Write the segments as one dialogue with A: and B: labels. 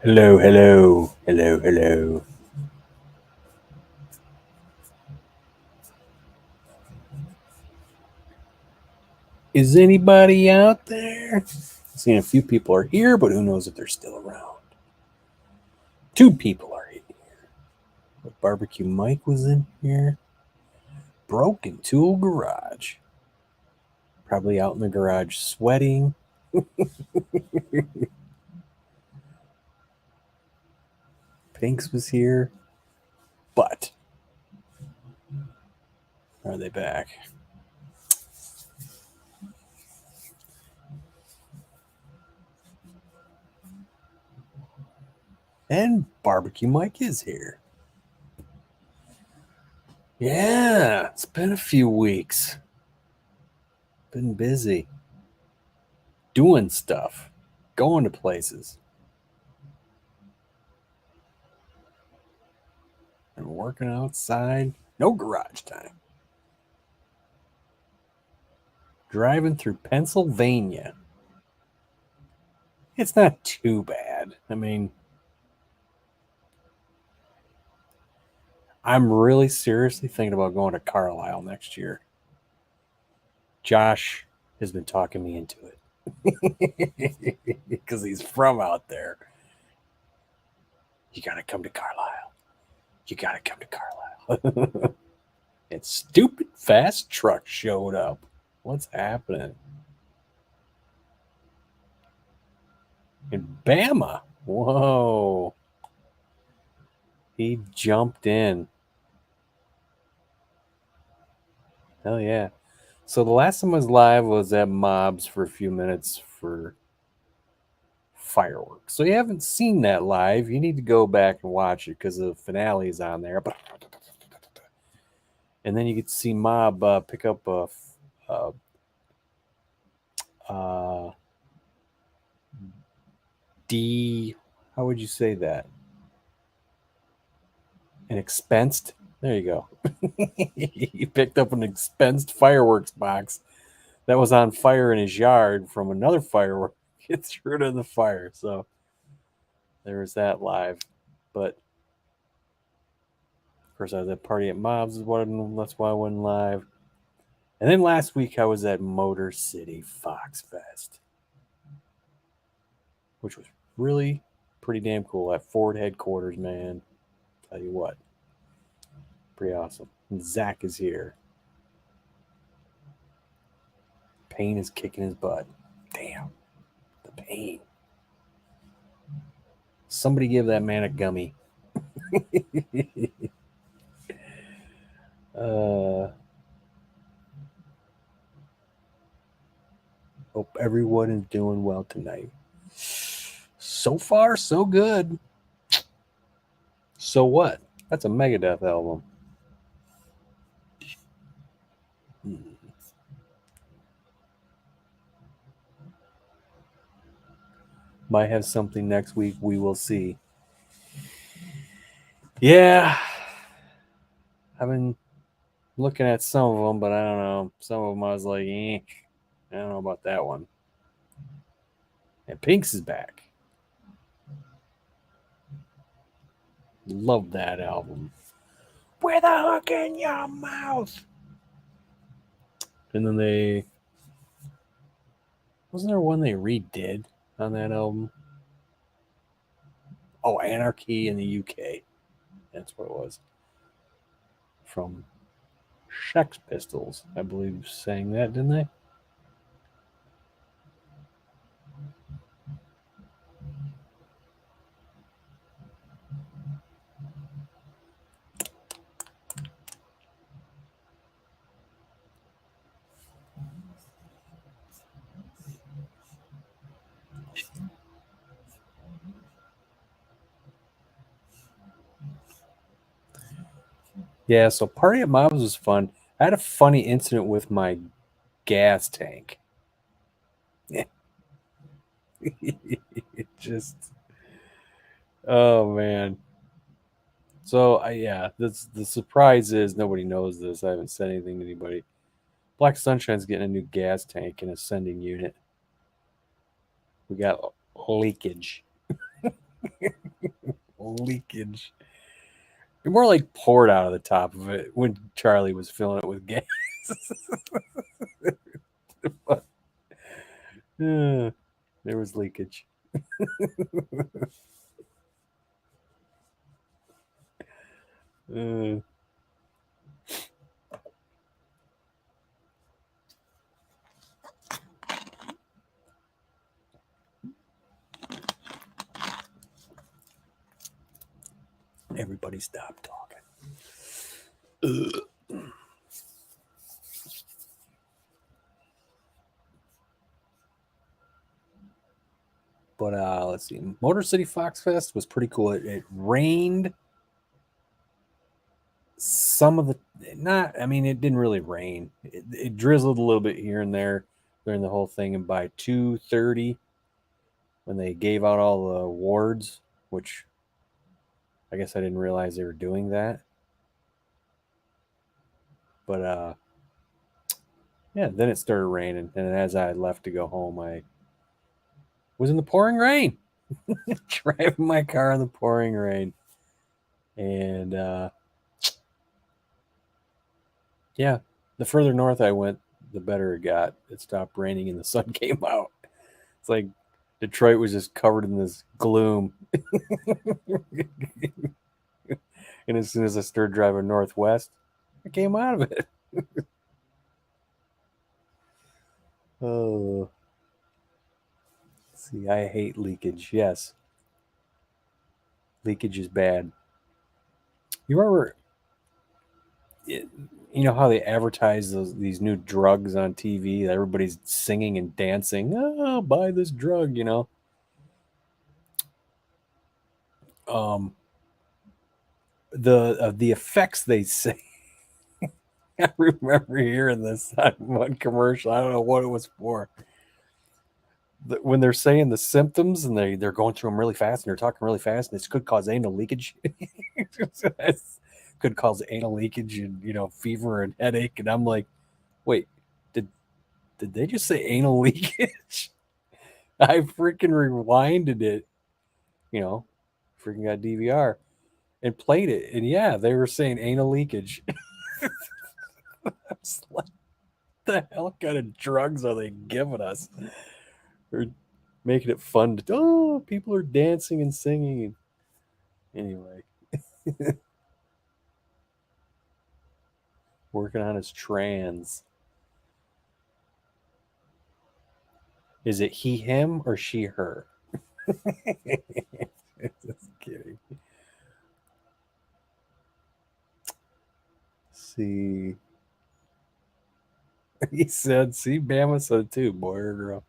A: Hello, hello, hello, hello. Is anybody out there? Seeing a few people are here, but who knows if they're still around. 2 people are here. Barbecue Mike was in here. Broken Tool Garage. Probably out in the garage sweating. Pinks was here. But are they back? And Barbecue Mike is here. Yeah, it's been a few weeks. Been busy. Doing stuff. Going to places. And working outside. No garage time. Driving through Pennsylvania. It's not too bad. I mean, I'm really seriously thinking about going to Carlisle next year. Josh has been talking me into it because he's from out there. You got to come to Carlisle. You got to come to Carlisle. And stupid fast truck showed up. What's happening? In Bama. Whoa. He jumped in. Hell yeah. So the last time I was live was at Mobs for a few minutes for fireworks. So you haven't seen that live. You need to go back and watch it because the finale is on there. And then you get to see Mob pick up how would you say that? An expensed? There you go. He picked up an expensed fireworks box that was on fire in his yard from another firework. It threw it in the fire. So there was that live. But of course, I was at Party at Mobs. That's why I wasn't live. And then last week I was at Motor City Fox Fest, which was really pretty damn cool at Ford headquarters, man. Tell you what, pretty awesome. And Zach is here. Pain is kicking his butt. Damn, the pain. Somebody give that man a gummy. Hope everyone is doing well tonight. So far, so good. So what? That's a Megadeth album. Might have something next week. We will see. Yeah. I've been looking at some of them, but I don't know. Some of them I was like, I don't know about that one. And Pink's is back. Love that album. With a hook in your mouth. And then wasn't there one they redid on that album? Oh, Anarchy in the UK. That's what it was. From Sex Pistols, I believe, sang that, didn't they? Yeah, so Party at Mobs was fun. I had a funny incident with my gas tank. Yeah. It just, oh man. So the surprise is nobody knows this. I haven't said anything to anybody. Black Sunshine's getting a new gas tank and a sending unit. We got leakage. leakage. It more like poured out of the top of it when Charlie was filling it with gas. But, there was leakage. Everybody stop talking. But let's see. Motor City Fox Fest was pretty cool. It rained some of the it didn't really rain. It drizzled a little bit here and there during the whole thing, and by 2:30 when they gave out all the awards, which I guess I didn't realize they were doing that. But yeah, then it started raining, and as I left to go home, I was in the pouring rain, driving my car in the pouring rain, and yeah, the further north I went, the better it got. It stopped raining and the sun came out. It's like Detroit was just covered in this gloom. And as soon as I started driving northwest, I came out of it. Oh, see, I hate leakage. Yes, leakage is bad. You remember, you know how they advertise these new drugs on TV? Everybody's singing and dancing. Oh, buy this drug, the effects they say. I remember hearing this on one commercial. I don't know what it was for. When they're saying the symptoms and they're going through them really fast and they're talking really fast, and this could cause anal leakage. Could cause anal leakage and fever and headache. And I'm like, wait, did they just say anal leakage? I freaking rewinded it, freaking got DVR and played it, and yeah, they were saying anal leakage. I was like, the hell kind of drugs are they giving us? They're making it fun to, people are dancing and singing. Anyway, working on his trans. Is it he, him, or she, her? Just kidding. See. He said, see, Bama said too, boy or girl.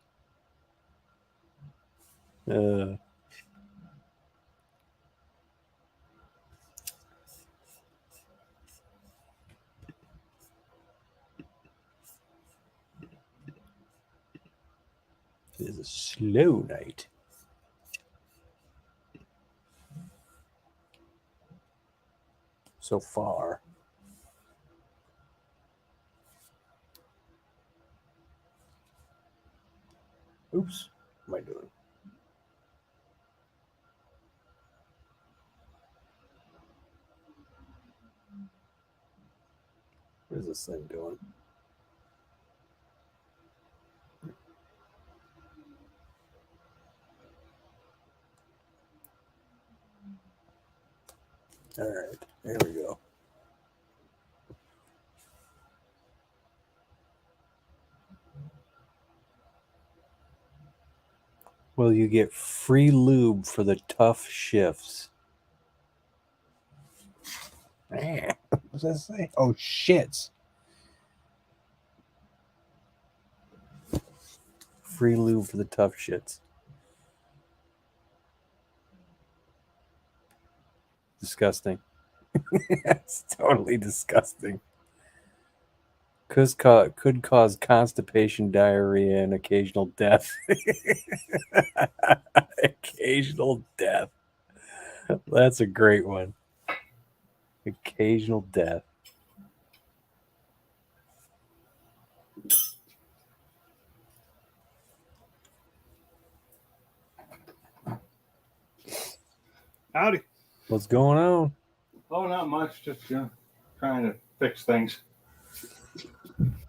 A: It is a slow night. So far. Oops. What am I doing? What is this thing doing? All right, there we go. Well, you get free lube for the tough shifts. Man, what does that say? Oh, shits. Free lube for the tough shits. Disgusting. It's totally disgusting. Could cause constipation, diarrhea, and occasional death. Occasional death. That's a great one. Occasional death.
B: Howdy.
A: What's going on?
B: Oh, not much. Just trying to fix things.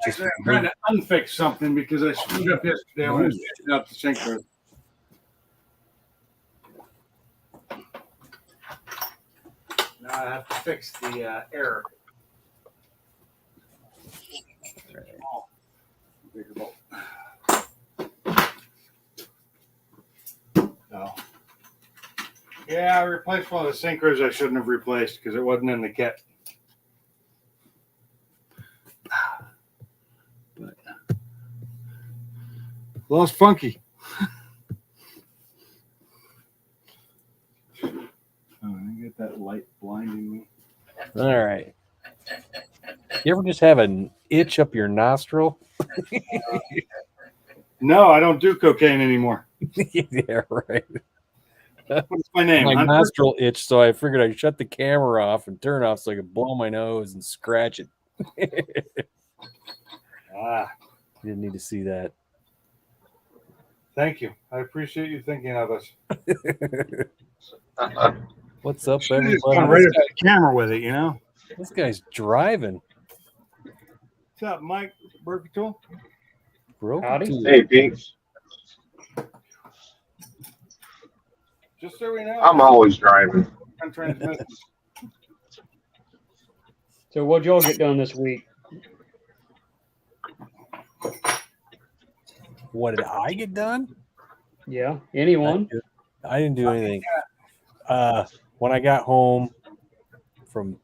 A: Just
B: I'm trying to unfix something because I screwed up yesterday when I was changing out the sink room. Now I have to fix the error. Oh, bigger bolt. No. Yeah, I replaced one of the sink ribs I shouldn't have replaced because it wasn't in the kit. But lost Funky. Oh, I get that light blinding me.
A: all right. You ever just have an itch up your nostril?
B: No, I don't do cocaine anymore.
A: Yeah, right.
B: What's my name?
A: My nostril itched, so I figured I'd shut the camera off and turn it off so I could blow my nose and scratch it.
B: Ah,
A: You didn't need to see that.
B: thank you. I appreciate you thinking of us.
A: What's up,
B: Just
A: everybody?
B: gone right up to the camera with it, you know.
A: This guy's driving.
B: What's up, Mike? Burkatool?
A: Howdy.
C: Hey, Pete.
B: Just so we know,
C: I'm always driving.
B: I'm transmitting.
D: So what'd y'all get done this week?
A: What did I get done?
D: Yeah, anyone?
A: I didn't do anything. When I got home from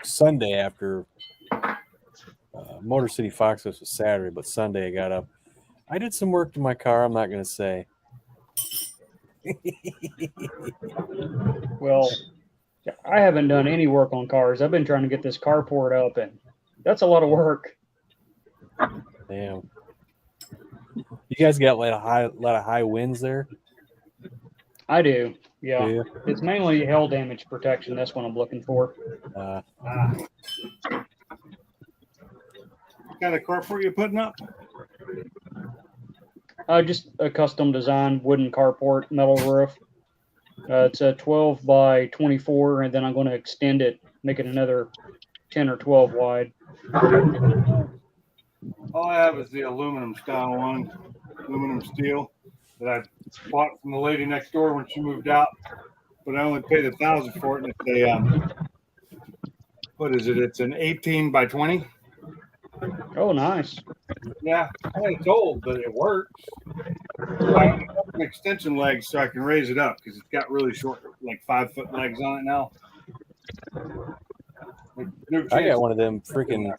A: Sunday after Motor City Fox Fest was Saturday, but Sunday I got up. I did some work to my car. I'm not going to say.
D: Well, I haven't done any work on cars. I've been trying to get this carport up, and that's a lot of work.
A: Damn. You guys got a lot of high winds there?
D: I do. Yeah.
A: Yeah.
D: It's mainly hail damage protection. That's what I'm looking for.
B: What kind of carport you putting up?
D: Just a custom design wooden carport, metal roof. It's a 12 by 24, and then I'm going to extend it, make it another 10 or 12 wide.
B: All I have is the aluminum style one, aluminum steel that I bought from the lady next door when she moved out. But I only paid $1,000 for it, and it's a what is it? It's an 18 by 20.
D: Oh, nice.
B: Yeah, it's old, but it works. I have an extension legs so I can raise it up because it's got really short, like 5-foot legs on it now.
A: I got one of them freaking,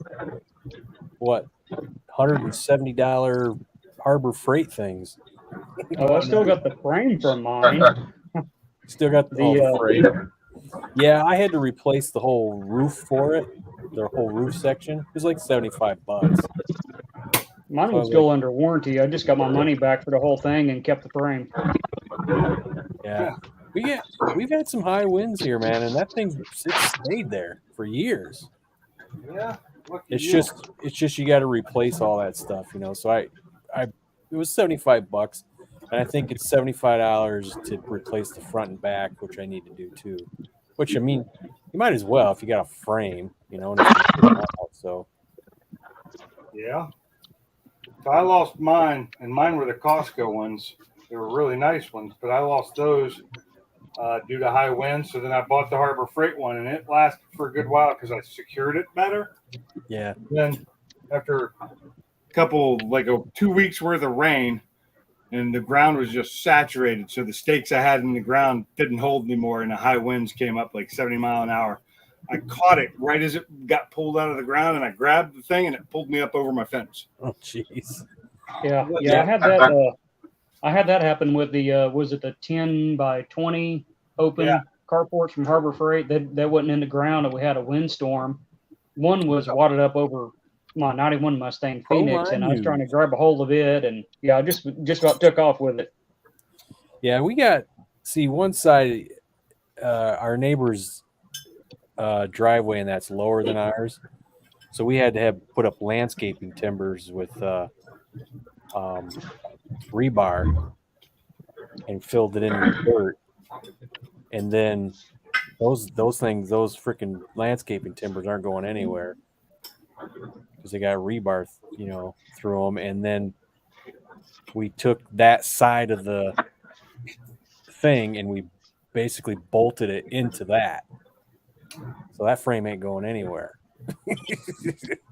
A: what, $170 Harbor Freight things.
D: Oh, I still got the frame from mine.
A: Still got the freight. Yeah, I had to replace the whole roof for it, the whole roof section. It was like $75.
D: Mine was still under warranty. I just got my money back for the whole thing and kept the frame.
A: Yeah. We've had some high winds here, man, and that thing stayed there for years.
B: Yeah.
A: It's just you got to replace all that stuff, you know. So it was $75, and I think it's $75 to replace the front and back, which I need to do too. Which I mean, you might as well if you got a frame, you know. So
B: yeah. So I lost mine, and mine were the Costco ones. They were really nice ones, but I lost those due to high winds. So then I bought the Harbor Freight one, and it lasted for a good while because I secured it better.
A: Yeah.
B: Then after a couple, like 2 weeks worth of rain, and the ground was just saturated, so the stakes I had in the ground didn't hold anymore, and the high winds came up like 70 miles an hour. I caught it right as it got pulled out of the ground, and I grabbed the thing, and it pulled me up over my fence.
A: Oh, jeez.
D: Yeah. I had that. I had that happen with the was it the 10 by 20 open carports from Harbor Freight that wasn't in the ground, and we had a windstorm. One was wadded up over my 91 Mustang Phoenix, and I was trying to grab a hold of it, and I just about took off with it.
A: Yeah, we got one side, our neighbor's driveway, and that's lower than ours, so we had to put up landscaping timbers with rebar and filled it in with dirt, and then Those things, those freaking landscaping timbers aren't going anywhere because they got rebar, through them. And then we took that side of the thing and we basically bolted it into that. So that frame ain't going anywhere.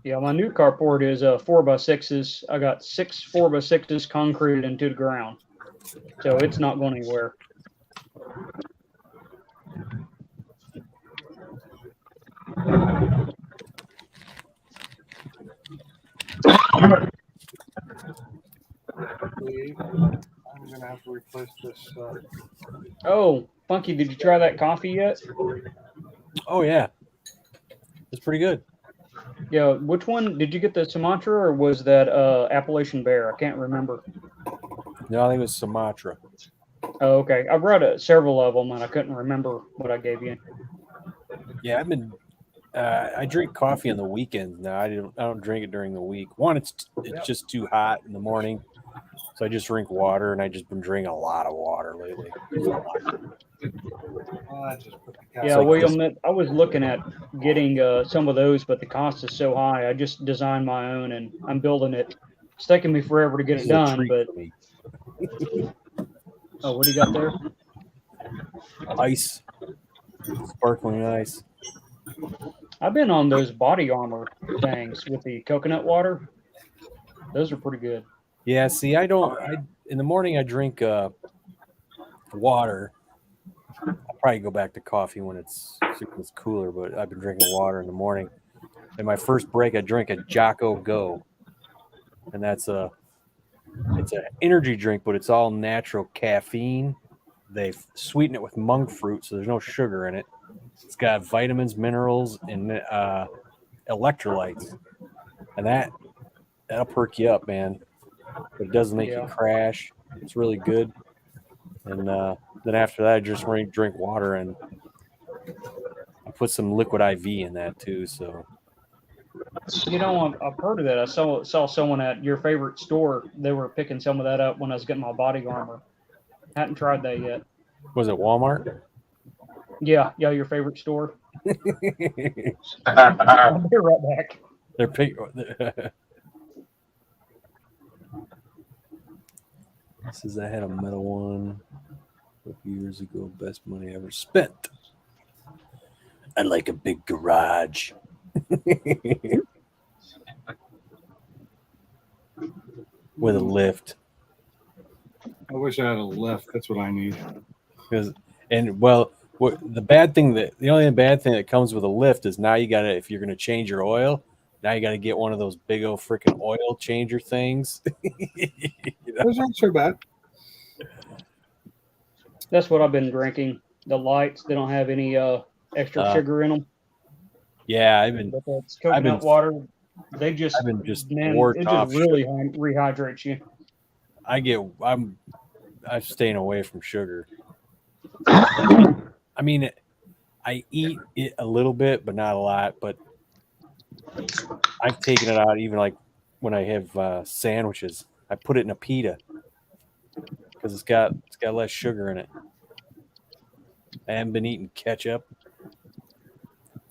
D: Yeah, my new carport is 4x6s. I got 6 4x6s concreted into the ground, so it's not going anywhere.
B: I'm gonna have to replace this.
D: Oh, Funky, did you try that coffee yet?
A: Oh yeah, it's pretty good.
D: Yeah, which one did you get? The Sumatra or was that Appalachian Bear? I can't remember.
A: No, I think it was Sumatra.
D: Oh, okay. I brought several of them and I couldn't remember what I gave you.
A: Yeah, I've been. I drink coffee on the weekends now. I don't drink it during the week. One, it's just too hot in the morning, so I just drink water, and I just been drinking a lot of water lately.
D: Yeah, William, I was looking at getting some of those, but the cost is so high. I just designed my own, and I'm building it. It's taking me forever to get it done, but oh, what do you got there?
A: Ice, sparkling ice.
D: I've been on those body armor things with the coconut water. Those are pretty good.
A: Yeah, see, in the morning I drink water. I'll probably go back to coffee when it's cooler, but I've been drinking water in the morning. And my first break, I drink a Jocko Go, and it's an energy drink, but it's all natural caffeine. They sweeten it with monk fruit, so there's no sugar in it. It's got vitamins, minerals, and electrolytes, and that'll perk you up, man. But it doesn't make you crash. It's really good. And then after that, I just drink water, and I put some liquid IV in that too. So,
D: I've heard of that. I saw someone at your favorite store. They were picking some of that up when I was getting my body armor. Hadn't tried that yet.
A: Was it Walmart?
D: Yeah, your favorite store. I'll be right back.
A: They're pick. Says I had a metal one a few years ago. Best money ever spent. I like a big garage. With a lift.
B: I wish I had a lift. That's what I need.
A: The only bad thing that comes with a lift is now you gotta, if you're gonna change your oil, now you gotta get one of those big old freaking oil changer things.
B: Those aren't so bad.
D: That's what I've been drinking. The lights, they don't have any extra sugar in them.
A: Yeah,
D: But that's coconut water. They just,
A: I've been just
D: man,
A: wore
D: it
A: off
D: just really rehydrates you.
A: I'm staying away from sugar. I mean, I eat it a little bit, but not a lot. But I've taken it out even like when I have sandwiches. I put it in a pita because it's got less sugar in it. I haven't been eating ketchup.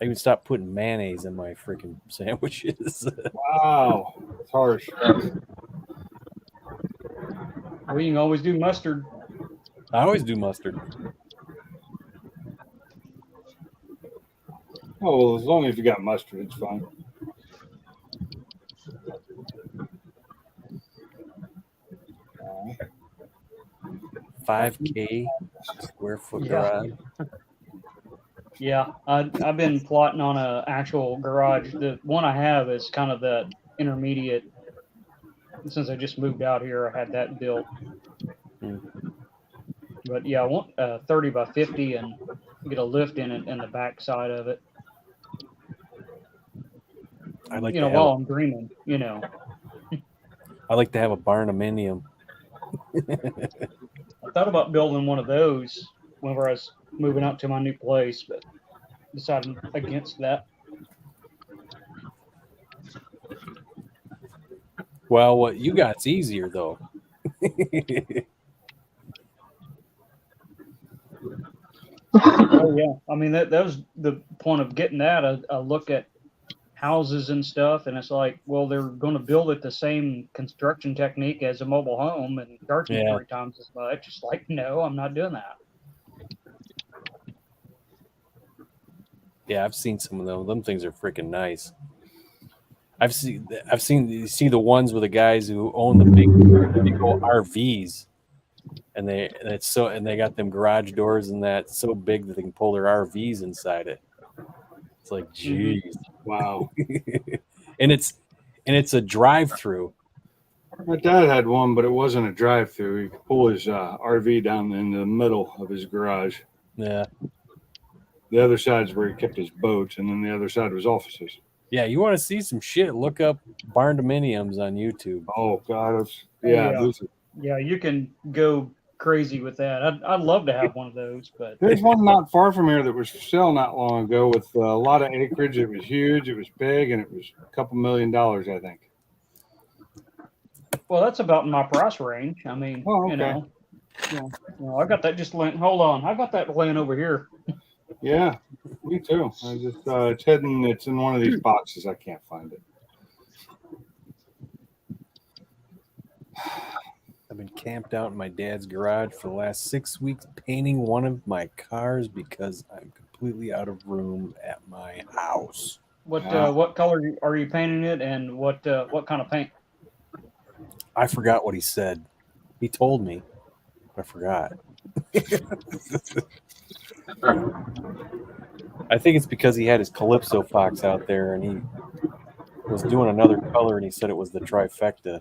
A: I even stopped putting mayonnaise in my freaking sandwiches.
B: Wow, it's harsh.
D: Well, you can always do mustard.
A: I always do mustard.
B: Oh, well, as long as you got mustard, it's fine.
A: $5K square foot garage.
D: Yeah, I've been plotting on an actual garage. The one I have is kind of the intermediate. Since I just moved out here, I had that built. But yeah, I want 30 by 50 and get a lift in it in the back side of it. While I'm dreaming,
A: I like to have a barnuminium.
D: I thought about building one of those whenever I was moving out to my new place, but decided against that.
A: Well, what you got's easier though.
D: Oh yeah, I mean that was the point of getting that a look at houses and stuff, and it's like, well, they're going to build it the same construction technique as a mobile home and charge me 3 times as much. It's like, no, I'm not doing that.
A: Yeah, I've seen some of them. Them things are freaking nice. I've seen you see the ones with the guys who own the big old RVs, and they got them garage doors and that so big that they can pull their RVs inside it. It's like, geez,
B: wow.
A: and it's a drive-through.
B: My dad had one, but it wasn't a drive-through. He could pull his RV down in the middle of his garage.
A: Yeah.
B: The other side's where he kept his boats, and then the other side was offices.
A: Yeah, you want to see some shit? Look up barn dominiums on YouTube.
B: Oh God,
D: yeah, you can go crazy with that. I'd love to have one of those, but
B: there's one not far from here that was for sale not long ago with a lot of acreage. It was huge, it was big, and it was a couple $1 million, I think.
D: Well, that's about in my price range. I mean,
B: okay.
D: you know, I got that just laying. Hold on, I got that laying over here.
B: Yeah, me too. I just it's in one of these boxes. I can't find it.
A: I've been camped out in my dad's garage for the last 6 weeks painting one of my cars because I'm completely out of room at my house.
D: What color are you painting it, and what kind of paint?
A: I forgot what he said. He told me. I forgot. I think it's because he had his Calypso Fox out there and he was doing another color and he said it was the trifecta.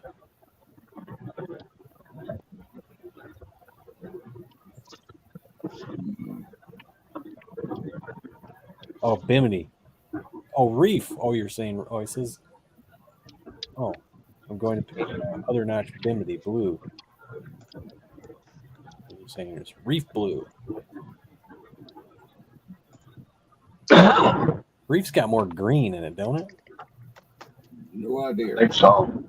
A: Oh, Bimini. Oh, Reef. Oh, you're saying, oh, he says, oh, I'm going to pick other notch Bimini Blue. You're saying it's Reef Blue. Reef's got more green in it, don't it?
B: No idea.
C: I think so.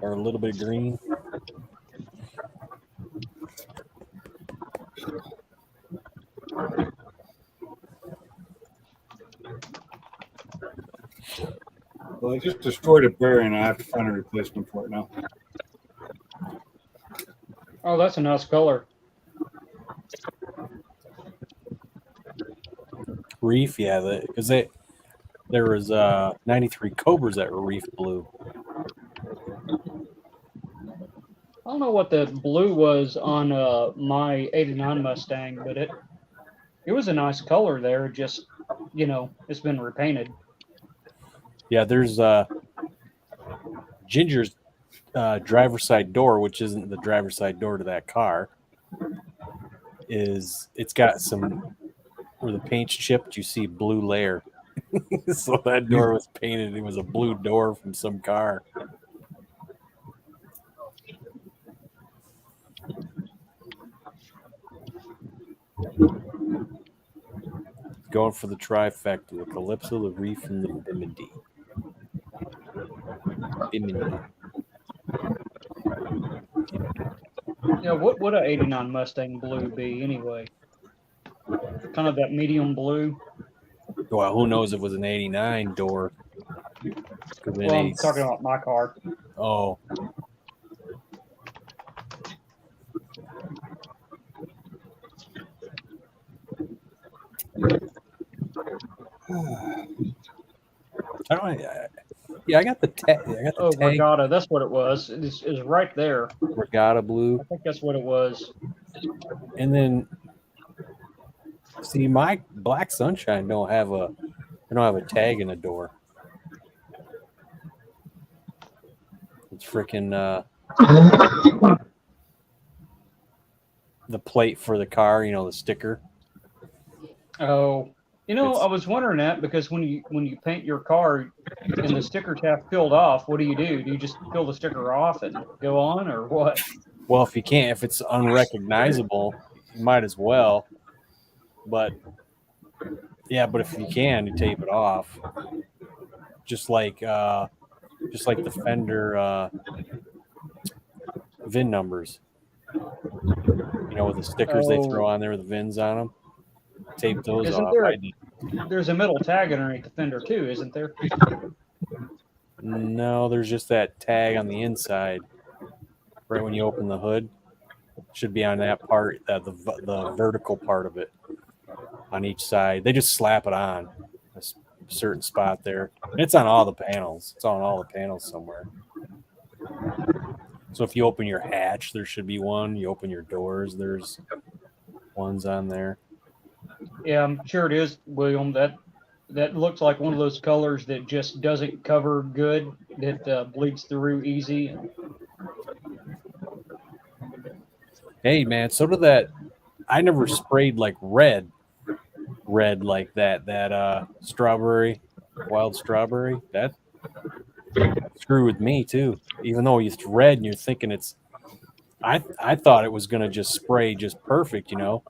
A: Or a little bit of green.
B: Well, I just destroyed a bearing. I have to find a replacement for it now.
D: Oh, that's a nice color.
A: Reef, yeah, because there was 93 Cobras that were Reef Blue.
D: I don't know what the blue was on my '89 Mustang, but it was a nice color there. Just, you know, it's been repainted.
A: Yeah, there's Ginger's driver's side door, which isn't the driver's side door to that car. It's got some where the paint's chipped, you see blue layer. So that door was painted. It was a blue door from some car. Going for the trifecta, the Calypso, the Reef, and the Bimini.
D: Yeah, what would a '89 Mustang Blue be anyway? Kind of that medium blue.
A: Well, who knows if it was an '89 door?
D: Well, I'm talking about my car.
A: Oh. I got the tag.
D: Regatta, that's what it was. It's right there.
A: Regatta Blue.
D: I think that's what it was.
A: And then, see, my Black Sunshine don't have a tag in the door. It's freaking the plate for the car, you know, the sticker.
D: Oh, you know, I was wondering that because when you paint your car and the stickers have peeled off, what do? Do you just peel the sticker off and go on, or what?
A: Well, if it's unrecognizable, you might as well. But yeah, but if you can, you tape it off. Just like the Fender VIN numbers. You know, with the stickers they throw on there with the VINs on them. tape those
D: Isn't
A: off.
D: there?
A: I did.
D: There's a metal tag underneath the fender too, isn't there?
A: No, there's just that tag on the inside, right when you open the hood. Should be on that part, the vertical part of it, on each side. They just slap it on a certain spot there. And it's on all the panels. It's on all the panels somewhere. So if you open your hatch, there should be one. You open your doors, there's ones on there.
D: Yeah, I'm sure it is, William. That looks like one of those colors that just doesn't cover good, that bleeds through easy.
A: Hey man, so did that. I never sprayed like red like that strawberry, wild strawberry. That screw with me too. Even though it's red and you're thinking it's, I thought it was gonna just spray just perfect, you know.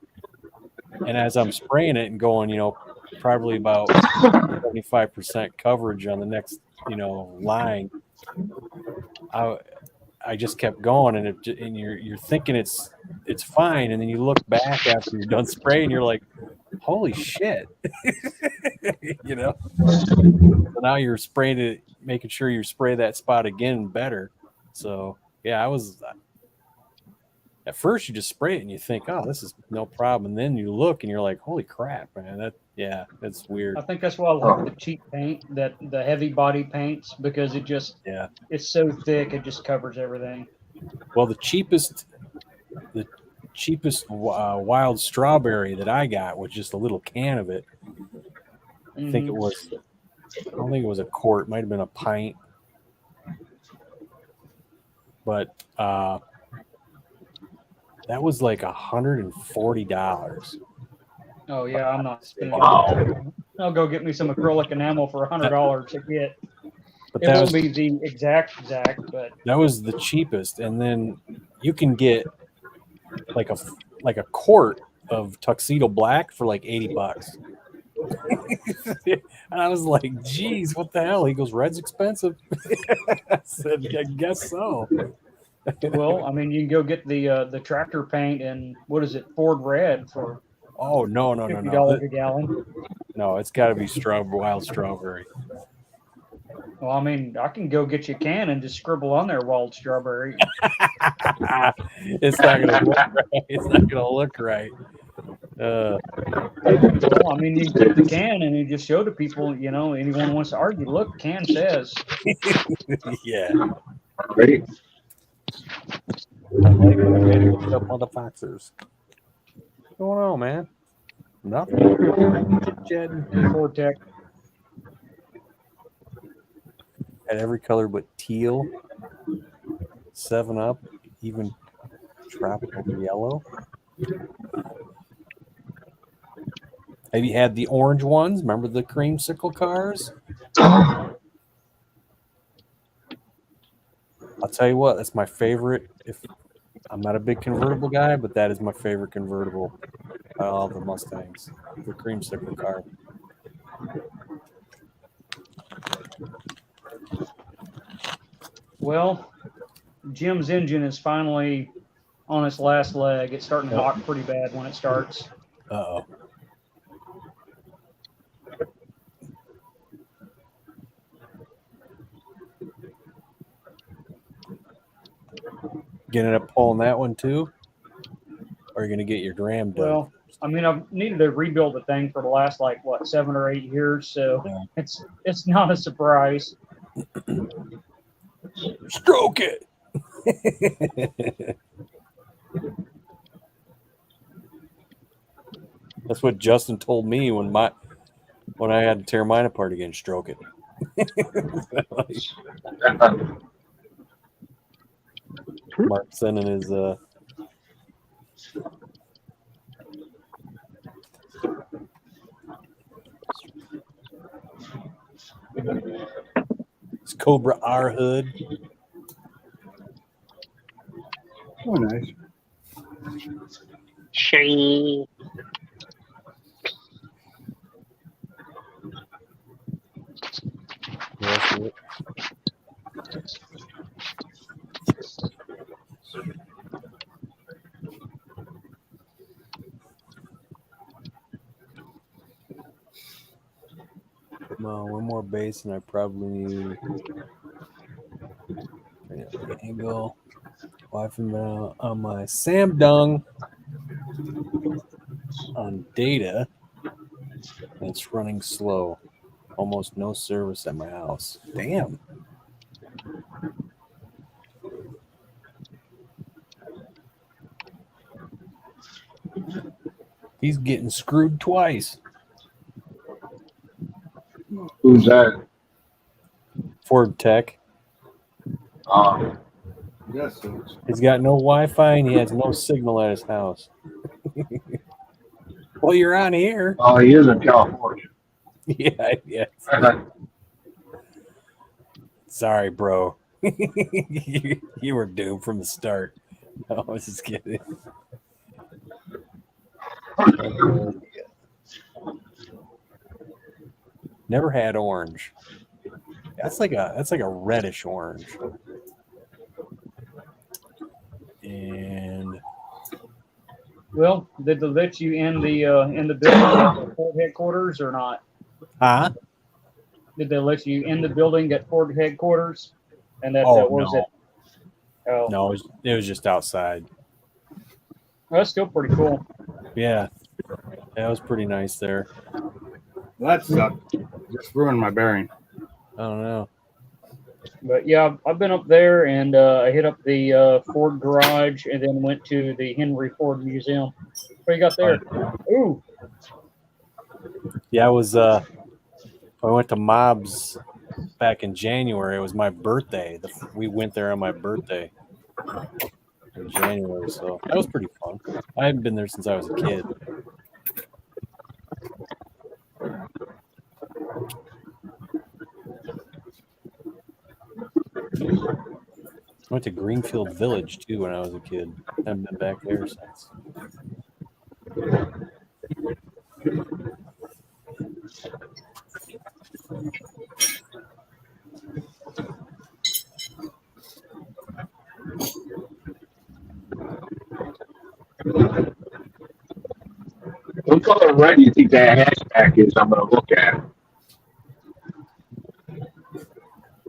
A: And as I'm spraying it and going, you know, probably about 75% coverage on the next, you know, line, I just kept going, and and you're thinking it's fine, and then you look back after you're done spraying, you're like, holy shit, you know. So now you're spraying it, making sure you spray that spot again better. So yeah, I was. At first, you just spray it and you think, "Oh, this is no problem," and then you look and you're like, "Holy crap, man! That's weird."
D: I think that's why I like the cheap paint, that the heavy body paints, because it just it's so thick, it just covers everything.
A: Well, the cheapest wild strawberry that I got was just a little can of it. I think it was. I don't think it was a quart. It might have been a pint, but that was like $140.
D: Oh yeah, I'm not spending. Wow. I'll go get me some acrylic enamel for $100 to get. But it won't be the exact, but
A: that was the cheapest. And then you can get like a quart of tuxedo black for like $80. And I was like, geez, what the hell? He goes, red's expensive. I said, I guess so.
D: Well, I mean, you can go get the tractor paint and what is it, Ford Red for $50 a gallon.
A: No, it's got to be wild strawberry.
D: Well, I mean, I can go get you a can and just scribble on there wild strawberry.
A: It's not gonna look right. It's not gonna look right.
D: Well, I mean, you take the can and you just show to people, you know, anyone wants to argue, look, can says.
A: Yeah. Great. What's up on the Foxers? What's going on, man? Nothing.
D: Vortex.
A: Had every color but teal, 7-Up, even tropical yellow. Have you had the orange ones? Remember the creamsicle cars? I'll tell you what, that's my favorite. If I'm not a big convertible guy, but that is my favorite convertible out of all the Mustangs, the creamsicle car.
D: Well, Jim's engine is finally on its last leg. It's starting to knock pretty bad when it starts.
A: Uh-oh. Gonna end up pulling that one too? Or are you gonna get your ram done?
D: Well, I mean, I've needed to rebuild the thing for the last 7 or 8 years, so it's not a surprise.
A: Stroke it. That's what Justin told me when I had to tear mine apart again. Stroke it. Mark sending his Cobra R hood.
B: Oh, nice.
C: Shiny.
A: Well, one more base, and I probably need the angle. Wi-Fi on my Samsung on data, and it's running slow. Almost no service at my house. Damn. He's getting screwed twice.
C: Who's that?
A: Ford Tech.
B: Yes, it's
A: He's got no Wi-Fi and he has no signal at his house. Well, you're on here.
C: Oh, he is in California.
A: Yeah. Sorry, bro. you were doomed from the start. No, I was just kidding. Never had orange. That's like a reddish orange. And
D: Well, did they let you in the building at the Ford headquarters or not?
A: huh?
D: Did they let you in the building at Ford headquarters? And that,
A: Oh,
D: that was
A: no.
D: it. Oh,
A: No, it was just outside.
D: well, that's still pretty cool.
A: Yeah, that was pretty nice there.
B: that sucked. Just ruined my bearing.
A: I don't know.
D: But yeah, I've been up there and I hit up the Ford garage and then went to the Henry Ford Museum. What you got there? Ooh,
A: Yeah, I went to Mob's back in January. It was my birthday. We went there on my birthday in January, so that was pretty fun. I haven't been there since I was a kid. I went to Greenfield Village too when I was a kid. Haven't been back there since.
C: What color red do you think that hatchback is? I'm going to look at it.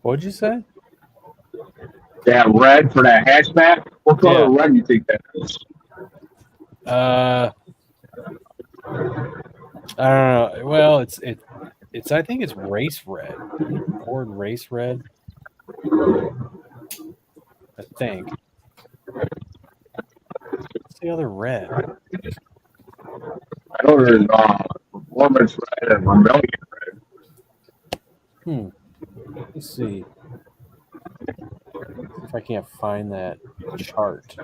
A: What'd you say?
C: That red for that hatchback? What color red do you think that is?
A: I don't know. Well, it's I think it's race red. Ford race red. I think. What's the other red?
C: I know there's performance red and rebellion red.
A: Let's see. If I can't find that chart.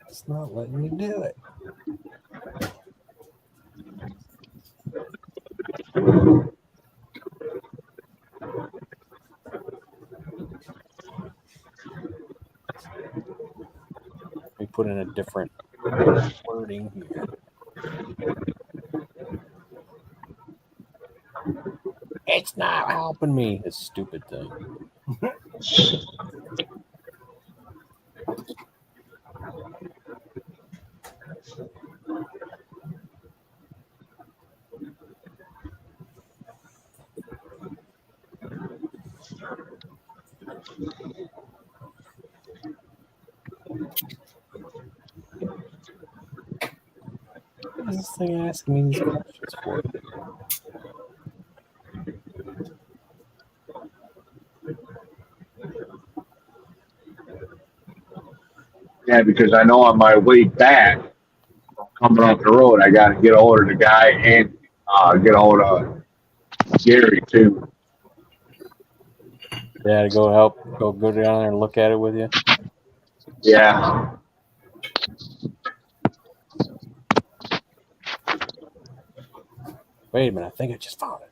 A: It's not letting me do it. Let me put in a different wording here. It's not helping me. This stupid thing. What is this thing asking me these questions for?
C: Yeah, because I know on my way back, coming off the road, I got to get a hold of the guy and get a hold of Gary, too.
A: Yeah, to go down there and look at it with you.
C: Yeah.
A: Wait a minute, I think I just found it.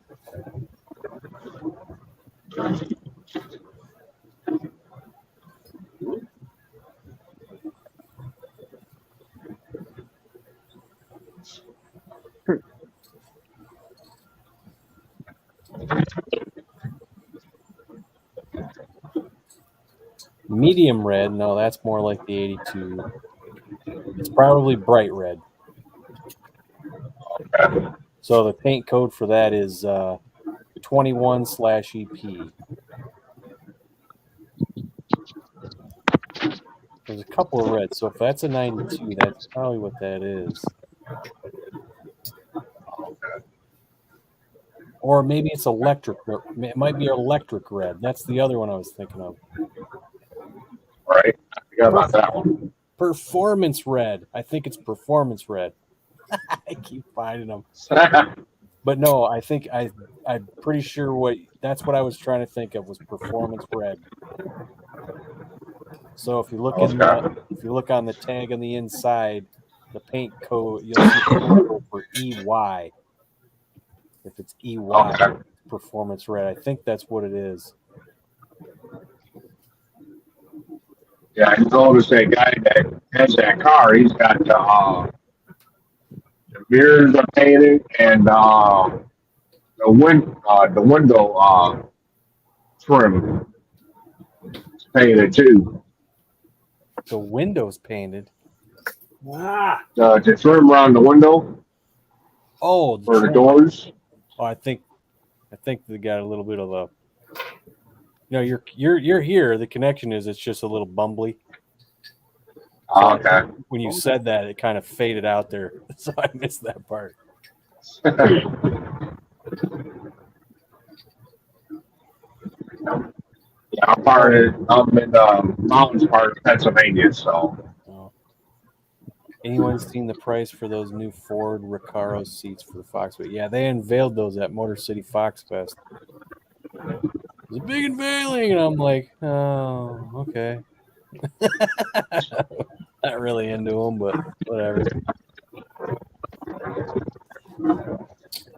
A: Medium red, no, that's more like the 82. It's probably bright red.
C: Okay.
A: So the paint code for that is 21/EP. There's a couple of reds, so if that's a 92, that's probably what that is. Or maybe it's electric. It might be electric red. That's the other one I was thinking of.
C: Right. I forgot about that one.
A: Performance red. I think it's performance red. I keep finding them. But no, I think I'm pretty sure that's what I was trying to think of was performance red. So if you look on the tag on the inside, the paint code, you'll see the paint code for EY. If it's EY,
C: Okay.
A: performance red. I think that's what it is.
C: Yeah, I noticed that guy that has that car. He's got the mirrors are painted and the window trim is painted too.
A: The window's painted.
C: The trim around the window
A: Oh,
C: for the doors.
A: Oh, I think they got a little bit of a. No, you're here. The connection is it's just a little bumbly.
C: Oh, okay.
A: When you said that, it kind of faded out there, so I missed that part.
C: Yeah, I'm in the mountains part of Pennsylvania, so.
A: Oh. Anyone seen the price for those new Ford Recaro seats for the Foxfest? Yeah, they unveiled those at Motor City Fox Fest. It was a big unveiling, and I'm like, oh, okay. Not really into them, but whatever.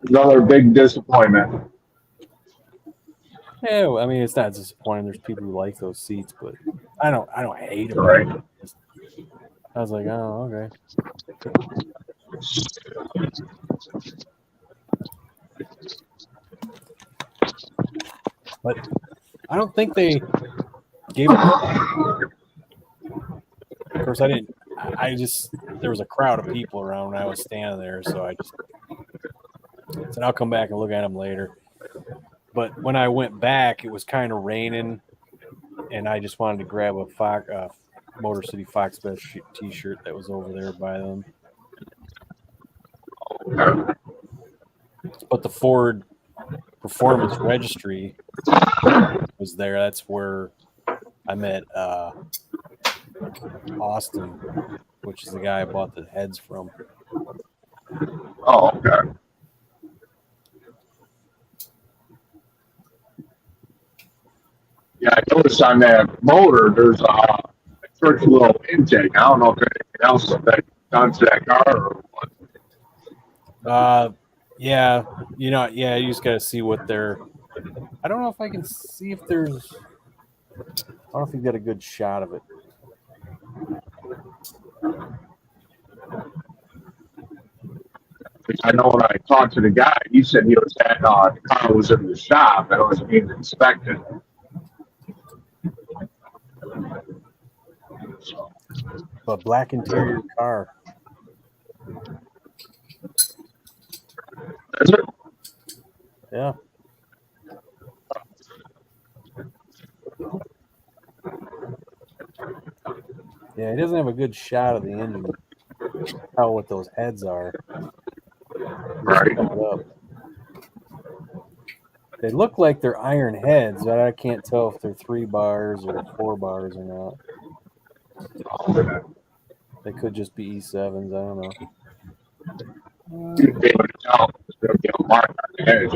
C: Another big disappointment.
A: Yeah, well, I mean, it's not disappointing. There's people who like those seats, but I don't hate them.
C: Right.
A: I was like, oh, okay. But I don't think they gave it. Of course, I didn't. There was a crowd of people around when I was standing there, so I just said, I'll come back and look at them later. But when I went back, it was kind of raining, and I just wanted to grab a Motor City Fox Fest t-shirt that was over there by them. But the Ford Performance Registry was there. That's where I met Austin, which is the guy I bought the heads from.
C: Oh, okay. Yeah, I noticed on that motor there's a church little intake. I don't know if there's anything else that done to that car or what.
A: Yeah, you just got to see what they're. I don't know if I can see if there's. I don't know if you got a good shot of it.
C: I know when I talked to the guy, he said he was at the car was in the shop and it was being inspected.
A: But black interior car.
C: Is it?
A: Yeah. Yeah, he doesn't have a good shot of the engine. Tell what those heads are.
C: Right.
A: They look like they're iron heads, but I can't tell if they're 3 bars or 4 bars or not. They could just be E7s. I don't know.
C: You'd be able to tell there'd be a mark on the edge.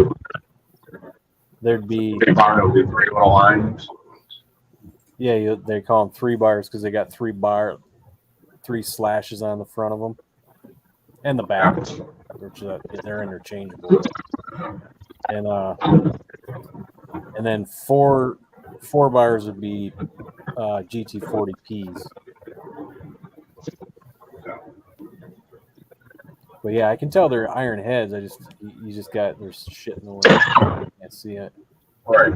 A: There'd be.
C: Big barn would be 3 little lines.
A: Yeah, they call them 3 bars because they got 3 slashes on the front of them and the back, which they're interchangeable. And then 4 bars would be GT40Ps. But yeah, I can tell they're iron heads. You just got there's shit in the way. I can't see it.
C: Right.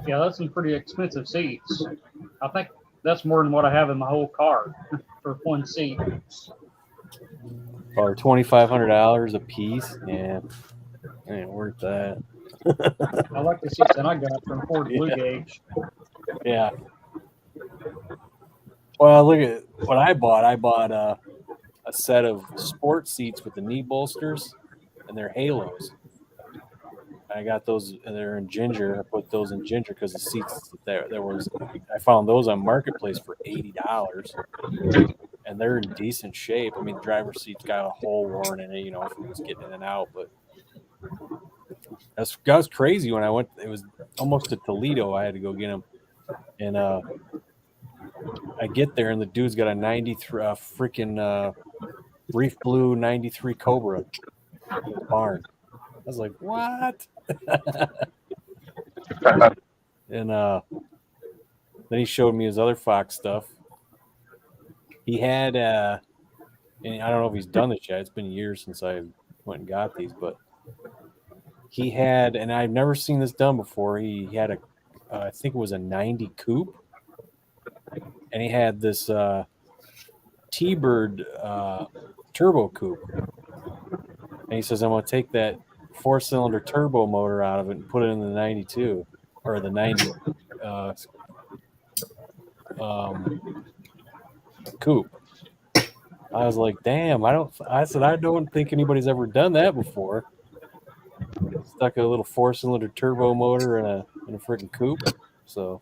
D: Yeah, that's some pretty expensive seats. I think that's more than what I have in my whole car for one seat.
A: Or $2,500 a piece. Yeah, ain't worth that.
D: I like the seats that I got from Ford Blue
A: Yeah.
D: Gauge.
A: Yeah. Well, look at what I bought. I bought a set of sport seats with the knee bolsters, and they're halos. I got those. They're in ginger. I put those in ginger because the seats there was. I found those on Marketplace for $80, and they're in decent shape. I mean, the driver's seat's got a hole worn in it, you know, from just getting in and out. But that was crazy when I went. It was almost to Toledo. I had to go get them, and I get there, and the dude's got a 93 freaking Reef Blue 93 Cobra in his barn. I was like, what? And then he showed me his other Fox stuff. He had, and I don't know if he's done this yet. It's been years since I went and got these, but he had, and I've never seen this done before. He had a, I think it was a 90 coupe, and he had this T-Bird turbo coupe. And he says, I'm going to take that 4-cylinder turbo motor out of it and put it in the 92 or the 90 coupe. I was like, damn, I said, I don't think anybody's ever done that before. Stuck a little 4-cylinder turbo motor in a freaking coupe. So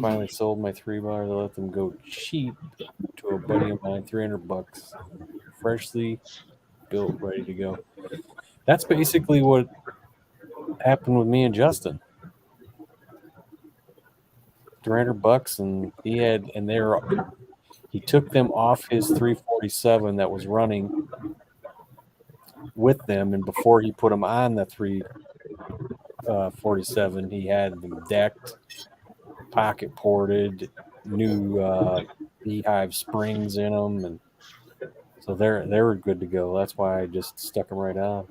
A: finally sold my 3-bar to let them go cheap to a buddy of mine, $300, freshly built, ready to go. That's basically what happened with me and Justin. $300, and he took them off his 347 that was running with them, and before he put them on the 347, he had them decked, pocket ported, new beehive springs in them, and so they were good to go. That's why I just stuck them right on.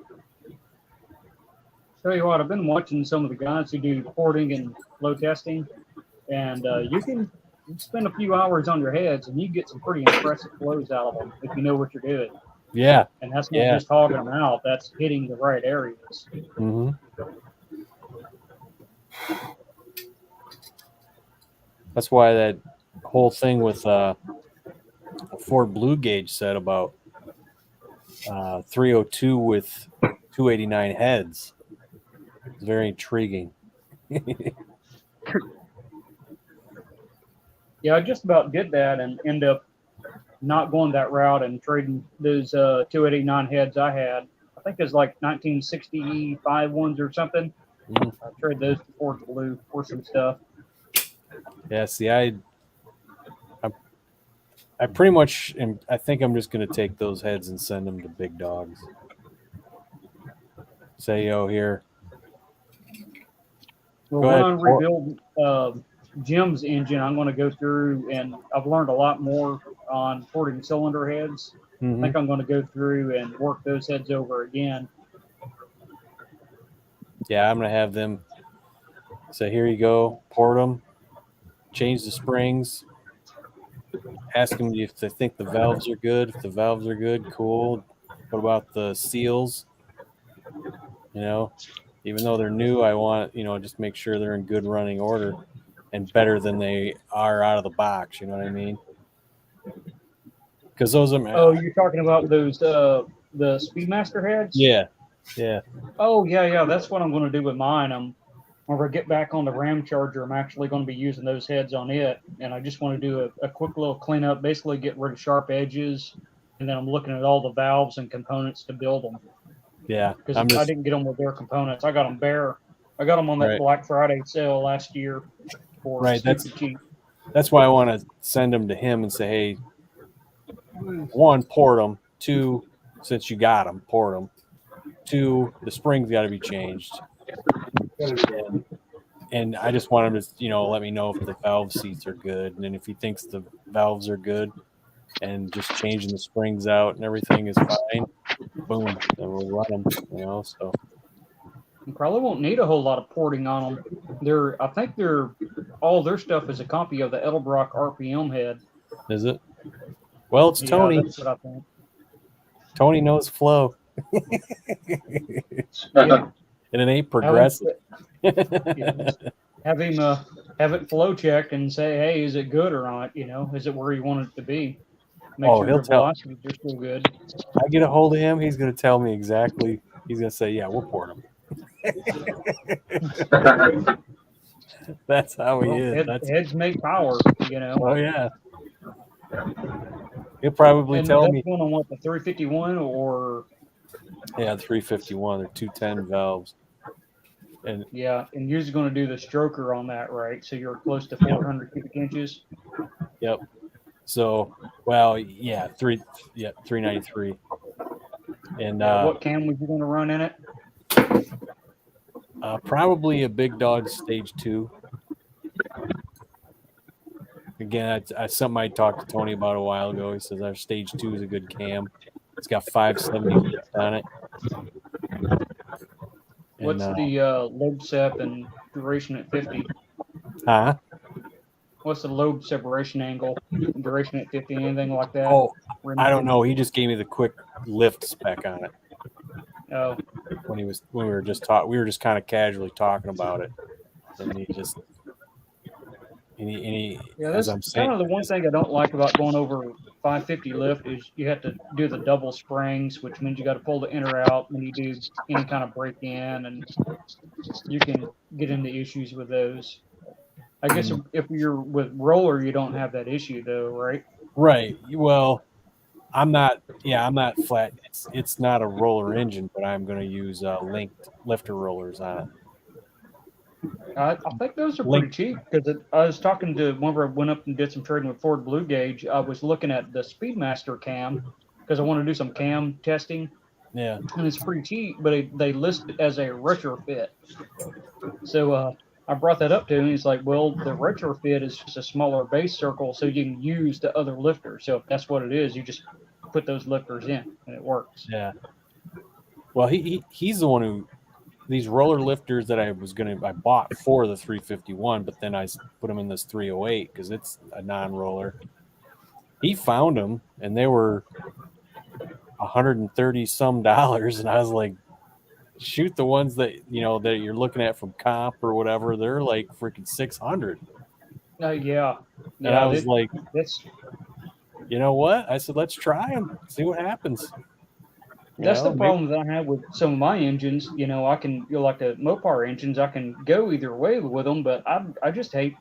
D: Tell you what, I've been watching some of the guys who do porting and flow testing, and you can spend a few hours on your heads and you get some pretty impressive flows out of them if you know what you're doing.
A: Yeah.
D: And that's not just hogging them out, that's hitting the right areas.
A: Mm-hmm. That's why that whole thing with Ford Blue Gauge said about 302 with 289 heads. It's very intriguing.
D: Yeah, I just about did that and end up not going that route and trading those 289 heads I had. I think it was like 1965 ones or something.
A: Mm.
D: I traded those to Ford Blue for some stuff.
A: Yeah, see, I pretty much am. I think I'm just going to take those heads and send them to big dogs. Say, yo, here.
D: Well,
A: Go
D: when
A: ahead.
D: I rebuild Jim's engine, I'm going to go through, and I've learned a lot more on porting cylinder heads.
A: Mm-hmm.
D: I think I'm going to go through and work those heads over again.
A: Yeah, I'm going to have them say, here you go, port them, change the springs, ask them if they think the valves are good. If the valves are good, cool. What about the seals? You know, even though they're new, I want, just make sure they're in good running order and better than they are out of the box. You know what I mean? Because those are.
D: Oh, you're talking about those the Speedmaster heads?
A: Yeah, yeah.
D: Oh, yeah. That's what I'm going to do with mine. When I get back on the Ram Charger, I'm actually going to be using those heads on it, and I just want to do a quick little cleanup, basically get rid of sharp edges, and then I'm looking at all the valves and components to build them.
A: Yeah,
D: because I didn't get them with their components. I got them bare. I got them on that
A: Right.
D: Black Friday sale last year for
A: Right,
D: stupid cheap.
A: That's why I want to send them to him and say, hey, 1, port them. 2, since you got them, port them. 2, the springs got to be changed. And I just want him to, let me know if the valve seats are good. And then if he thinks the valves are good and just changing the springs out and everything is fine, boom, and we'll run them. You know, so
D: You probably won't need a whole lot of porting on them. I think all their stuff is a copy of the Edelbrock RPM head.
A: is it? Well, it's
D: Yeah,
A: Tony.
D: that's what I think.
A: Tony knows flow,
D: Yeah.
A: and it ain't progressive.
D: Have him have it flow checked and say, hey, is it good or not? You know, is it where you want it to be? Make sure
A: he'll
D: your
A: tell.
D: velocities are still good.
A: I get a hold of him, he's going to tell me exactly. He's going to say, "Yeah, we'll port him." That's how he is.
D: Heads make power, you know.
A: Oh yeah. He'll probably
D: And
A: tell
D: that's
A: me.
D: one on what, the 351 or
A: Yeah, 351. They're 210 valves. And
D: yeah, and you're just going to do the stroker on that, right? So you're close to 400 cubic inches.
A: yep. So, well, yeah, 393. And
D: What cam was you going to run in it?
A: probably a big dog stage 2. Again, that's something I talked to Tony about a while ago. He says our stage 2 is a good cam. It's got 570 lift on it.
D: What's the lobe sep and duration at 50?
A: Huh?
D: What's the lobe separation angle, duration at 50, anything like that?
A: Oh, I don't know. He just gave me the quick lift spec on it.
D: Oh,
A: When we were just we were just kind of casually talking about it, and he just
D: yeah,
A: as
D: that's
A: I'm saying,
D: kind of the one thing I don't like about going over 550 lift is you have to do the double springs, which means you got to pull the inner out when you do any kind of break in, and you can get into issues with those. I guess if you're with roller, you don't have that issue though, right?
A: Right. Well, I'm not flat. It's not a roller engine, but I'm going to use linked lifter rollers on it.
D: I think those are pretty cheap because I was talking to whenever I went up and did some trading with Ford Blue Gauge. I was looking at the Speedmaster cam because I want to do some cam testing.
A: Yeah.
D: And it's pretty cheap, but they list it as a retrofit. So I brought that up to him. He's like, well, the retrofit is just a smaller base circle so you can use the other lifter. So if that's what it is, you just put those lifters in and it works.
A: Yeah. Well, he's the one who, these roller lifters that I bought for the 351, but then I put them in this 308 because it's a non-roller. He found them and they were $130 some, and I was like, shoot, the ones that that you're looking at from comp or whatever, they're like freaking 600.
D: Yeah.
A: And I was like,
D: that's
A: you know what? I said, let's try them, see what happens.
D: That's the problem that I have with some of my engines. I can, like the Mopar engines, I can go either way with them, but I just hate,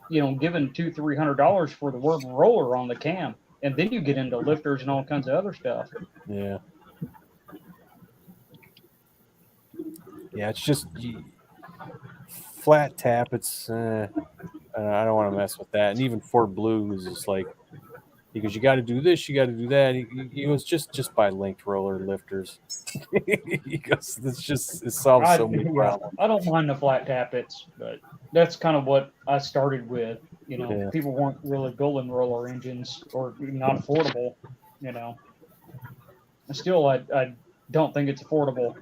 D: giving $200-300 for the word roller on the cam, and then you get into lifters and all kinds of other stuff.
A: Yeah. Yeah, it's just flat tap. It's I don't want to mess with that. And even Ford Blue is just like, he goes, you got to do this, you got to do that. He goes, just buy linked roller lifters. He goes, it solves so many problems.
D: I don't mind the flat tappets, but that's kind of what I started with. People weren't really building roller engines or not affordable. Still, I don't think it's affordable.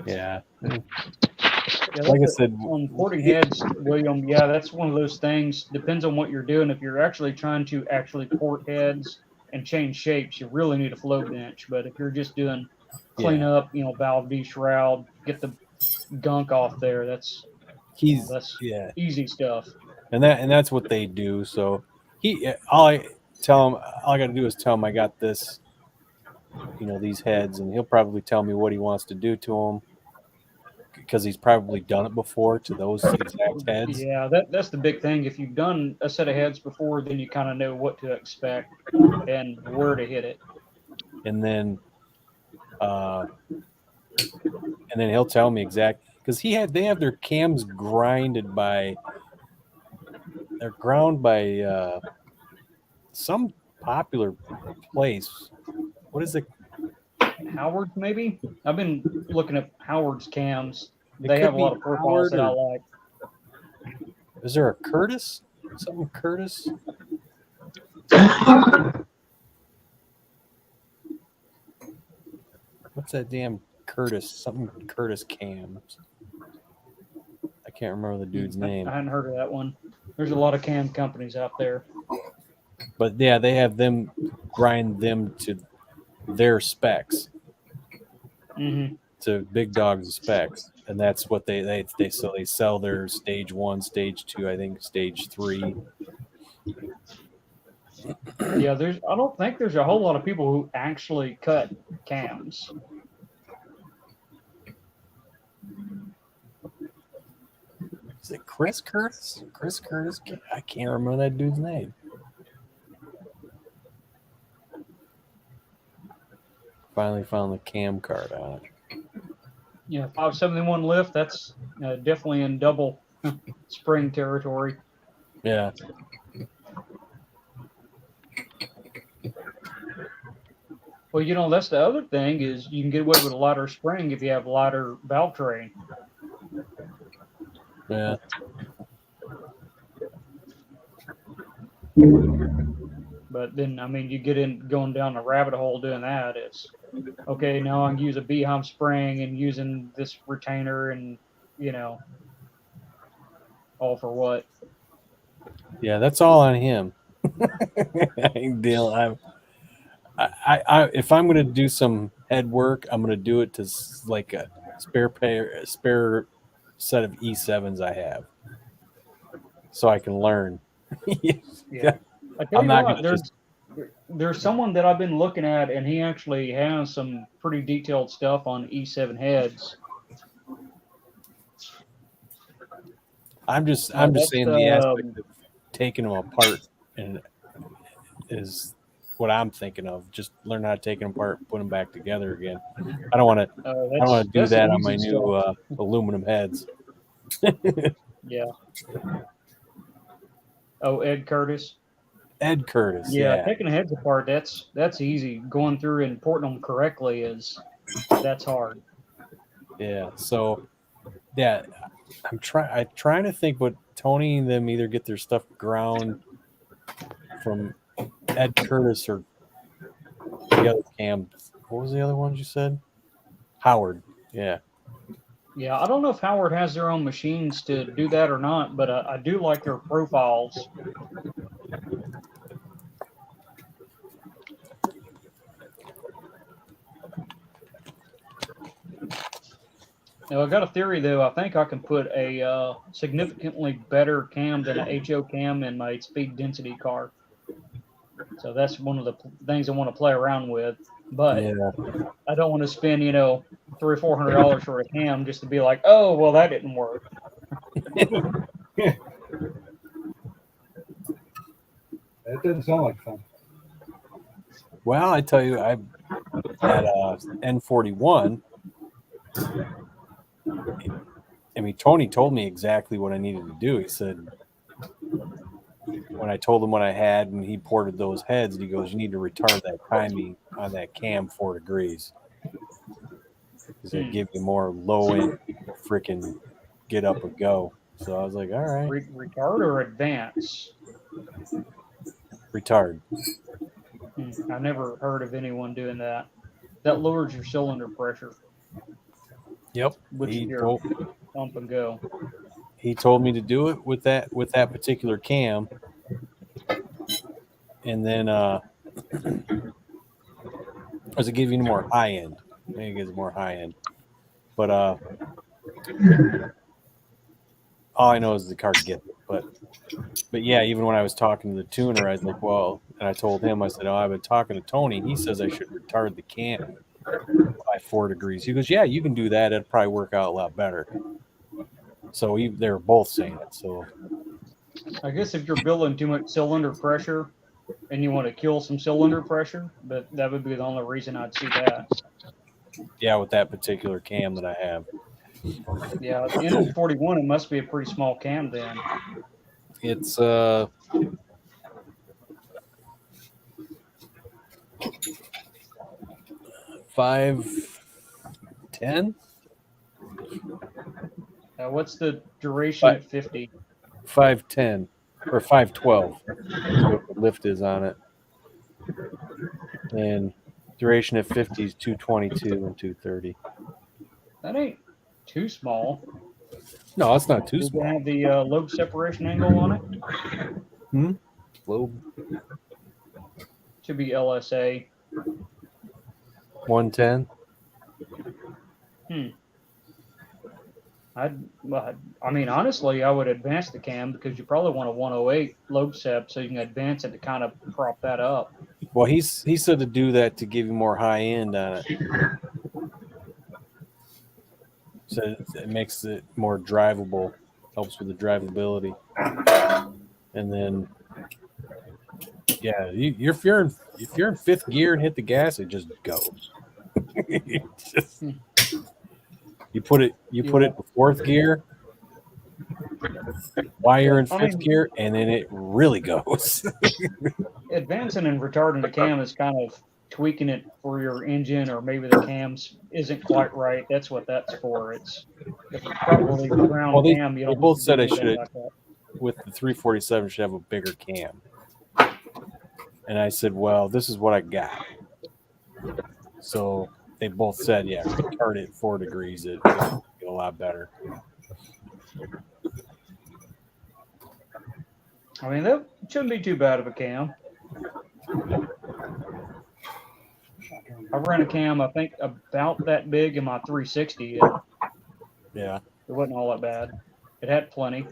A: Yeah.
D: Like I said, on porting heads, William, that's one of those things. Depends on what you're doing. If you're actually trying to port heads and change shapes, you really need a flow bench. But if you're just doing clean up, valve de-shroud, get the gunk off there, that's easy stuff.
A: And that's what they do. So all I got to do is tell him I got this, these heads, and he'll probably tell me what he wants to do to them, because he's probably done it before to those exact heads.
D: Yeah, that's the big thing. If you've done a set of heads before, then you kind of know what to expect and where to hit it.
A: And then he'll tell me exactly, because they have their cams ground by some popular place. What is it?
D: Howard's, maybe? I've been looking at Howard's cams. They have a lot of profiles that I like.
A: Is there a Curtis? Something Curtis. What's that damn Curtis? Something Curtis cams. I can't remember the dude's name.
D: I hadn't heard of that one. There's a lot of cam companies out there.
A: But yeah, they have them grind them to their specs,
D: Mm-hmm.
A: to Big Dog's specs, and that's what they sell their stage 1, stage 2, I think stage 3.
D: Yeah, I don't think there's a whole lot of people who actually cut cams.
A: Is it Chris Curtis? Chris Curtis? I can't remember that dude's name. Finally found the cam card on it.
D: Yeah, 571 lift. That's definitely in double spring territory.
A: Yeah.
D: Well, you know, that's the other thing is you can get away with a lighter spring if you have lighter valve train.
A: Yeah.
D: But then, I mean, you get in going down the rabbit hole doing that. It's okay. Now I can use a B-hump spring and using this retainer, and you know, all for what?
A: Yeah, that's all on him. If I'm going to do some head work, I'm going to do it to like a spare set of E7s I have, so I can learn.
D: Yeah. I tell you what, there's someone that I've been looking at, and he actually has some pretty detailed stuff on E7 heads.
A: I'm just saying the aspect of taking them apart and is what I'm thinking of. Just learn how to take them apart and put them back together again. I don't want to do that on my new aluminum heads.
D: Yeah. Oh, Ed Curtis.
A: Ed Curtis.
D: Yeah, taking heads apart, that's easy. Going through and porting them correctly that's hard.
A: Yeah. So, yeah, I'm trying to think what Tony and them either get their stuff ground from Ed Curtis or the other cam. What was the other ones you said? Howard. Yeah.
D: Yeah, I don't know if Howard has their own machines to do that or not, but I do like their profiles. Now, I got a theory, though. I think I can put a significantly better cam than an HO cam in my speed density car. So that's one of the things I want to play around with. But
A: yeah.
D: I don't want to spend, $300 or $400 for a cam just to be like, oh, well, that didn't work.
B: That doesn't sound like fun.
A: Well, I tell you, I had a N41. I mean, Tony told me exactly what I needed to do. He said, when I told him what I had and he ported those heads, he goes, you need to retard that timing on that cam 4 degrees. Because they give you more low end freaking get up and go. So I was like, all right.
D: Retard or advance?
A: Retard.
D: I've never heard of anyone doing that. That lowers your cylinder pressure.
A: Yep.
D: Pump and go.
A: He told me to do it with that particular cam. And then does it give you more high end? Maybe it gives more high end. But all I know is the car gets it. But yeah, even when I was talking to the tuner, I was like, well, and I told him, I said, oh, I've been talking to Tony. He says I should retard the cam by 4 degrees. He goes, yeah, you can do that. It'd probably work out a lot better. So they were both saying it. So
D: I guess if you're building too much cylinder pressure and you want to kill some cylinder pressure, but that would be the only reason I'd see that.
A: Yeah, with that particular cam that I have.
D: Yeah, the N41, it must be a pretty small cam then.
A: It's 510.
D: What's the duration at 50?
A: 510. or 512. That's what the lift is on it. And duration at 50 is 222 and 230.
D: That ain't too small.
A: No, it's not too
D: Does it
A: small.
D: have the lobe separation angle on it?
A: Lobe
D: Should be LSA.
A: 110.
D: I mean, honestly, I would advance the cam because you probably want a 108 lobe sep so you can advance it to kind of prop that up.
A: Well, he said to do that to give you more high end on it. So it makes it more drivable, helps with the drivability. And then, yeah, if you're in fifth gear and hit the gas, it just goes. You put it in fourth gear while you're in fifth gear, and then it really goes.
D: Advancing and retarding the cam is kind of tweaking it for your engine, or maybe the cams isn't quite right. That's what that's for. It's probably ground
A: Well,
D: cam. You
A: they
D: don't
A: both said I
D: do anything
A: should,
D: like that.
A: with the 347, should have a bigger cam. And I said, well, this is what I got. So they both said, yeah, retard it 4 degrees. It'll get a lot better.
D: I mean, that shouldn't be too bad of a cam. I ran a cam, I think, about that big in my 360, and
A: Yeah.
D: it wasn't all that bad. It had plenty.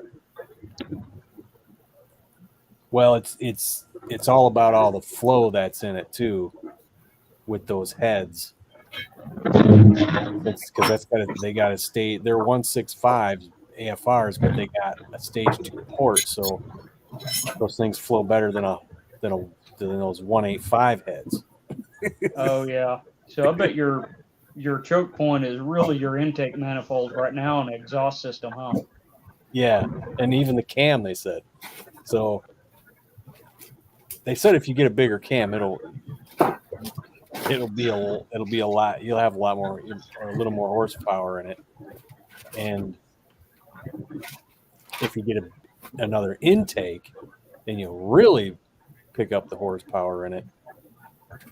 A: Well, it's all about all the flow that's in it too, with those heads. Because they got a stage. They're 165 AFRs, but they got a stage 2 port, so those things flow better than those 185 heads.
D: Oh yeah. So I bet your choke point is really your intake manifold right now and the exhaust system, huh?
A: Yeah, and even the cam, they said. So they said if you get a bigger cam, it'll be a lot. You'll have a lot more, or a little more horsepower in it. And if you get another intake, then you'll really pick up the horsepower in it.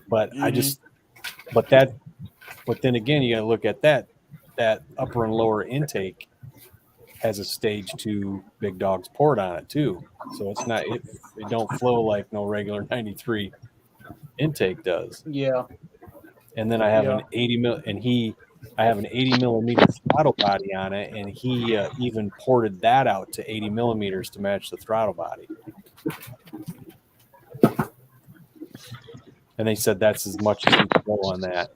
A: But but then again, you got to look at that upper and lower intake has a stage 2 big dogs port on it too. So it's not, it don't flow like no regular 93 intake does.
D: Yeah.
A: And then I have an 80 millimeter throttle body on it, and he even ported that out to 80 millimeters to match the throttle body. And they said that's as much as you can go on that.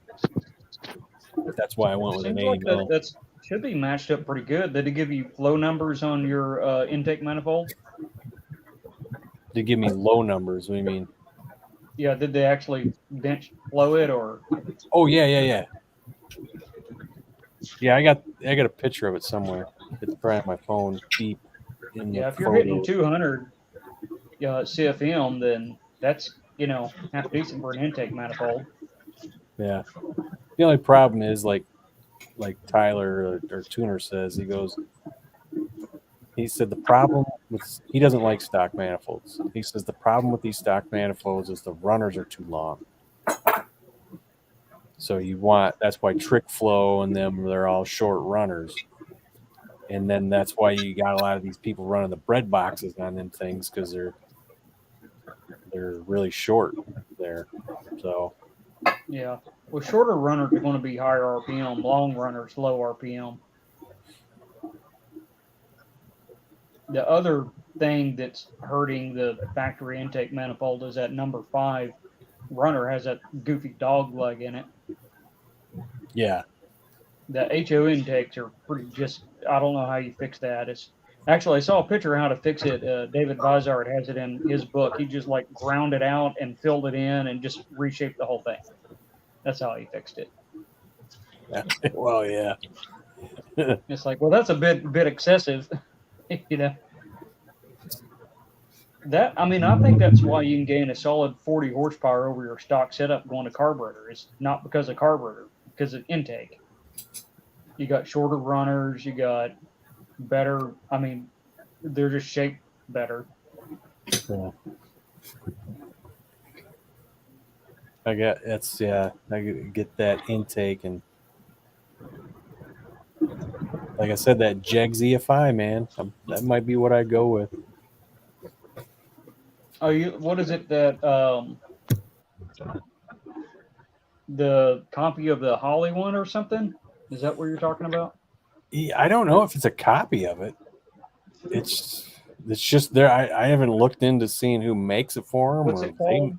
A: That's why I went with an 80 mil.
D: That should be matched up pretty good. Did it give you flow numbers on your intake manifold?
A: They give me low numbers. What do you mean?
D: Yeah, did they actually bench flow it, or?
A: Oh yeah. Yeah, I got a picture of it somewhere. It's probably on my phone deep in the
D: If you're
A: photos.
D: hitting 200 CFM, then that's half decent for an intake manifold.
A: Yeah. The only problem is like Tyler or Tuner says, he said the problem with, he doesn't like stock manifolds. He says the problem with these stock manifolds is the runners are too long. So that's why Trick Flow and them, they're all short runners. And then that's why you got a lot of these people running the bread boxes on them things, because they're really short there. So
D: yeah, well, shorter runners are going to be higher RPM. Long runners low RPM. The other thing that's hurting the factory intake manifold is that number 5 runner has that goofy dog leg in it.
A: yeah.
D: The HO intakes are pretty I don't know how you fix that. It's actually, I saw a picture of how to fix it. David Vizard has it in his book. He just ground it out and filled it in and just reshaped the whole thing. That's how he fixed it.
A: Yeah. Well, yeah.
D: It's well, that's a bit excessive, That, I mean, I think that's why you can gain a solid 40 horsepower over your stock setup going to carburetor. It's not because of carburetor, because of intake. You got shorter runners, you got better, I mean, they're just shaped better.
A: Yeah. I get that intake, and like I said, that Jegs EFI, man, that might be what I go with.
D: Oh, what is it that the copy of the Holly one or something? Is that what you're talking about?
A: Yeah, I don't know if it's a copy of it. It's just there. I haven't looked into seeing who makes it for them.
D: What's it called?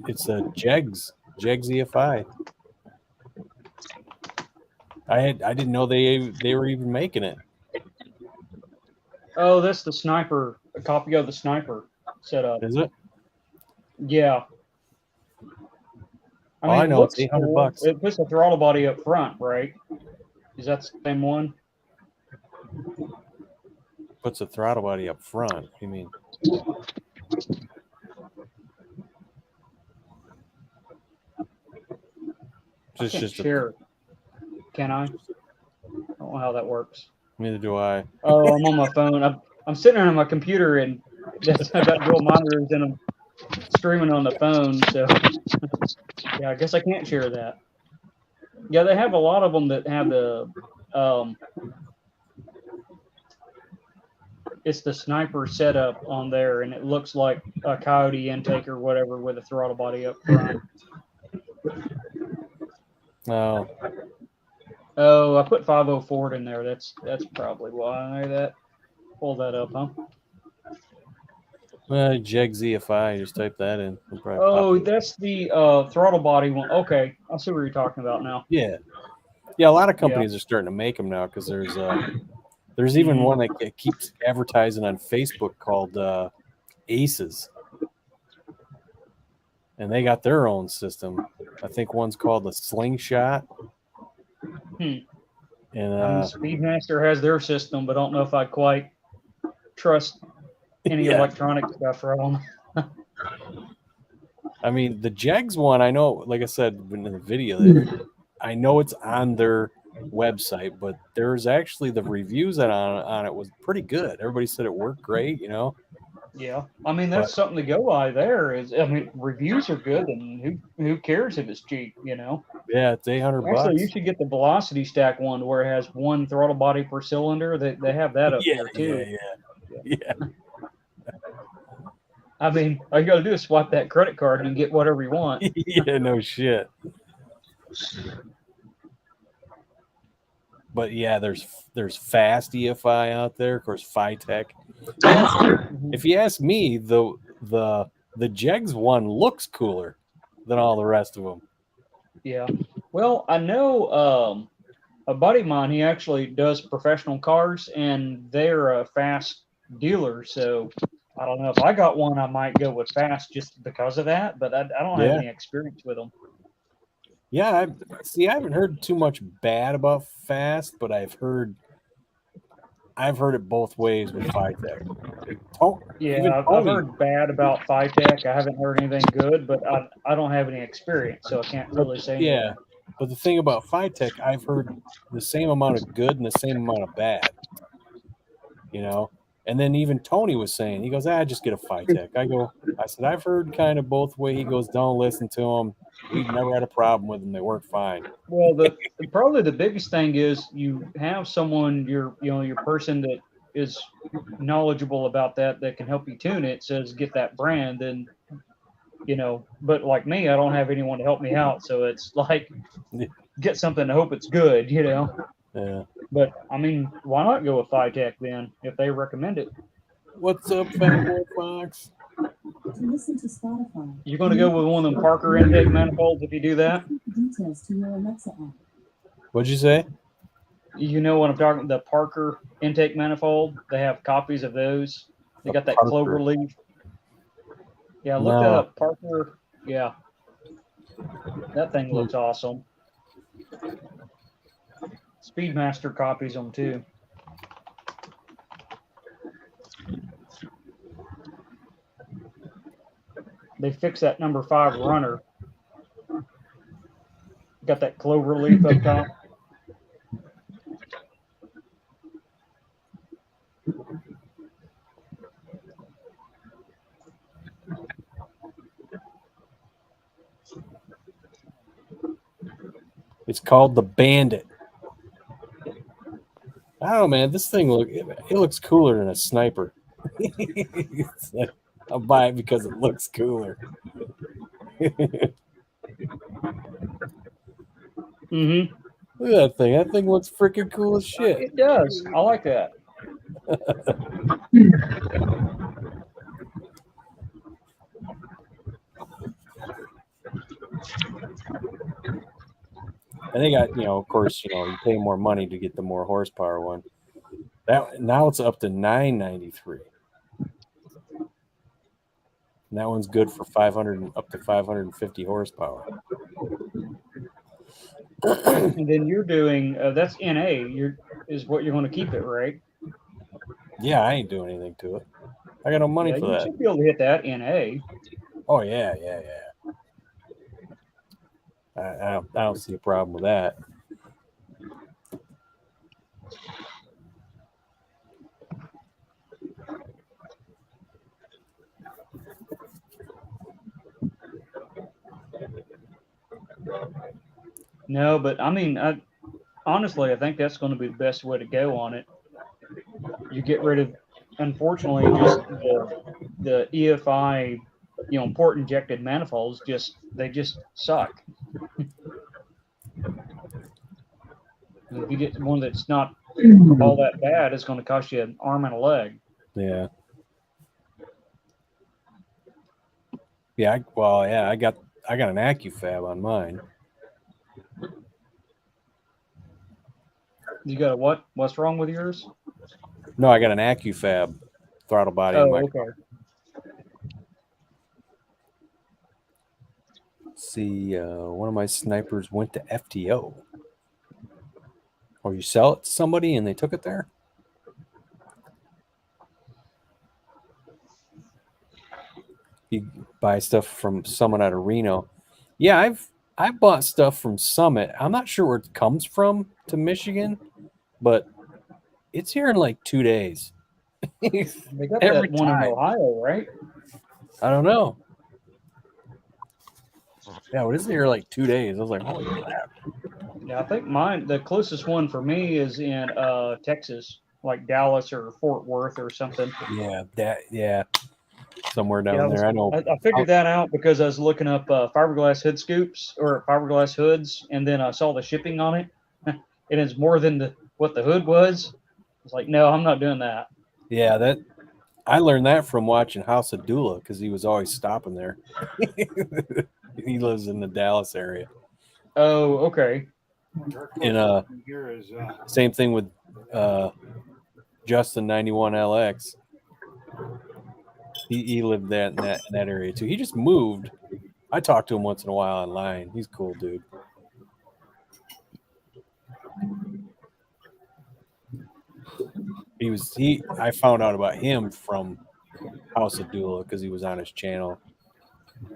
A: It's a Jegs EFI. I didn't know they were even making it.
D: Oh, that's the sniper. A copy of the sniper setup.
A: Is it?
D: Yeah.
A: I know it's $800.
D: Cool. It puts the throttle body up front, right? Is that the same one?
A: Puts the throttle body up front. You mean?
D: I can't share. Can I? I don't know how that works.
A: Neither do I.
D: Oh, I'm on my phone. I'm sitting on my computer and I've got dual monitors and I'm streaming on the phone. So yeah, I guess I can't share that. Yeah, they have a lot of them that have the it's the sniper setup on there, and it looks like a Coyote intake or whatever with a throttle body up front.
A: No.
D: Oh, I put 504 in there. That's probably why that pulled that up, huh?
A: Well, Jegs EFI, just type that in.
D: Oh, that's the throttle body one. Okay, I see what you're talking about now.
A: Yeah. A lot of companies are starting to make them now because there's even one that keeps advertising on Facebook called Aces, and they got their own system. I think one's called the Slingshot.
D: And
A: Speedmaster
D: has their system, but I don't know if I quite trust any electronic stuff from them.
A: I mean, the Jegs one, I know, like I said in the video, I know it's on their website, but there's actually the reviews on it was pretty good. Everybody said it worked great,
D: Yeah, I mean that's something to go by. Reviews are good, and who cares if it's cheap,
A: Yeah, it's $800.
D: Actually, you should get the Velocity Stack one where it has one throttle body per cylinder. They have that up there too.
A: Yeah.
D: I mean, all you got to do is swipe that credit card and get whatever you want.
A: Yeah, no shit. But yeah, there's fast EFI out there, of course, Phytech. If you ask me, the Jegs one looks cooler than all the rest of them.
D: Yeah. Well, I know a buddy of mine, he actually does professional cars, and they're a fast dealer. So I don't know if I got one, I might go with fast just because of that, but I don't have any experience with them.
A: Yeah, I haven't heard too much bad about fast, but I've heard it both ways with Phytech.
D: I've heard bad about Phytech. I haven't heard anything good, but I don't have any experience, so I can't really say anything.
A: Yeah, but the thing about Phytech, I've heard the same amount of good and the same amount of bad. And then even Tony was saying, he goes, just get a Phytech. I said, I've heard kind of both ways. He goes, don't listen to them. We've never had a problem with them. They work fine.
D: Well, probably the biggest thing is you have someone, your person that is knowledgeable about that can help you tune it, says get that brand, and but like me, I don't have anyone to help me out, so it's like get something to hope it's good,
A: Yeah.
D: But I mean, why not go with Phytech then if they recommend it?
A: What's up, Fanboy Fox?
E: To listen to Spotify.
D: You're going to go with one of them Parker intake manifolds if you do that?
E: Details to your Alexa app.
A: What'd you say?
D: You know what I'm talking about? The Parker intake manifold. They have copies of those. They got that clover leaf. Yeah, look that up. Parker. Yeah. That thing looks awesome. Speedmaster copies them too. They fixed that number 5 runner. Got that clover leaf up top.
A: It's called the Bandit. I don't know, man. This thing it looks cooler than a sniper. It's like, I'll buy it because it looks cooler.
D: Mm-hmm.
A: Look at that thing. That thing looks freaking cool as shit.
D: It does. I like that.
A: And they got, of course, you pay more money to get the more horsepower one. That now it's up to $993. And that one's good for 500 up to 550 horsepower.
D: And then you're doing that's NA. Is what you're going to keep it, right?
A: Yeah, I ain't doing anything to it. I got no money for
D: You
A: that.
D: should be able to hit that NA.
A: Oh yeah. I don't see a problem with that.
D: No, but I mean, honestly, I think that's going to be the best way to go on it. You get rid of, unfortunately, just the EFI, port injected manifolds. They just suck. If you get one that's not all that bad, it's going to cost you an arm and a leg.
A: Yeah. Yeah. I got an AccuFab on mine.
D: You got a what? What's wrong with yours?
A: No, I got an AccuFab throttle body in my car. See, one of my snipers went to FTO. Or you sell it to somebody and they took it there? You buy stuff from someone out of Reno. Yeah, I've bought stuff from Summit. I'm not sure where it comes from to Michigan, but it's here in like 2 days.
D: They got
A: Every
D: that one
A: time.
D: in Ohio, right?
A: I don't know. Yeah, what is it here like 2 days? I was like, holy crap.
D: Yeah, I think the closest one for me is in Texas, like Dallas or Fort Worth or something.
A: Yeah. Somewhere down there. I know.
D: I figured that out because I was looking up fiberglass hood scoops or fiberglass hoods, and then I saw the shipping on it, and it's more than what the hood was. I was like, no, I'm not doing that.
A: Yeah, I learned that from watching House of Dula because he was always stopping there. He lives in the Dallas area.
D: Oh, okay.
B: And
A: same thing with Justin 91 LX. He lived in that area too. He just moved. I talk to him once in a while online. He's a cool dude. I found out about him from House of Dula because he was on his channel.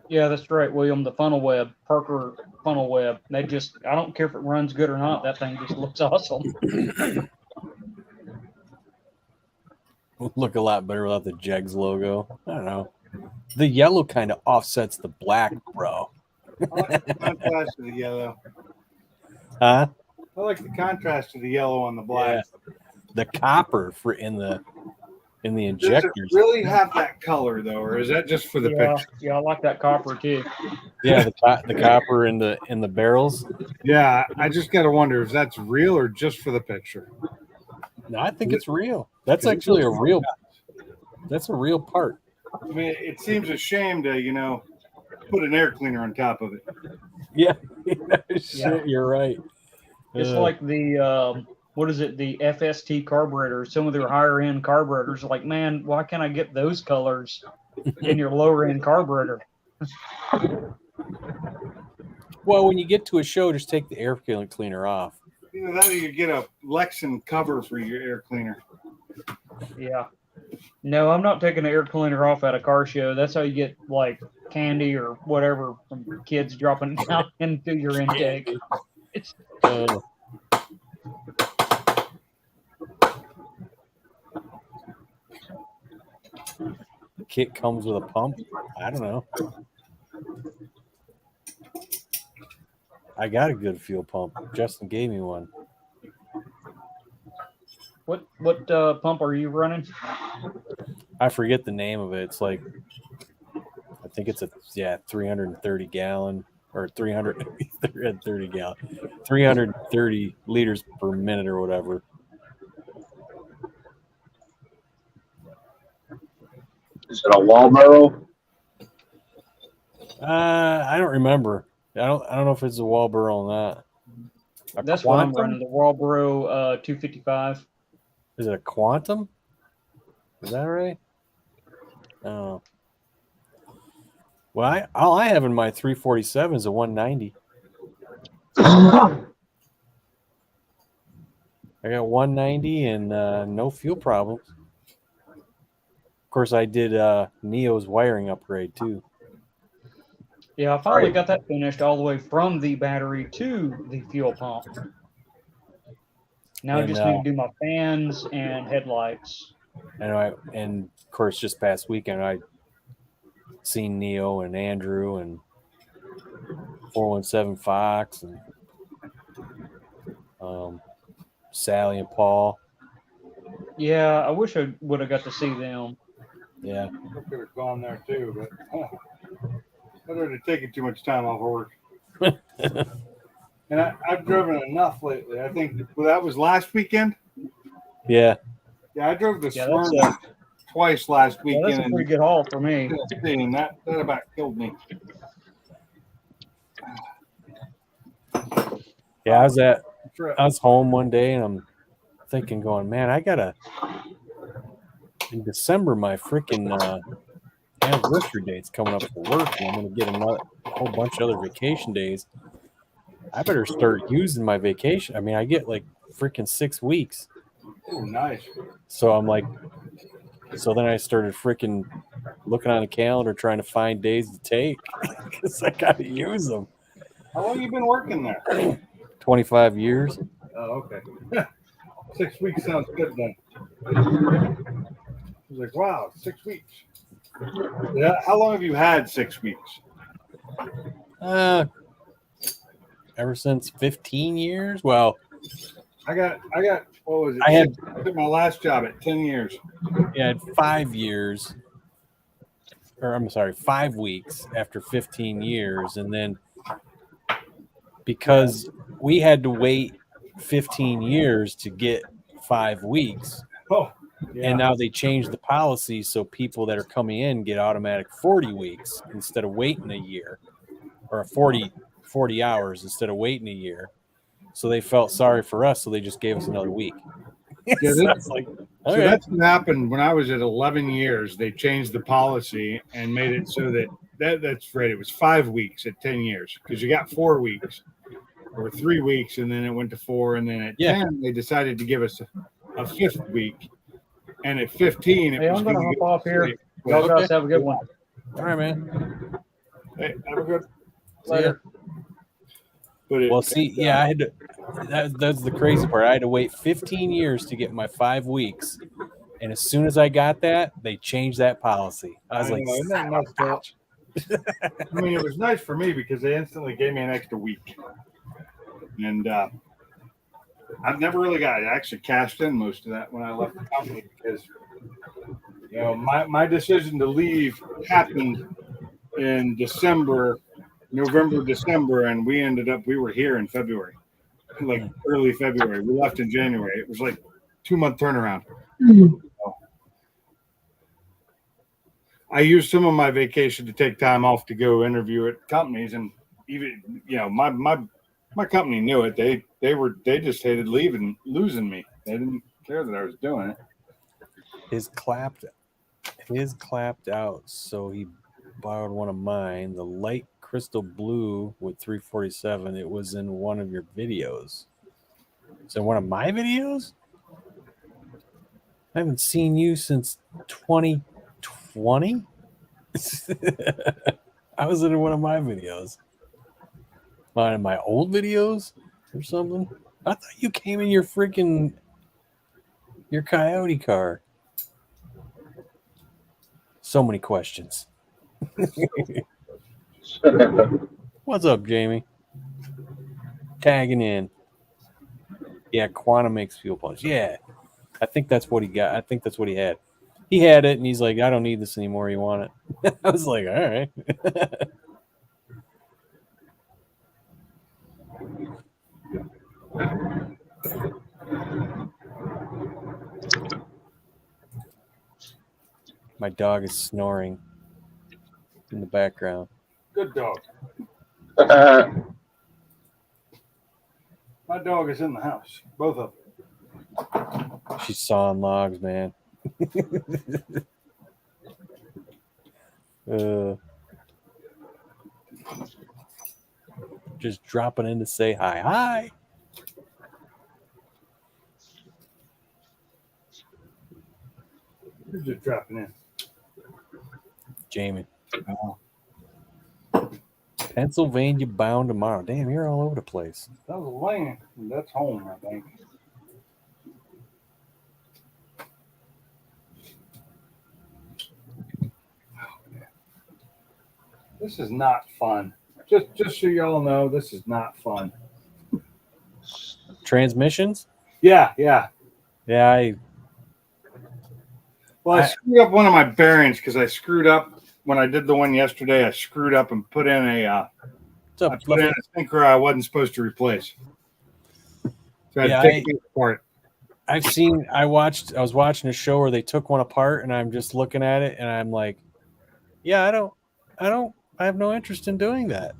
D: Yeah, that's right, William. The funnel web, Parker funnel web. I don't care if it runs good or not. That thing just looks awesome.
A: Look a lot better without the Jegs logo. I don't know. The yellow kind of offsets the black, bro.
B: I like the contrast of the yellow.
A: Huh?
B: I like the contrast of the yellow on the black.
A: Yeah. The copper in the
B: Does
A: injectors.
B: it really have that color though, or is that just for the picture?
D: Yeah, I like that copper too.
A: Yeah, the copper in the barrels.
B: Yeah, I just gotta wonder if that's real or just for the picture.
A: No, I think it's real. That's actually a real. That's a real part.
B: I mean, it seems a shame to put an air cleaner on top of it.
A: Yeah, shit, you're right.
D: It's like the what is it? The FST carburetors. Some of their higher end carburetors are like, man, why can't I get those colors in your lower end carburetor?
A: Well, when you get to a show, just take the air cleaner off.
B: Either that or you get a Lexan cover for your air cleaner.
D: Yeah. No, I'm not taking the air cleaner off at a car show. That's how you get like candy or whatever from kids dropping it down into your intake.
A: Kit comes with a pump. I don't know. I got a good fuel pump. Justin gave me one.
D: What pump are you running?
A: I forget the name of it. It's like, I think it's 330 gallon or 330 gallon, 330 liters per minute or whatever.
C: Is it a Walboro?
A: I don't remember. I don't know if it's a Walboro or not.
D: That's what I'm running. The Marlboro 255.
A: Is it a Quantum? Is that right? Oh. Well, all I have in my 347 is a 190. I got 190 and no fuel problems. Of course, I did Neo's wiring upgrade too.
D: Yeah, I finally got that finished all the way from the battery to the fuel pump. Now I just need to do my fans and headlights.
A: And of course, just past weekend, I seen Neo and Andrew and 417 Fox and Sally and Paul.
D: Yeah, I wish I would have got to see them.
A: Yeah.
B: I could have gone there too, but other than taking too much time off work. And I've driven enough lately. I think that was last weekend.
A: Yeah.
B: Yeah, I drove to Smyrna twice last weekend.
D: That's a pretty good haul for me.
B: And that about killed me.
A: Yeah, I was home one day and I'm thinking, going, man, in December, my freaking anniversary date's coming up for work, and I'm going to get a whole bunch of other vacation days. I better start using my vacation. I mean, I get like freaking 6 weeks.
B: Oh, nice.
A: So I'm like, so then I started freaking looking on a calendar trying to find days to take because I got to use them.
B: How long you been working there?
A: 25 years.
B: Oh, okay. 6 weeks sounds good then. I was like, wow, 6 weeks. Yeah. How long have you had 6 weeks?
A: Ever since 15 years. Well,
B: I got. What was it?
A: I
B: took my last job at 10 years.
A: Yeah, I had 5 years. Or I'm sorry, 5 weeks after 15 years, and then because we had to wait 15 years to get 5 weeks.
B: Oh. Yeah.
A: And now they changed the policy so people that are coming in get automatic 40 weeks instead of waiting a year, or 40 hours instead of waiting a year. So they felt sorry for us, so they just gave us another week.
B: Yeah,
A: So it's like,
B: so that's what happened when I was at 11 years. They changed the policy and made it so that's right. It was 5 weeks at 10 years because you got 4 weeks or 3 weeks, and then it went to 4, and then at 10 they decided to give us a fifth week. And at 15,
D: I'm going to hop off here. Y'all guys have a good one.
A: all right, man.
B: Hey, have a good
D: Later.
B: But
A: I had to. That's the crazy part. I had to wait 15 years to get my 5 weeks, and as soon as I got that, they changed that policy. I was like,
B: isn't that messed up? I mean, it was nice for me because they instantly gave me an extra week, and I've never really I actually cashed in most of that when I left the company because my decision to leave happened in November, December, and we were here in February, like early February. We left in January. It was like 2-month turnaround. I used some of my vacation to take time off to go interview at companies, and even my company knew it. They just hated losing me. They didn't care that I was doing it.
A: his clapped out, so he borrowed one of mine, the light crystal blue with 347. It was in one of your videos. Is it one of my videos? I haven't seen you since 2020. I was in one of my videos. One of my old videos or something. I thought you came in your Coyote car. So many questions. What's up, Jamie? tagging in. Yeah, Quantum makes fuel punch. Yeah, I think that's what he got. I think that's what he had. He had it, and he's like, I don't need this anymore. You want it? I was like, all right. My dog is snoring in the background.
B: Good dog. My dog is in the house. Both of them.
A: She's sawing logs, man. Just dropping in to say hi. Hi.
B: Who's just dropping in?
A: Jamie. Pennsylvania bound tomorrow. Damn, you're all over the place.
B: That was Lane. That's home, I think. This is not fun. Just so y'all know, this is not fun.
A: Transmissions?
B: Yeah.
A: Yeah,
B: Well, I screwed up one of my bearings because I screwed up when I did the one yesterday. I screwed up and put in a
A: what's up,
B: I put in a sinker I wasn't supposed to replace. So I had to take it apart.
A: I was watching a show where they took one apart, and I'm just looking at it, and I'm like, yeah, I have no interest in doing that.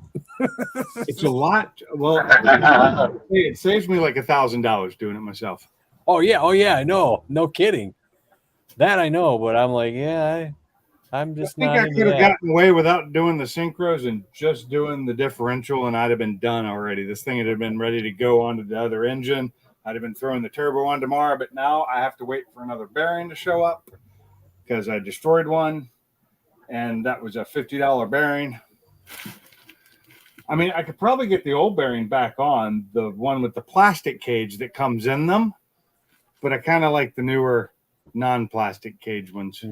B: It's a lot. Well, it saves me like $1,000 doing it myself.
A: Oh yeah, I know. No kidding. That I know, but I'm like, yeah, I'm just
B: I think
A: not
B: I
A: into
B: could have
A: that.
B: gotten away without doing the synchros and just doing the differential, and I'd have been done already. This thing would have been ready to go onto the other engine. I'd have been throwing the turbo on tomorrow, but now I have to wait for another bearing to show up because I destroyed one, and that was a $50 bearing. I mean, I could probably get the old bearing back on, the one with the plastic cage that comes in them, but I kind of like the newer non-plastic cage ones.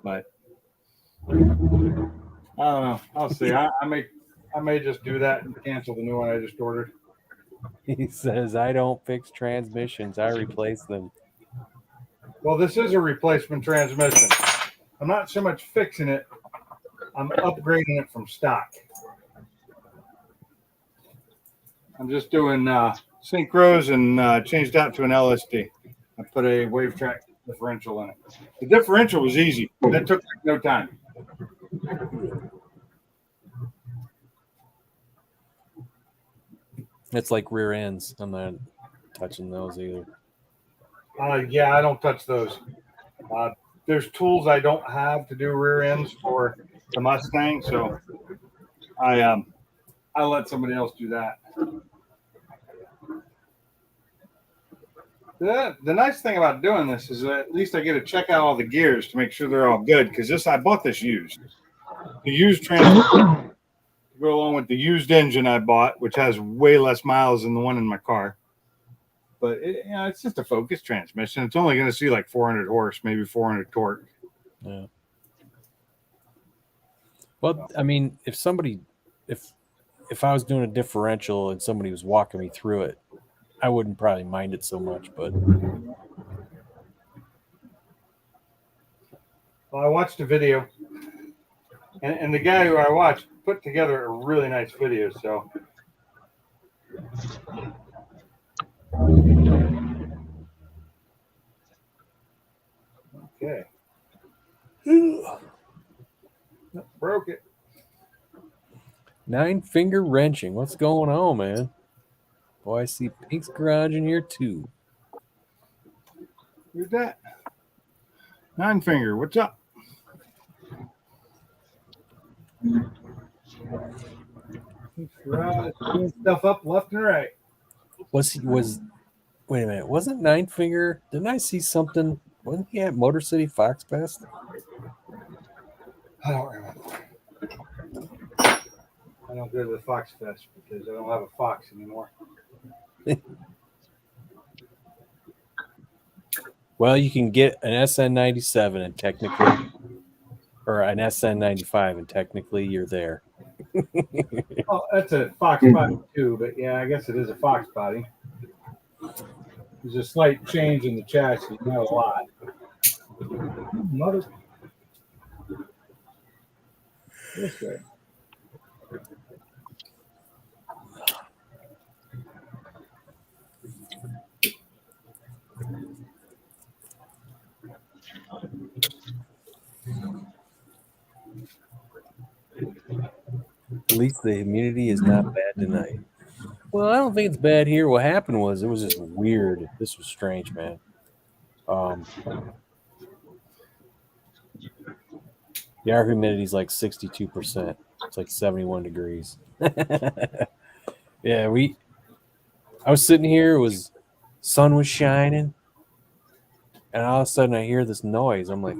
B: But I don't know. I'll see. I may just do that and cancel the new one I just ordered.
A: He says, I don't fix transmissions. I replace them.
B: Well, this is a replacement transmission. I'm not so much fixing it. I'm upgrading it from stock. I'm just doing synchros and changed out to an LSD. I put a wave track differential in it. The differential was easy. That took like no time.
A: It's like rear ends. I'm not touching those either.
B: Yeah, I don't touch those. There's tools I don't have to do rear ends for the Mustang, so I let somebody else do that. The nice thing about doing this is that at least I get to check out all the gears to make sure they're all good, because I bought this used. The used transmission to go along with the used engine I bought, which has way less miles than the one in my car. But it's just a Focus transmission. It's only going to see like 400 horse, maybe 400 torque.
A: Yeah. Well, I mean, if I was doing a differential and somebody was walking me through it, I wouldn't probably mind it so much. But
B: well, I watched a video, and the guy who I watched put together a really nice video. So okay. Broke it.
A: 9-finger wrenching. What's going on, man? Boy, I see Pink's Garage in here too.
B: Who's that? 9-finger. What's up? Pink's Garage. Doing stuff up left and right.
A: Wait a minute. Wasn't 9-finger? Didn't I see something? Wasn't he at Motor City Fox Fest?
B: I don't remember. I don't go to the Fox Fest because I don't have a Fox anymore.
A: Well, you can get an SN97 and technically, or an SN95 and technically you're there.
B: Oh, that's a fox body too, but yeah, I guess it is a fox body. There's a slight change in the chassis, not a lot. Mother. This way.
A: At least the humidity is not bad tonight. Well, I don't think it's bad here. What happened was it was just weird. This was strange, man. The air humidity is like 62%. It's like 71 degrees. Yeah, I was sitting here, sun was shining, and all of a sudden I hear this noise. I'm like,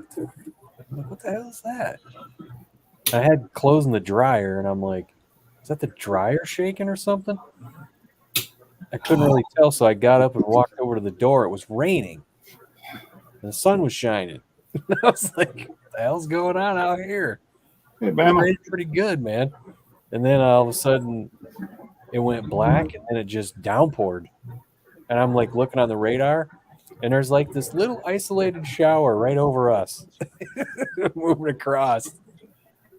A: what the hell is that? I had clothes in the dryer, and I'm like, is that the dryer shaking or something? I couldn't really tell, so I got up and walked over to the door. It was raining, and the sun was shining. I was like, what the hell's going on out here?
B: Hey,
A: It
B: Bama.
A: rained pretty good, man. And then all of a sudden, it went black, and then it just downpoured. And I'm like looking on the radar, and there's like this little isolated shower right over us, moving across.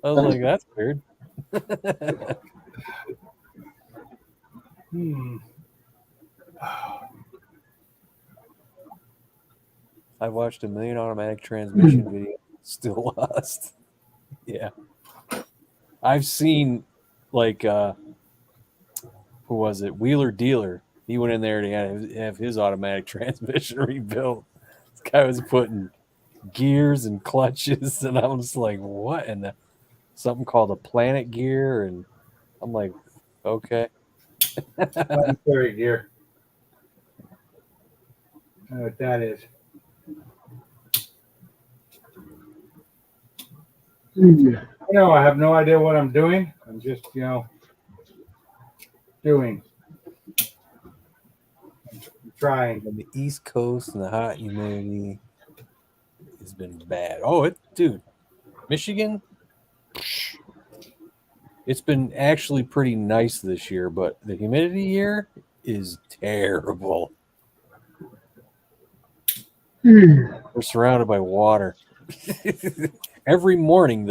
A: I was like, that's weird. I watched a million automatic transmission videos, still lost. Yeah. I've seen like who was it? Wheeler Dealer. He went in there to have his automatic transmission rebuilt. This guy was putting gears and clutches, and I'm just like, what? And something called a planet gear, and I'm like, okay.
B: Planetary gear. I know what that is. I have no idea what I'm doing. I'm just, doing. I'm trying.
A: On the East Coast and the hot humidity has been bad. Oh, dude, Michigan, it's been actually pretty nice this year, but the humidity here is terrible. We're surrounded by water. Every morning,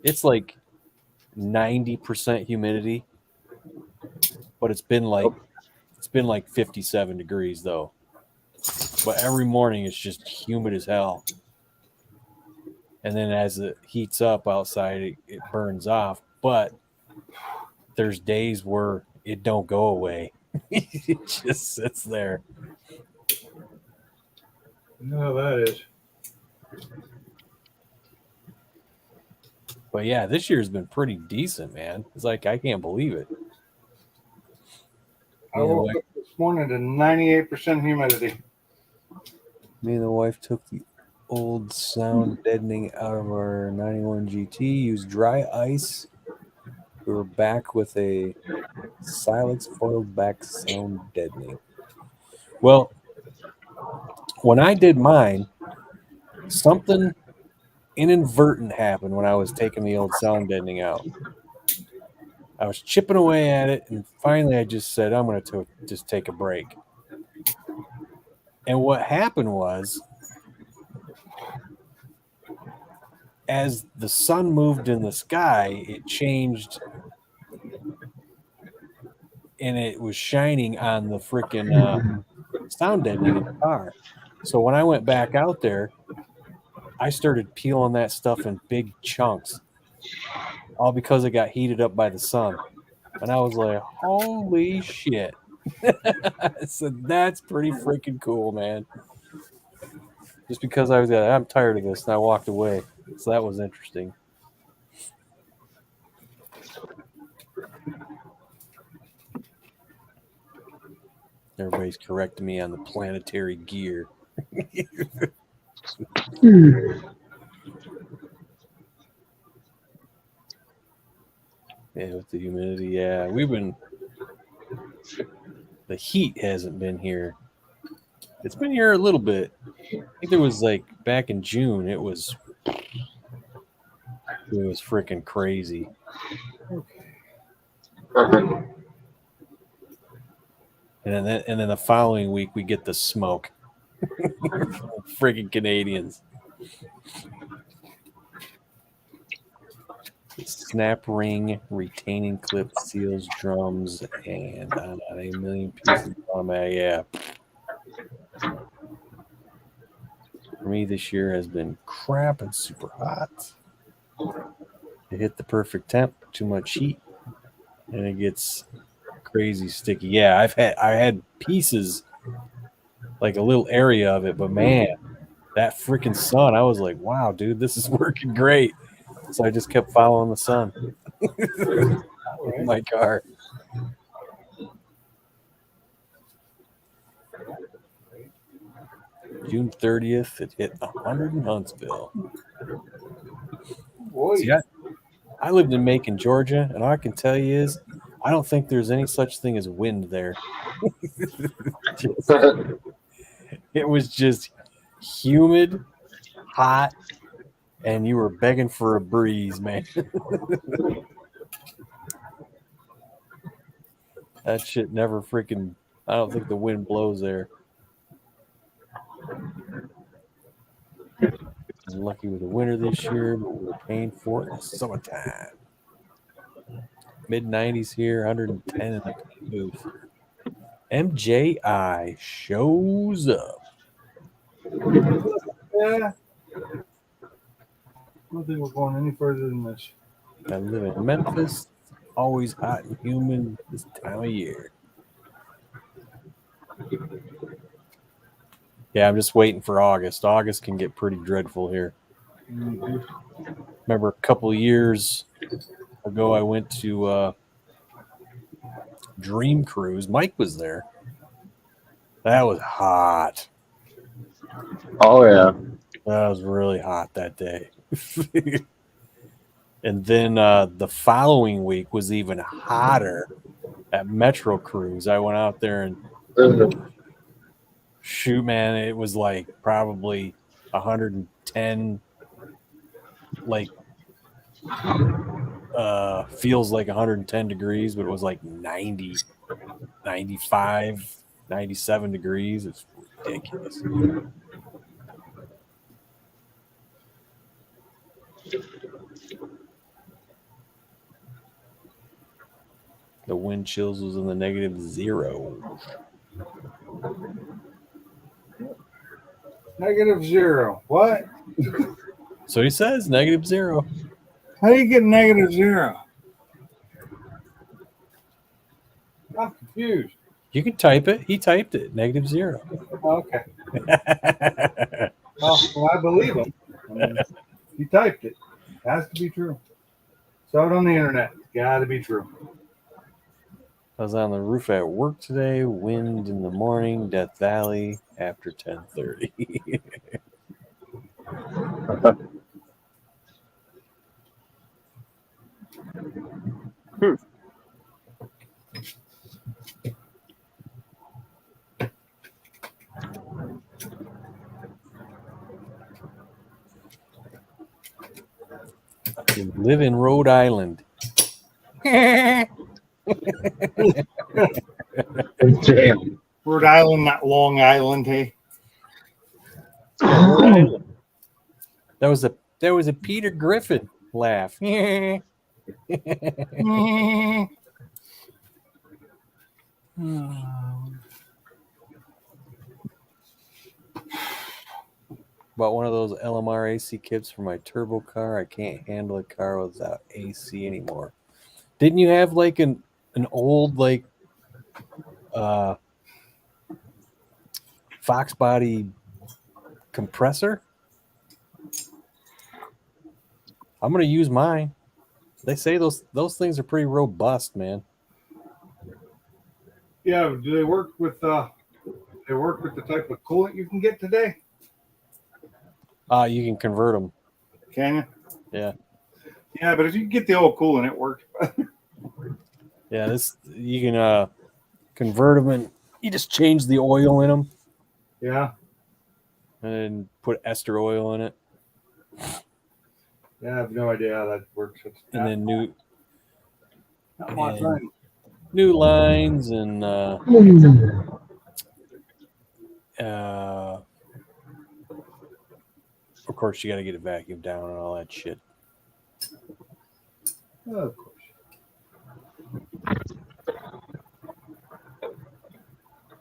A: it's like 90% humidity, but it's been like 57 degrees though. But every morning it's just humid as hell. And then as it heats up outside, it burns off. But there's days where it don't go away. It just sits there.
B: No, that is.
A: But yeah, this year's been pretty decent, man. It's like I can't believe it.
B: I woke up this morning to 98% humidity.
A: Me and the wife took the old sound deadening out of our 91 GT, used dry ice. We were back with a Silex foiled back sound deadening. Well, when I did mine, something inadvertent happened when I was taking the old sound deadening out. I was chipping away at it, and finally I just said, I'm going to just take a break. And what happened was, as the sun moved in the sky, it changed, and it was shining on the freaking sound deadening in the car. So when I went back out there, I started peeling that stuff in big chunks, all because it got heated up by the sun. And I was like, holy shit. So that's pretty freaking cool, man. Just because I'm tired of this, and I walked away. So that was interesting. Everybody's correcting me on the planetary gear. Yeah, with the humidity, yeah. The heat hasn't been here. It's been here a little bit. I think there was back in June, it was freaking crazy. And then the following week we get the smoke. Friggin' Canadians. Snap ring, retaining clip, seals, drums, and a million pieces of yeah. For me this year has been crap and super hot. It hit the perfect temp, too much heat, and it gets crazy sticky. Yeah, I had pieces, like a little area of it, but man, that freaking sun, I was like, wow, dude, this is working great. So I just kept following the sun in my car. June 30th, it hit 100 in Huntsville.
B: Boy.
A: See, I lived in Macon, Georgia, and all I can tell you is I don't think there's any such thing as wind there. It was just humid, hot, and you were begging for a breeze, man. That shit never freaking, I don't think the wind blows there. I was lucky with the winter this year, but we were paying for it in the summertime. Mid-90s here, 110 in the booth. MJI shows up.
B: Yeah. I don't think we're going any further than this.
A: I live in Memphis. Always hot and humid this time of year. Yeah, I'm just waiting for August. August can get pretty dreadful here.
B: Mm-hmm.
A: Remember a couple of years ago, I went to Dream Cruise. Mike was there. That was hot.
C: Oh yeah.
A: That was really hot that day. And then the following week was even hotter at Metro Cruise. I went out there and shoot, man, it was like probably 110, like feels like 110 degrees, but it was like 90, 95, 97 degrees. It's ridiculous. The wind chills was in the -0.
B: -0. What?
A: So he says -0.
B: How do you get -0? I'm confused.
A: You can type it. He typed it. -0.
B: Okay. Well, I believe him. I mean, he typed it. It has to be true. Saw it on the internet. Got to be true.
A: I was on the roof at work today. Wind in the morning. Death Valley after 10:30. You live in Rhode Island.
C: Damn.
B: Rhode Island, not Long Island, hey?
A: That was a Peter Griffin laugh. Bought one of those LMR AC kits for my turbo car. I can't handle a car without AC anymore. Didn't you have like an old like Fox body compressor? I'm gonna use mine. They say those things are pretty robust, man.
B: Yeah, do they work with the type of coolant you can get today?
A: You can convert them.
B: Can you?
A: Yeah.
B: Yeah, but if you get the old coolant, it works.
A: Yeah, this you can convert them and you just change the oil in them
B: Yeah.
A: and put ester oil in it.
B: Yeah, I have no idea how that works.
A: And then
B: Not my
A: And
B: thing.
A: new lines and of course you got to get it vacuumed down and all that shit.
B: Oh, of course.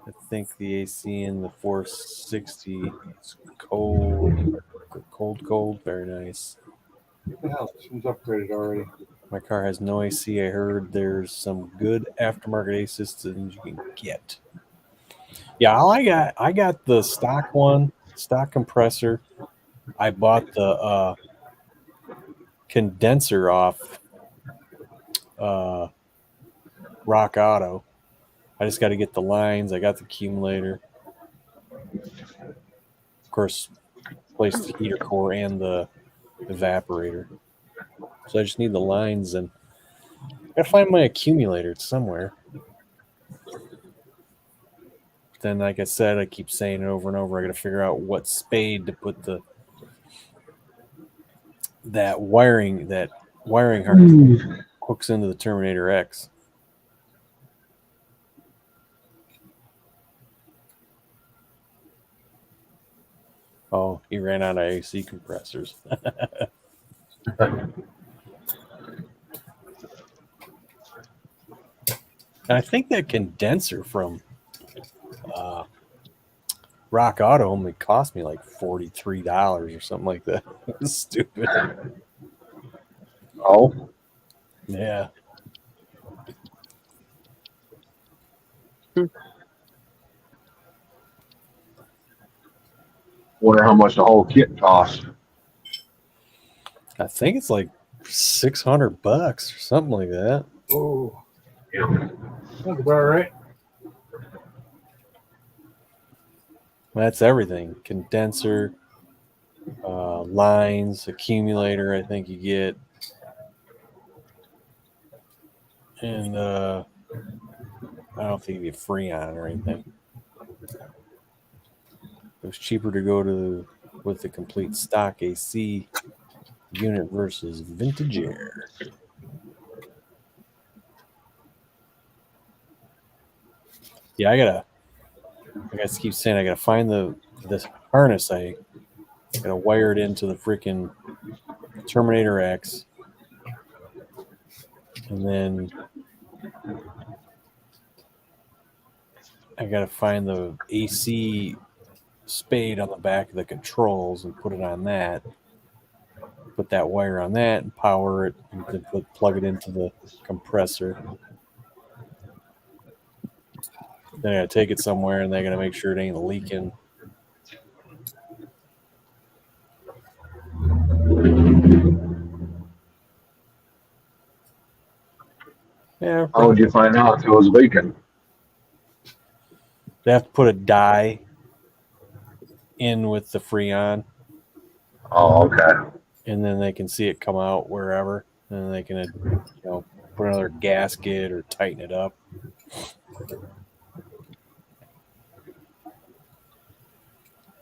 A: I think the AC in the 460 is cold, very nice.
B: What the hell? This one's upgraded already.
A: My car has no AC. I heard there's some good aftermarket AC systems you can get. Yeah, I got the stock one, stock compressor. I bought the condenser off Rock Auto. I just got to get the lines. I got the accumulator. Of course, place the heater core and the evaporator. So I just need the lines, and I gotta find my accumulator. It's somewhere. Then, like I said, I keep saying it over and over. I gotta figure out what spade to put that wiring harness hooks into the Terminator X. Oh, he ran out of AC compressors. And I think that condenser from Rock Auto only cost me like $43 or something like that. It was stupid.
C: Oh,
A: Yeah.
C: wonder how much the whole kit costs.
A: I think it's like $600 or something like that.
B: Oh,
C: Yeah.
B: that's about right.
A: That's everything. Condenser, lines, accumulator, I think you get. And I don't think you get Freon or anything. It was cheaper to go with the complete stock AC unit versus vintage air. Yeah, I gotta keep saying I gotta find this harness. I gotta wire it into the freaking Terminator X, and then I gotta find the AC spade on the back of the controls and put it on that. Put that wire on that and power it, and then plug it into the compressor. Then I gotta take it somewhere, and they gotta make sure it ain't leaking. Yeah,
C: How would you find out if it was leaking?
A: they have to put a dye in with the Freon,
C: Oh, okay.
A: and then they can see it come out wherever, and then they can, put another gasket or tighten it up.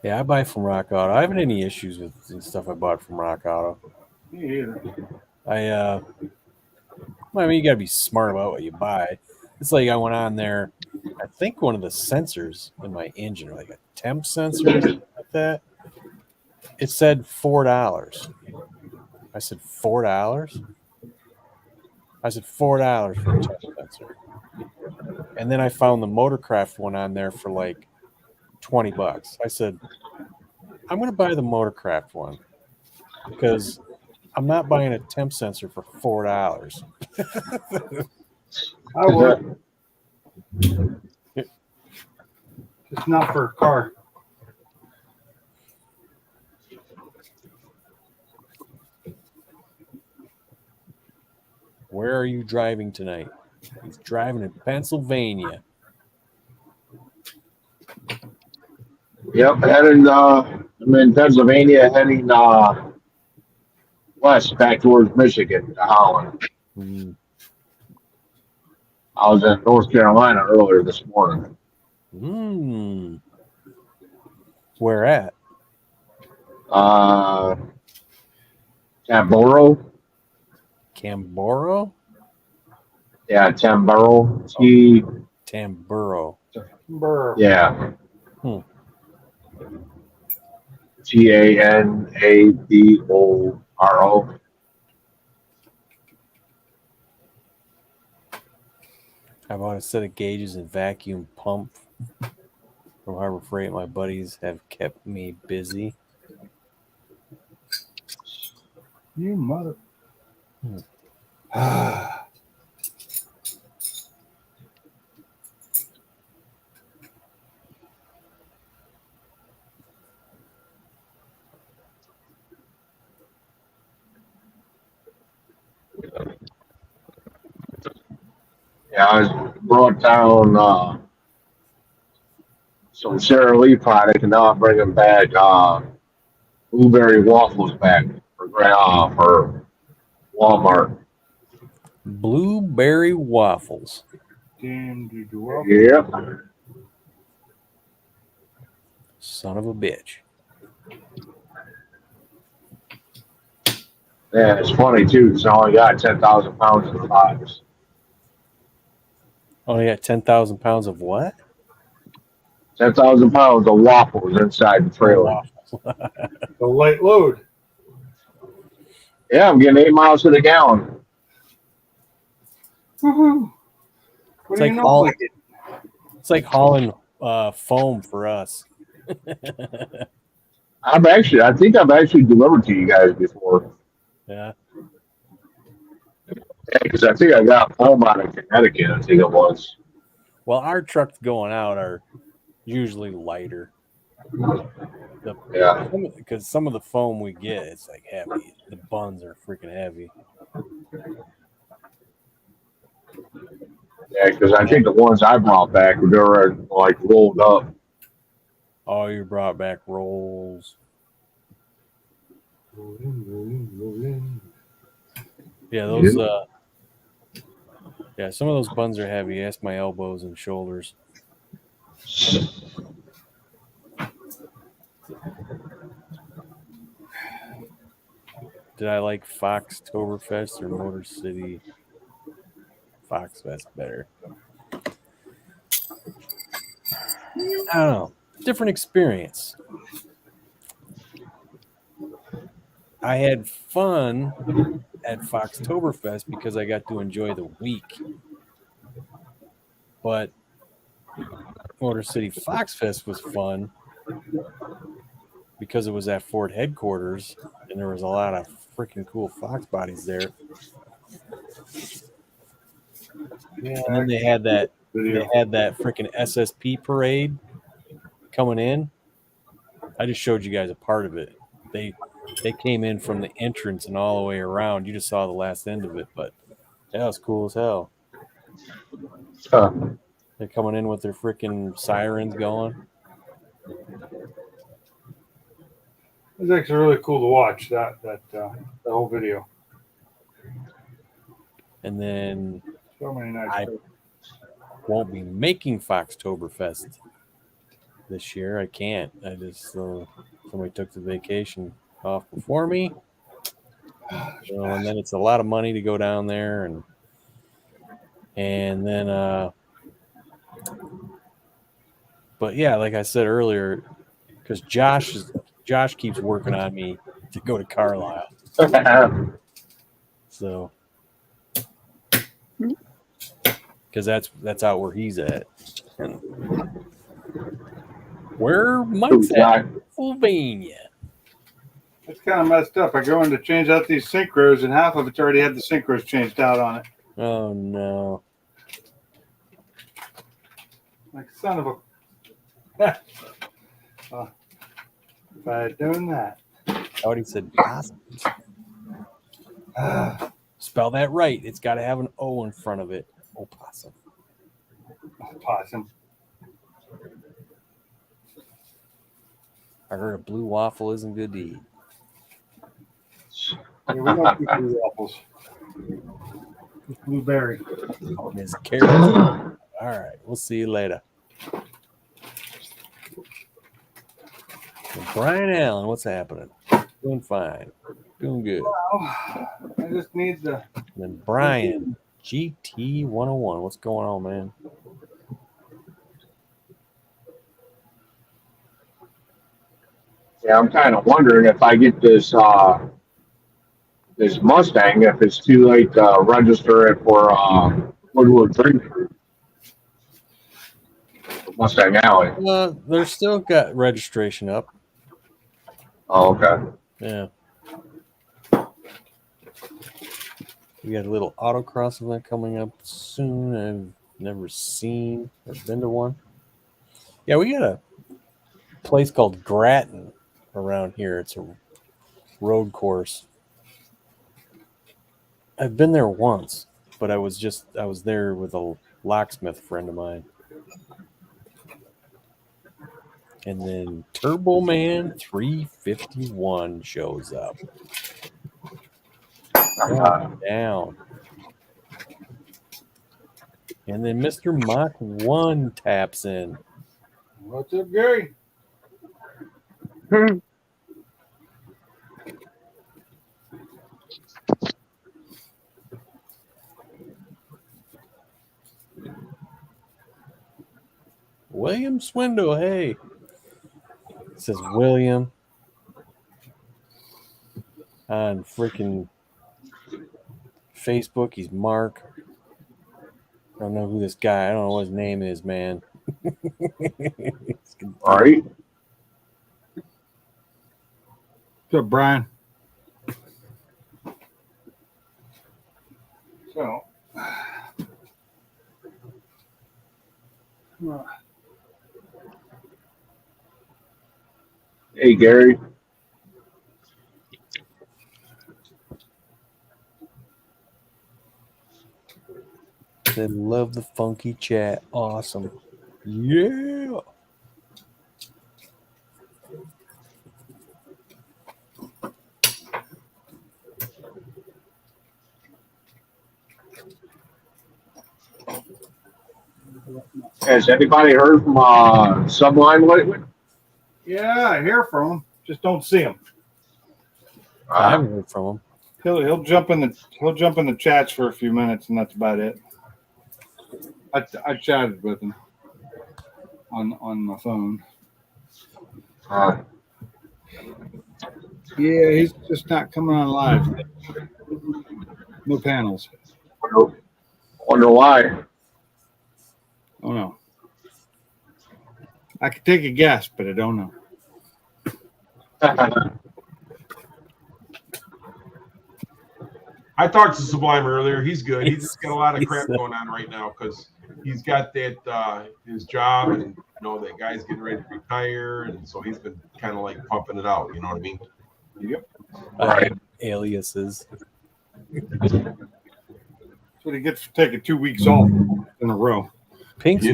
A: Yeah, I buy from Rock Auto. I haven't any issues with the stuff I bought from Rock Auto.
B: Me either.
A: I mean, you gotta be smart about what you buy. It's like I went on there. I think one of the sensors in my engine, like a temp sensor, or something like that. It said $4. I said $4. I said $4 for a temp sensor, and then I found the Motorcraft one on there for like $20. I said, I'm gonna buy the Motorcraft one because I'm not buying a temp sensor for $4.
B: I would. It's not for a car.
A: Where are you driving tonight? He's driving in Pennsylvania.
C: Yep, I'm in Pennsylvania, heading west, back towards Michigan, to Holland.
A: Mm.
C: I was in North Carolina earlier this morning.
A: Mm. Where at?
C: Camboro.
A: Camboro?
C: Yeah, Tamburo.
A: Tamburo.
B: Brr.
C: Yeah.
A: Hmm.
C: Tanaboro.
A: How about a set of gauges and vacuum pump from Harbor Freight? My buddies have kept me busy.
B: You mother.
A: Hmm.
C: Yeah, I brought down some Sara Lee product, and now I'm bringing back blueberry waffles back for Walmart.
A: Blueberry waffles.
B: Damn, dude, you well.
C: Yep.
A: Son of a bitch.
C: Yeah, it's funny too, because I only got 10,000 pounds in the box.
A: Only got 10,000 pounds of what?
C: 10,000 pounds of waffles inside the trailer.
A: Waffles.
B: The light load.
C: Yeah, I'm getting 8 miles to the gallon.
B: Woohoo. What
A: It's
B: do
A: like
B: you know?
A: all-
B: Like it?
A: It's like hauling foam for us.
C: I think I've actually delivered to you guys before.
A: Yeah.
C: Because I think I got home out of Connecticut, I think it was.
A: Well, our trucks going out are usually lighter.
C: Yeah.
A: Because some of the foam we get, it's like heavy. The buns are freaking heavy.
C: Yeah, because I think the ones I brought back were like rolled up.
A: Oh, you brought back rolls. Yeah, those. Yeah, some of those buns are heavy. Ask my elbows and shoulders. Did I like Foxtoberfest or Motor City Foxfest better? I don't know. Different experience. I had fun at Foxtoberfest because I got to enjoy the week. But Motor City Foxfest was fun because it was at Ford headquarters and there was a lot of freaking cool Fox bodies there.
B: Yeah.
A: And then they had that
B: Video.
A: freaking SSP parade coming in. I just showed you guys a part of it. They came in from the entrance and all the way around. You just saw the last end of it, but that was cool as hell. They're coming in with their freaking sirens going.
B: It was actually really cool to watch that the whole video.
A: And then
B: So many nice
A: I
B: things.
A: won't be making Foxtoberfest this year. I can't. I just somebody took the vacation off before me. And then it's a lot of money to go down there and then but yeah, like I said earlier, because Josh keeps working on me to go to Carlisle. So because that's out where he's at. And where Mike's at, Pennsylvania.
B: It's kind of messed up. I go in to change out these synchros, and half of it's already had the synchros changed out on it.
A: Oh no!
B: Like son of a. If I had done that.
A: Howdy said possums. Spell that right. It's got to have an O in front of it. Opossum.
B: Possum.
A: I heard a blue waffle isn't good to eat.
B: Yeah, we don't do blue waffles. Just blueberry.
A: Miss Carol. All right. We'll see you later. And Brian Allen, what's happening? Doing fine. Doing good.
B: Well, I just need the.
A: And then Brian GT 101. What's going on, man?
C: Yeah, I'm kind of wondering if I get this this Mustang, if it's too late to register it for Woodwood Greenfield. Mustang Alley.
A: They're still got registration up.
C: Oh, okay.
A: Yeah. We got a little autocross event coming up soon. I've never seen or been to one. Yeah, we got a place called Grattan around here. It's a road course. I've been there once, but I was there with a locksmith friend of mine. And then Turbo Man 351 shows up. Down. And then Mr. Mach 1 taps in.
B: What's up, Gary?
A: William Swindle, hey. It says William on freaking Facebook. He's Mark. I don't know who this guy. I don't know what his name is, man.
C: All right.
B: What's up, Brian? So,
C: Hey, Gary.
A: They love the funky chat. Awesome. Yeah.
C: Has anybody heard from Sublime lately?
B: yeah, I hear from him. Just don't see him.
A: I haven't heard from him.
B: He'll jump in the chats for a few minutes, and that's about it. I chatted with him on my phone. Yeah, he's just not coming on live. No panels.
C: Wonder why.
B: Oh no. I could take a guess, but I don't know.
F: I talked to Sublime earlier. He's good. He's just got a lot of crap going on right now because he's got that his job, and that guy's getting ready to retire, and so he's been kind of like pumping it out. You know what I mean?
B: Yep.
C: Right.
A: Aliases.
B: That's what he gets for taking 2 weeks off in a row.
A: Pink's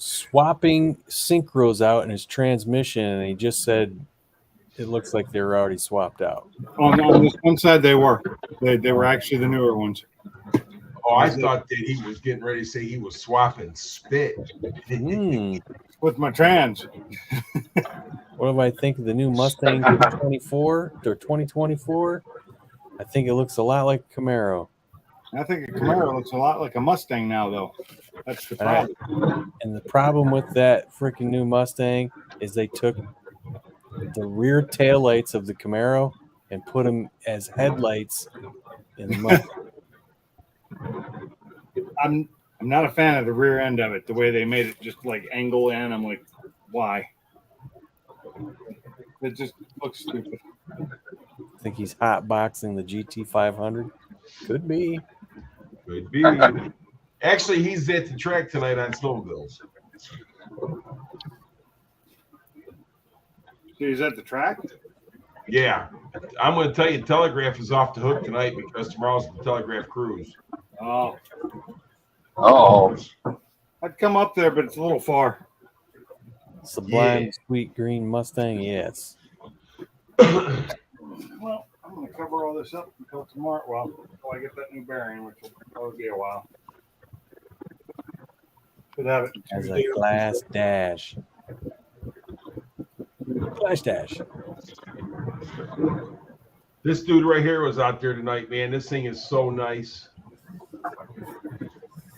A: swapping synchros out in his transmission, and he just said it looks like they were already swapped out.
B: On this one side, they were. They were actually the newer ones.
F: Oh, I thought that he was getting ready to say he was swapping spit.
B: With my trans.
A: What do I think of the new Mustang 24 or 2024? I think it looks a lot like a Camaro.
B: I think a Camaro looks a lot like a Mustang now, though. That's the problem.
A: And the problem with that freaking new Mustang is they took the rear taillights of the Camaro and put them as headlights in the Mustang.
B: I'm not a fan of the rear end of it, the way they made it just like angle in. I'm like, why? It just looks stupid.
A: I think he's hotboxing the GT500. Could be.
F: Could be. Actually, he's at the track tonight on snowmobiles.
B: He's at the track?
F: Yeah. I'm going to tell you, Telegraph is off the hook tonight because tomorrow's the Telegraph cruise.
B: Oh.
C: Oh.
B: I'd come up there, but it's a little far.
A: Sublime Sweet Green Mustang, yes.
B: Well, I'm going to cover all this up until tomorrow. Well, until I get that new bearing, which will probably be a while. Could have it
A: As
B: Tuesday
A: a
B: or
A: glass dash. Flash dash.
F: This dude right here was out there tonight, man. This thing is so nice.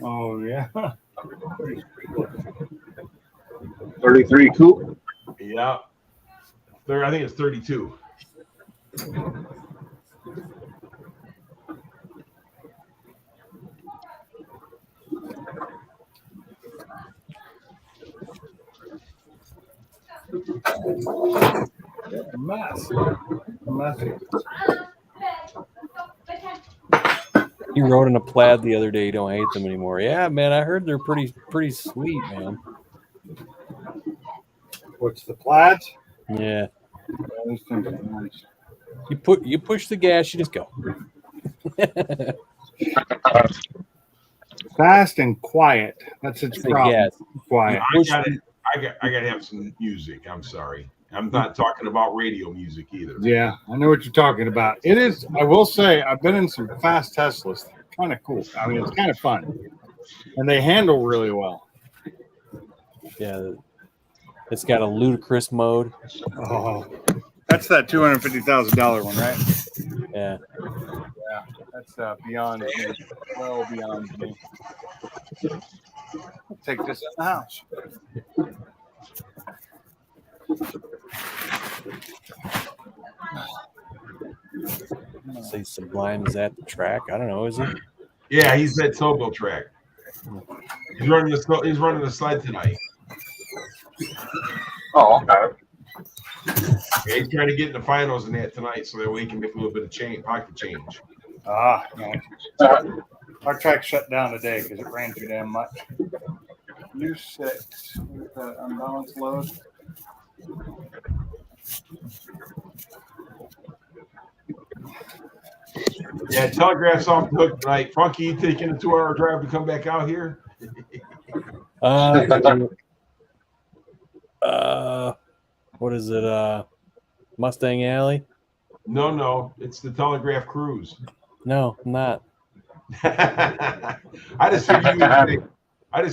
B: Oh yeah.
C: 33 coupe.
F: Yeah. I think it's 32.
B: Mess. Messy.
A: He rode in a plaid the other day. You don't hate them anymore. Yeah, man. I heard they're pretty sweet, man.
B: What's the plaids?
A: Yeah.
B: Those things are nice.
A: You push the gas, you just go.
B: Fast and quiet. That's its
A: Say
B: problem.
A: gas.
B: Quiet.
F: I gotta have some music. I'm sorry. I'm not talking about radio music either.
B: Yeah, I know what you're talking about. It is. I will say, I've been in some fast Teslas. Kind of cool. I mean, it's kind of fun, and they handle really well.
A: Yeah. It's got a ludicrous mode.
B: Oh, that's that $250,000 one, right?
A: Yeah.
B: Yeah, that's beyond me. Well beyond me. I'll take this in the house.
A: Say Sublime is at the track. I don't know. Is he?
F: Yeah, he's at Towville track. He's running the sled tonight.
C: Oh, okay.
F: Yeah, he's trying to get in the finals in that tonight, so that way he can make a little bit of pocket change.
B: Ah, no. Our track shut down today because it rained too damn much. U6 with that unbalanced load.
F: Yeah, Telegraph's off the hook tonight. Funky, you taking a 2-hour drive to come back out here?
A: What is it? Mustang Alley?
F: No, it's the Telegraph Cruise.
A: No, I'm not.
F: I just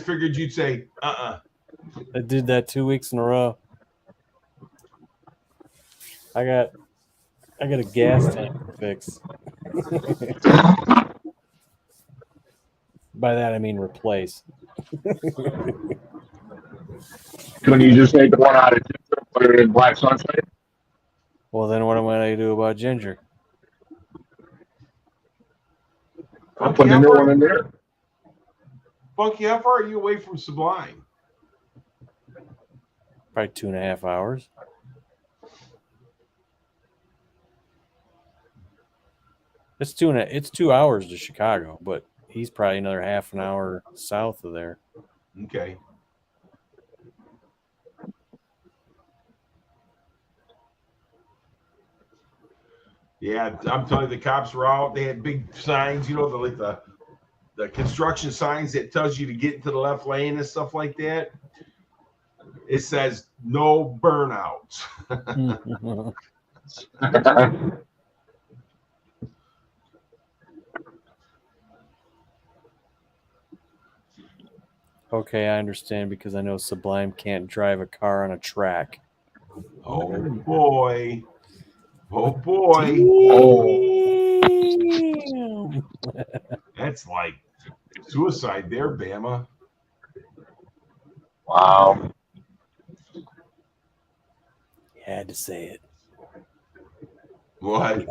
F: figured you'd say,
A: I did that 2 weeks in a row. I got a gas tank fix. By that I mean replace.
C: Couldn't you just take the one out of Ginger, put it in Black Sunshine?
A: Well, then what am I going to do about Ginger?
C: I'll put the new one in there.
F: Funky, how far are you away from Sublime?
A: Probably 2.5 hours. It's 2 hours to Chicago, but he's probably another half an hour south of there.
F: Okay. Yeah, I'm telling you, the cops were out. They had big signs, the construction signs that tells you to get into the left lane and stuff like that. It says no burnouts.
A: Okay, I understand because I know Sublime can't drive a car on a track.
F: Oh boy. Oh boy.
A: Damn.
F: That's like suicide there, Bama.
C: Wow.
A: He had to say it.
F: What?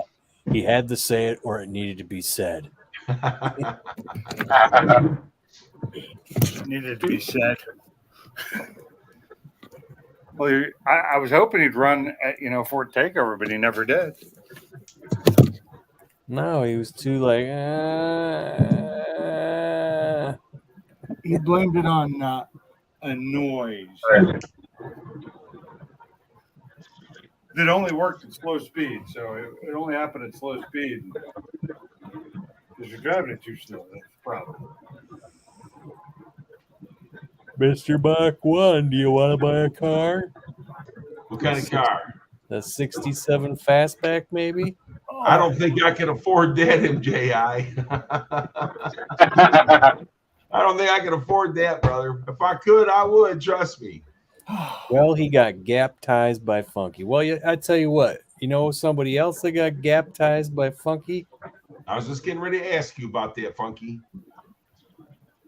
A: He had to say it or it needed to be said.
B: Needed to be said. Well, I was hoping he'd run at, Fort Takeover, but he never did.
A: No, he was too like.
B: He blamed it on a noise. It only worked at slow speed, so it only happened at slow speed. Because you're driving it too slow, that's the problem.
A: Mr. Bach 1, do you want to buy a car?
F: What kind of car?
A: The 67 Fastback, maybe?
F: I don't think I can afford that, MJI. I don't think I can afford that, brother. If I could, I would. Trust me.
A: Well, he got gap-tized by Funky. Well, I tell you what. You know somebody else that got gap-tized by Funky?
F: I was just getting ready to ask you about that, Funky.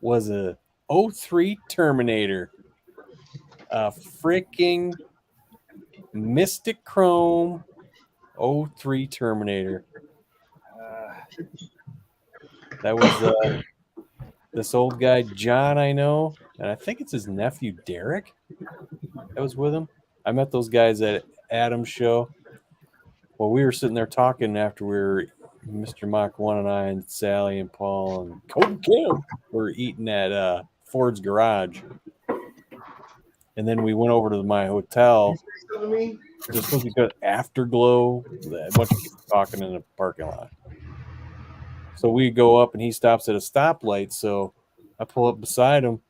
A: was a 03 Terminator. A freaking Mystic Chrome 03 Terminator. That was this old guy, John, I know. And I think it's his nephew, Derek, that was with him. I met those guys at Adam's show. Well, we were sitting there talking after we were, Mr. Mach 1 and I and Sally and Paul and Cody Kim were eating at Ford's Garage. And then we went over to my hotel just supposed to be Afterglow. A bunch of people talking in the parking lot. So we go up and he stops at a stoplight. So I pull up beside him,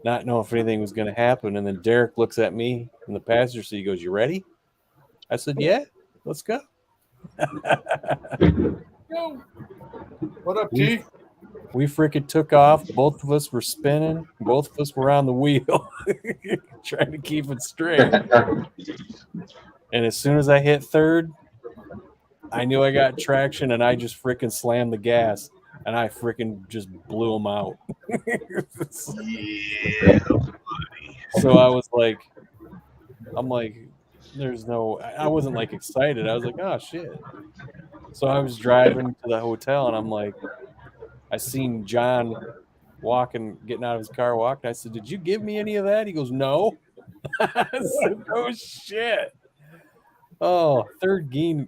A: not knowing if anything was going to happen. And then Derek looks at me in the passenger seat. He goes, "You ready?" I said, "Yeah, let's go."
B: What up, T?
A: We freaking took off. Both of us were spinning. Both of us were on the wheel, trying to keep it straight. And as soon as I hit third, I knew I got traction, and I just freaking slammed the gas, and I freaking just blew him out.
F: Yeah.
A: So I was like, there's no, I wasn't like excited. I was like, oh shit. So I was driving to the hotel, and I'm like, I seen John getting out of his car, walking. I said, "Did you give me any of that?" He goes, "No." I said, "Oh shit." Oh, third gear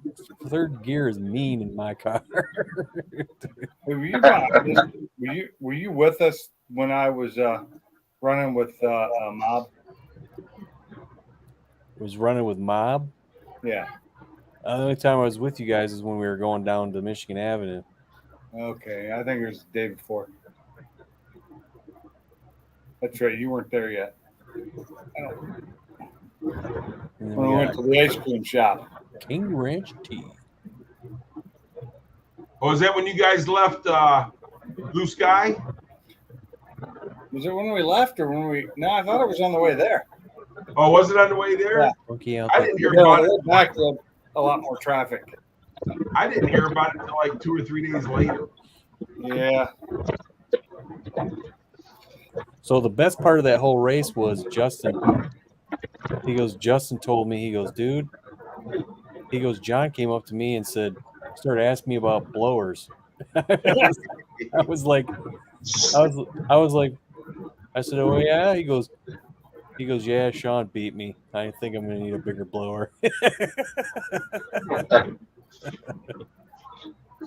A: is mean in my car.
B: Were you with us when I was running with Mob?
A: Was running with Mob.
B: Yeah.
A: The only time I was with you guys is when we were going down to Michigan Avenue.
B: Okay, I think it was the day before. That's right, you weren't there yet.
A: And then
B: When we went to the ice cream shop.
A: King Ranch Tea.
F: Oh, is that when you guys left Blue Sky?
B: Was it when we left or when we? No, I thought it was on the way there.
F: Oh, was it on the way there?
B: Yeah.
A: Funky out
F: I
A: there.
F: didn't hear
B: No,
F: about
B: we
F: it.
B: went back to a lot more traffic.
F: I didn't hear about it until like 2 or 3 days later.
B: Yeah.
A: So the best part of that whole race was Justin. He goes, Justin told me, he goes, "Dude," he goes, "John came up to me and started asking me about blowers." I was like, I said, "Oh yeah." He goes, "Yeah, Sean beat me. I think I'm gonna need a bigger blower."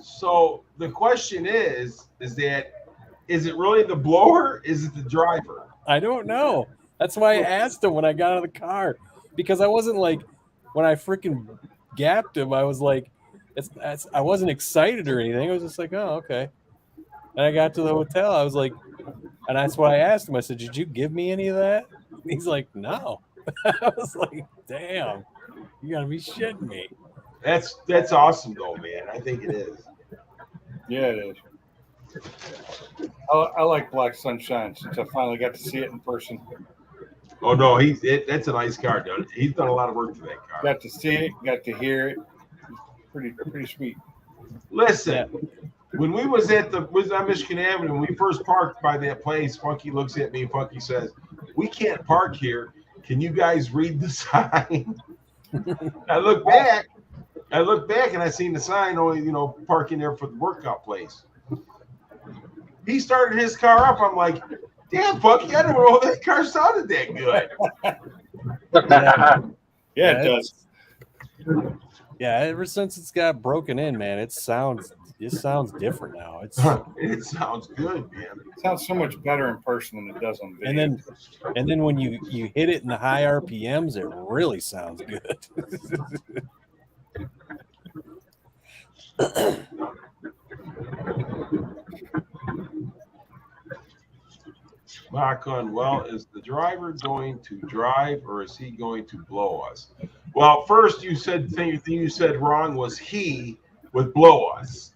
F: So the question is it really the blower? Is it the driver?
A: I don't know. That's why I asked him when I got out of the car, because I wasn't like, when I freaking gapped him, I was like, I wasn't excited or anything. I was just like, oh, okay. And I got to the hotel. I was like, and that's why I asked him. I said, "Did you give me any of that?" And he's like, "No." I was like, damn, you gotta be shitting me.
F: That's awesome though, man. I think it is.
B: Yeah, it is. I like Black Sunshine since I finally got to see it in person.
F: Oh no, that's a nice car, dude. He's done a lot of work to that car.
B: Got to see it, got to hear it. Pretty sweet.
F: Listen, when we was on Michigan Avenue, when we first parked by that place, Funky looks at me and Funky says, "We can't park here. Can you guys read the sign?" I look back and I seen the sign, parking there for the workout place. He started his car up. I'm like, damn, Funky, I don't know if that car sounded that good.
B: Yeah, it does.
A: Yeah, ever since it's got broken in, man, it sounds different now.
F: It sounds good, man.
B: It sounds so much better in person than it does on video.
A: and then when you hit it in the high RPMs, it really sounds good.
F: Marcon, well, is the driver going to drive or is he going to blow us? Well, first you said the thing you said wrong was he would blow us.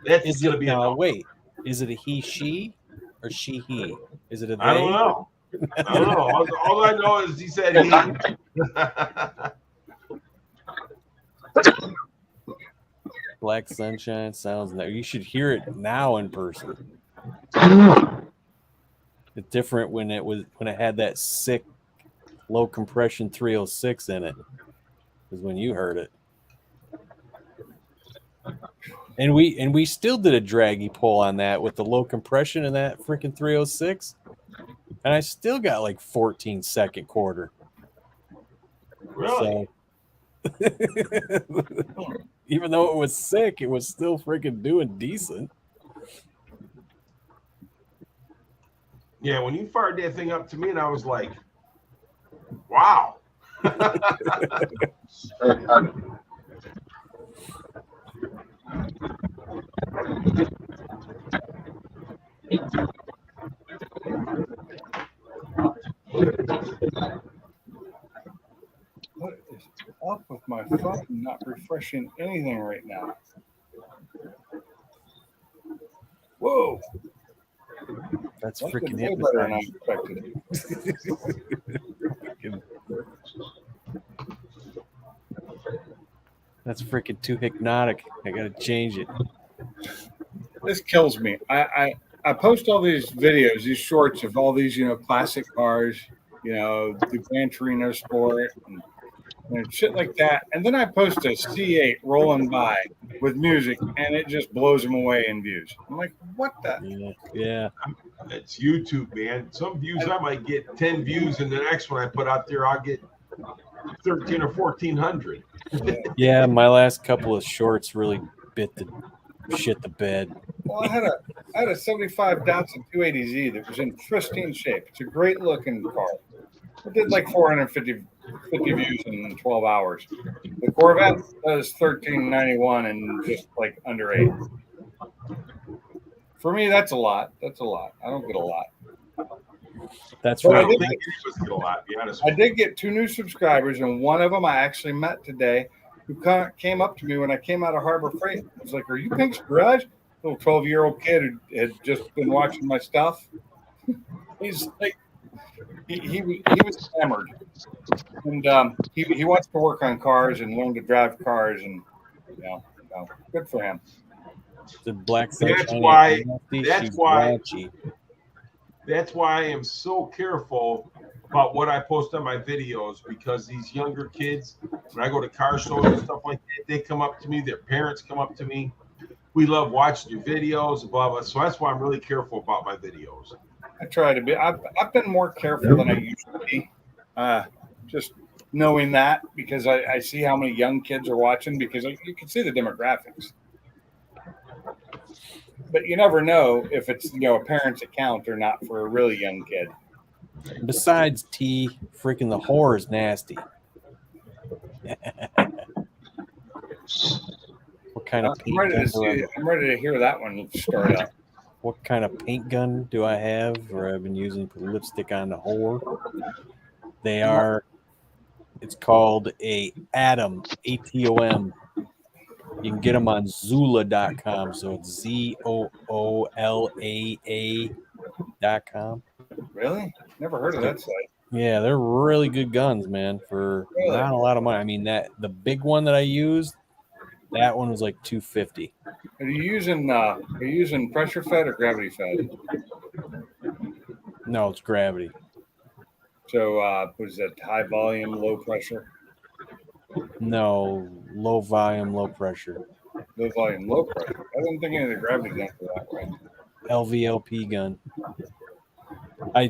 F: That's going to be a
A: wait. Is it a he, she, or she, he? Is it a they?
F: I don't know. All I know is he said he.
A: Black Sunshine sounds nice. You should hear it now in person. It's different when it had that sick low compression 306 in it. Is when you heard it. And we still did a draggy pull on that with the low compression in that freaking 306. And I still got like 14-second quarter.
F: Really?
A: So, even though it was sick, it was still freaking doing decent.
F: Yeah, when you fired that thing up to me, and I was like, wow.
B: What is up with my phone not refreshing anything right now? Whoa.
A: That's
B: That's
A: freaking
B: way better than I
A: hypnotizing.
B: expected.
A: That's freaking too hypnotic. I gotta change it.
B: This kills me. I post all these videos, these shorts of all these, classic cars, the Gran Torino Sport and shit like that. And then I post a C8 rolling by with music and it just blows them away in views. I'm like, what the?
A: Yeah.
F: It's YouTube, man. Some views I might get 10 views, and the next one I put out there, I'll get 13 or 1400.
A: Yeah, my last couple of shorts really bit the shit the bed.
B: Well, I had a 75 Datsun 280Z that was in pristine shape. It's a great looking car. It did like 450 views in 12 hours. The Corvette does 1391 in just like under 8. For me, that's a lot. That's a lot. I don't get a lot.
A: That's
B: But
F: I
A: right.
F: don't think any of us get a lot, to be honest
B: I
F: with you.
B: did get 2 new subscribers, and one of them I actually met today, who came up to me when I came out of Harbor Freight. I was like, "Are you Pink's Garage?" Little 12-year-old kid who had just been watching my stuff. He's like, he was hammered, and he wants to work on cars and learn to drive cars, and good for him.
A: The black
F: That's
A: sunshine
F: why-
A: ain't nasty,
F: that's
A: she's
F: why-
A: grouchy.
F: That's why I am so careful about what I post on my videos, because these younger kids, when I go to car shows and stuff like that, they come up to me, their parents come up to me. We love watching your videos, blah, blah. So that's why I'm really careful about my videos.
B: I try to be. I've been more careful than I used to be. Just knowing that, because I see how many young kids are watching, because you can see the demographics. But you never know if it's a parent's account or not for a really young kid.
A: Besides T, freaking the whore is nasty. What kind of paint gun
B: I'm ready to hear that one start up.
A: What kind of paint gun do I have, or I've been using to put lipstick on the whore? They are. It's called a Atom, ATOM. You can get them on Zoola.com. So it's ZOOLAA.com.
B: Really? Never heard of that site.
A: Yeah, they're really good guns, man, for not a lot of money. I mean, the big one that I used, that one was like $250.
B: Are you using pressure fed or gravity fed?
A: No, it's gravity.
B: So was that high volume, low pressure?
A: No, low volume, low pressure.
B: Low volume, low pressure. I didn't think any of the gravity guns were that way.
A: LVLP gun. I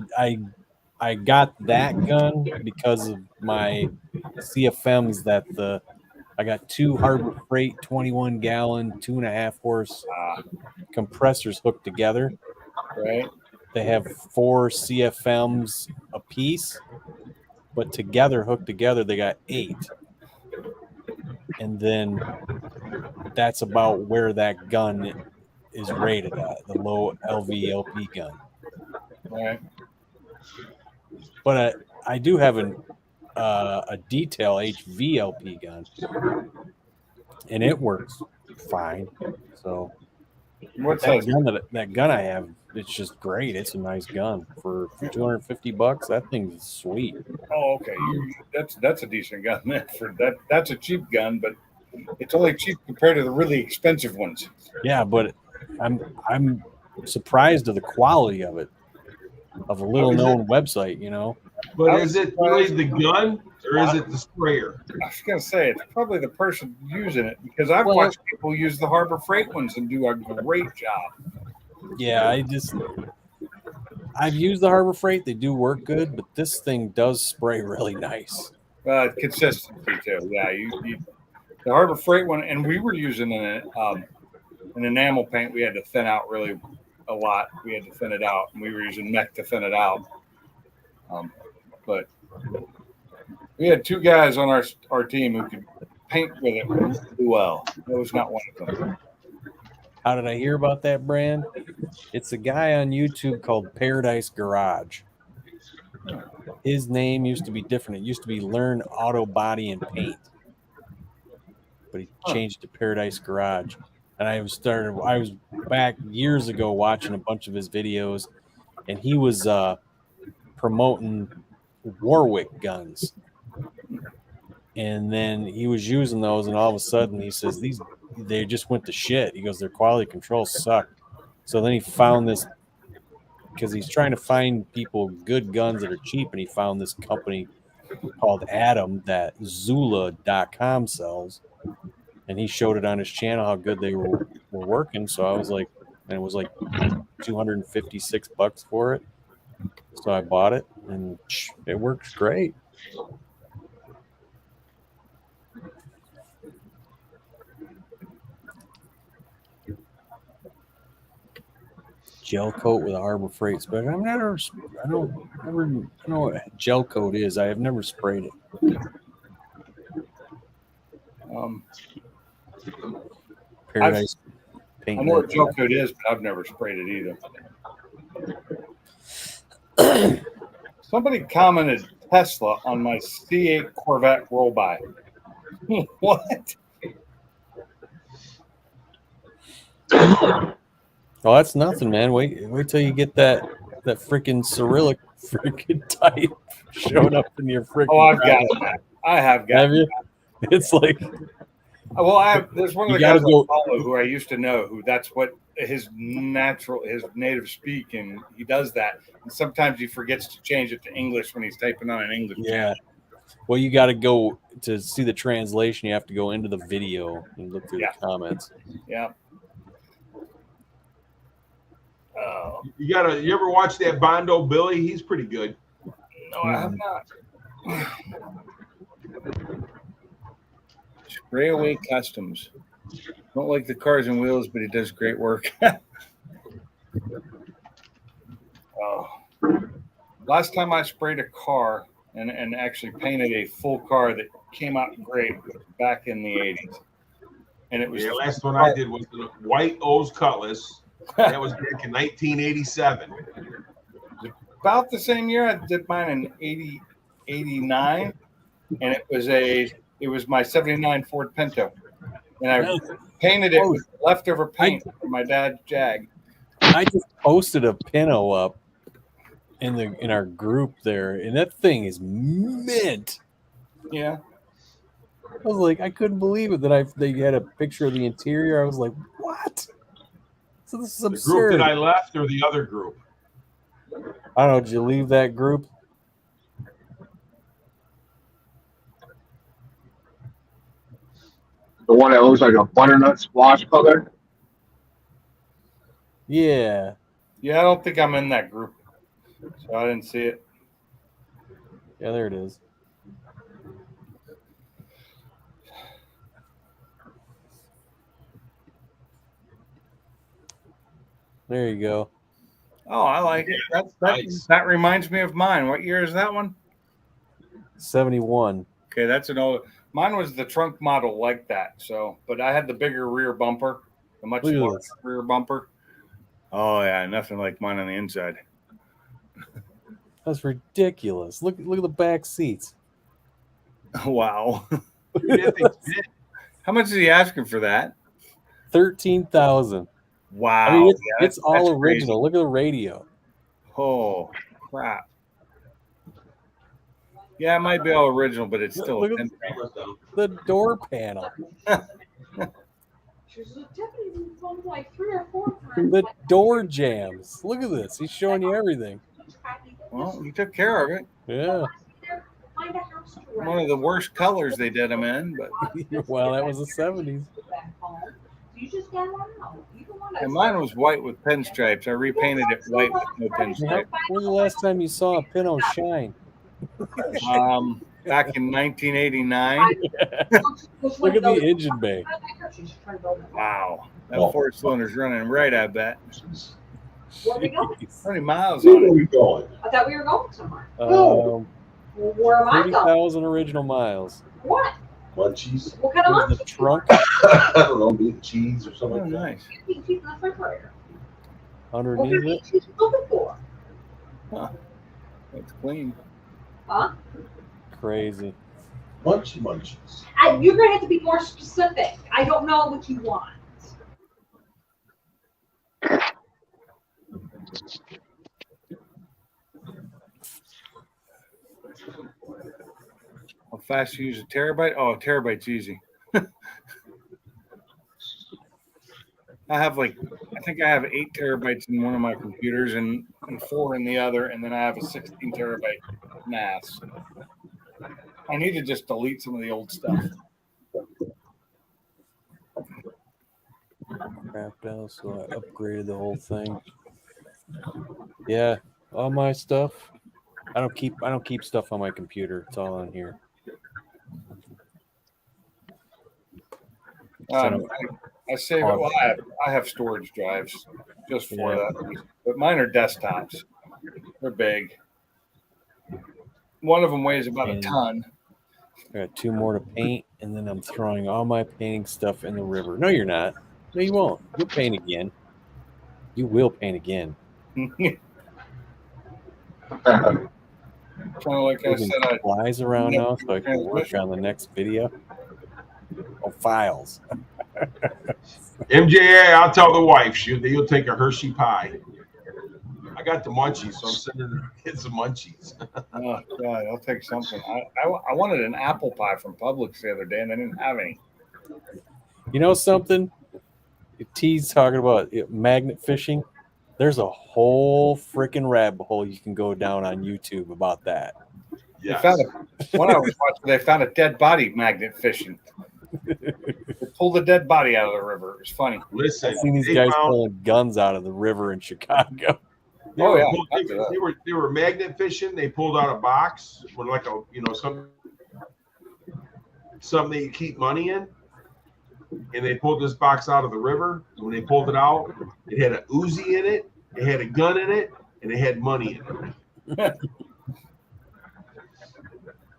A: got that gun because of my CFMs I got 2 Harbor Freight 21 gallon, 2.5 horse compressors hooked together.
B: Right?
A: They have 4 CFMs a piece, but hooked together, they got 8. And then that's about where that gun is rated at, the low LVLP gun.
B: Right.
A: But I do have a detail HVLP gun, and it works fine. So
B: What's
A: that gun I have, it's just great. It's a nice gun for $250. That thing's sweet.
B: Oh, okay. That's a decent gun then. For that, that's a cheap gun, but it's only cheap compared to the really expensive ones.
A: Yeah, but I'm surprised of the quality of it, of a little known website, you know.
F: But is it really the gun or is it the sprayer?
B: I was gonna say it's probably the person using it because I've
A: Well,
B: watched people use the Harbor Freight ones and do a great job.
A: Yeah, I've used the Harbor Freight. They do work good, but this thing does spray really nice.
B: Consistency too. Yeah, the Harbor Freight one, and we were using an enamel paint. We had to thin out really a lot. We had to thin it out, and we were using mech to thin it out. But we had two guys on our team who could paint with it really well. That was not one of them.
A: How did I hear about that brand? It's a guy on YouTube called Paradise Garage. His name used to be different. It used to be Learn Auto Body and Paint, but he changed to Paradise Garage. And I was back years ago watching a bunch of his videos, and he was promoting Warwick guns. And then he was using those, and all of a sudden he says they just went to shit. He goes, their quality control sucked. So then he found this, because he's trying to find people good guns that are cheap, and he found this company called Adam that Zula.com sells, and he showed it on his channel how good they were working. So I was like, and it was like $256 for it. So I bought it, and it works great. Gel coat with a Harbor Freight spray. I don't know what gel coat is. I have never sprayed it. Paradise paint.
B: I know what gel coat is, but I've never sprayed it either. Somebody commented Tesla on my C8 Corvette roll by. What?
A: Oh, that's nothing, man. Wait till you get that freaking Cyrillic freaking type showing up in your freaking.
B: Oh, I've got that. I have got.
A: Have you? It's like.
B: Well, there's one of the guys I follow who I used to know who that's what his native speak, and he does that. And sometimes he forgets to change it to English when he's typing on an English.
A: Yeah. Well, you got to go to see the translation. You have to go into the video and look through the comments.
B: Yeah.
F: You ever watch that Bondo Billy? He's pretty good.
B: No, I have not. Spray Away Customs. Don't like the cars and wheels, but he does great work. Last time I sprayed a car and actually painted a full car that came out great back in the 80s. And it was
F: the last one I did was the white O's Cutlass. That was back in 1987.
B: About the same year I did mine in 89, and it was my 79 Ford Pinto, and I painted it with leftover paint from my dad's Jag.
A: I just posted a Pinto up in our group there, and that thing is mint.
B: Yeah,
A: I was like, I couldn't believe it that they had a picture of the interior. I was like, what? So this is absurd.
F: The group that I left or the other group?
A: I don't know. Did you leave that group?
C: The one that looks like a butternut squash color?
A: Yeah.
B: Yeah, I don't think I'm in that group, so I didn't see it.
A: Yeah, there it is. There you go.
B: Oh, I like it. That reminds me of mine. What year is that one?
A: 71.
B: Okay, that's an old. Mine was the trunk model like that. So, but I had the bigger rear bumper, the much larger rear bumper. Oh yeah, nothing like mine on the inside.
A: That's ridiculous. Look at the back seats.
B: Wow. How much is he asking for that?
A: 13,000.
B: Wow.
A: I mean, it's all original. Crazy. Look at the radio.
B: Oh crap. Yeah, it might be all original, but it's still
A: look at the door panel.
G: pictures. The deputy told me like 3 or 4 times.
A: The
G: like,
A: door jams. Look at this. He's showing you everything.
B: Well, you took care of it.
A: Yeah.
G: Find a house to rent.
B: One of the worst colors they did them in, but
A: Well, that was the 70s.
G: Back home. You just gotta know. You don't wanna-
B: and mine was white with pinstripes. I repainted it white with no pinstripe.
A: When's the last time you saw a Pinot shine?
B: Back in 1989.
A: Look at the engine bay.
B: Wow, that
C: Oh.
B: 4-cylinder's running right. I bet.
G: Where we going?
A: Jeez.
B: 20 miles
C: Where
B: on
C: are
B: it.
C: we going?
G: I thought we were going somewhere.
A: Um,
G: Where am I going?
A: 30,000 original miles.
G: What?
C: Munchies?
G: What kind of
A: Here's
G: lunch?
A: the trunk,
C: I don't know, meat and cheese or
B: Oh,
C: something like that.
B: nice.
G: You keep in the refrigerator. What
A: underneath
G: kind of
A: it.
G: cheese you looking for?
B: That's clean.
G: Huh?
A: Crazy.
C: Munchies.
G: You're gonna have to be more specific. I don't know what you want.
B: How fast you use a terabyte? Oh, a terabyte's easy. I think I have 8 terabytes in one of my computers and 4 in the other, and then I have a 16 terabyte NAS. I need to just delete some of the old stuff.
A: Crapped out, so I upgraded the whole thing. Yeah, all my stuff. I don't keep stuff on my computer. It's all on here.
B: I save it. Well, I have storage drives just for that, but mine are desktops. They're big. One of them weighs about a ton.
A: I got 2 more to paint, and then I'm throwing all my painting stuff in the river. No, you're not. No, you won't. You'll paint again. You will paint again.
B: Kind of like I
A: Moving
B: said,
A: flies around now, so I can work on the next video. Oh, files.
F: MJA, I'll tell the wife. You'll take a Hershey pie. I got the munchies, so I'm sending the kids some munchies.
B: oh God, I'll take something. I wanted an apple pie from Publix the other day, and they didn't have any.
A: You know something? T's talking about magnet fishing. There's a whole freaking rabbit hole you can go down on YouTube about that.
F: Yes.
B: When I was watching, they found a dead body magnet fishing. They pulled a dead body out of the river. It was funny.
F: Listen,
A: I've seen these
F: they
A: guys
F: found-
A: pulling guns out of the river in Chicago.
F: They
B: Oh,
F: were,
B: yeah.
F: they were magnet fishing. They pulled out a box with like something they keep money in, and they pulled this box out of the river. When they pulled it out, it had a Uzi in it, it had a gun in it, and it had money in it.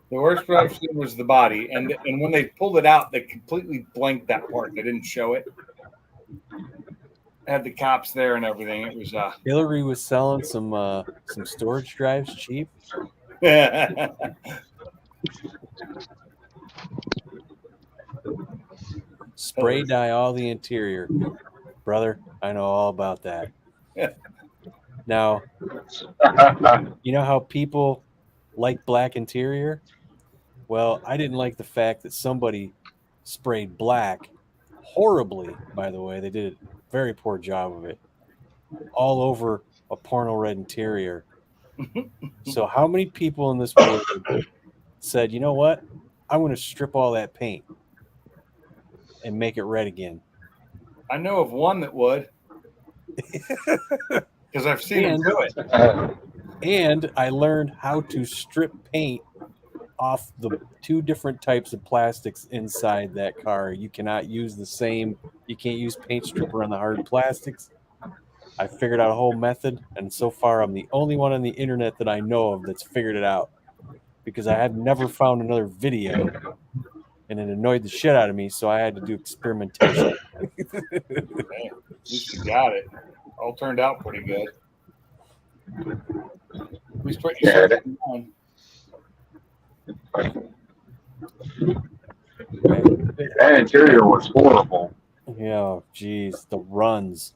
B: The worst part I've seen was the body, and when they pulled it out, they completely blanked that part. They didn't show it. Had the cops there and everything. It was
A: Hillary was selling some storage drives cheap. Spray dye all the interior. Brother, I know all about that. Now, you know how people like black interior? Well, I didn't like the fact that somebody sprayed black horribly, by the way. They did a very poor job of it. All over a porno red interior. So how many people in this world said, you know what? I'm going to strip all that paint and make it red again?
B: I know of one that would, because I've seen him do it.
A: And I learned how to strip paint off the 2 different types of plastics inside that car. You cannot use you can't use paint stripper on the hard plastics. I figured out a whole method, and so far I'm the only one on the internet that I know of that's figured it out, because I have never found another video, and it annoyed the shit out of me, so I had to do experimentation.
B: Man, at least you got it. All turned out pretty good. At least what you said.
C: That interior was horrible.
A: Yeah, geez, the runs.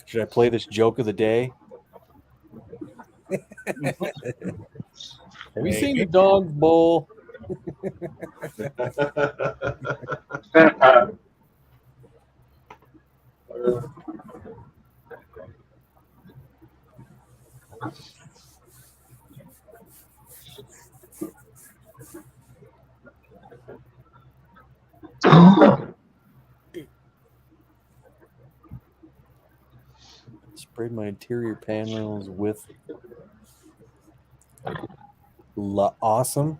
A: Should I play this joke of the day? Have you seen the dog's bowl? Sprayed my interior panels with La Awesome.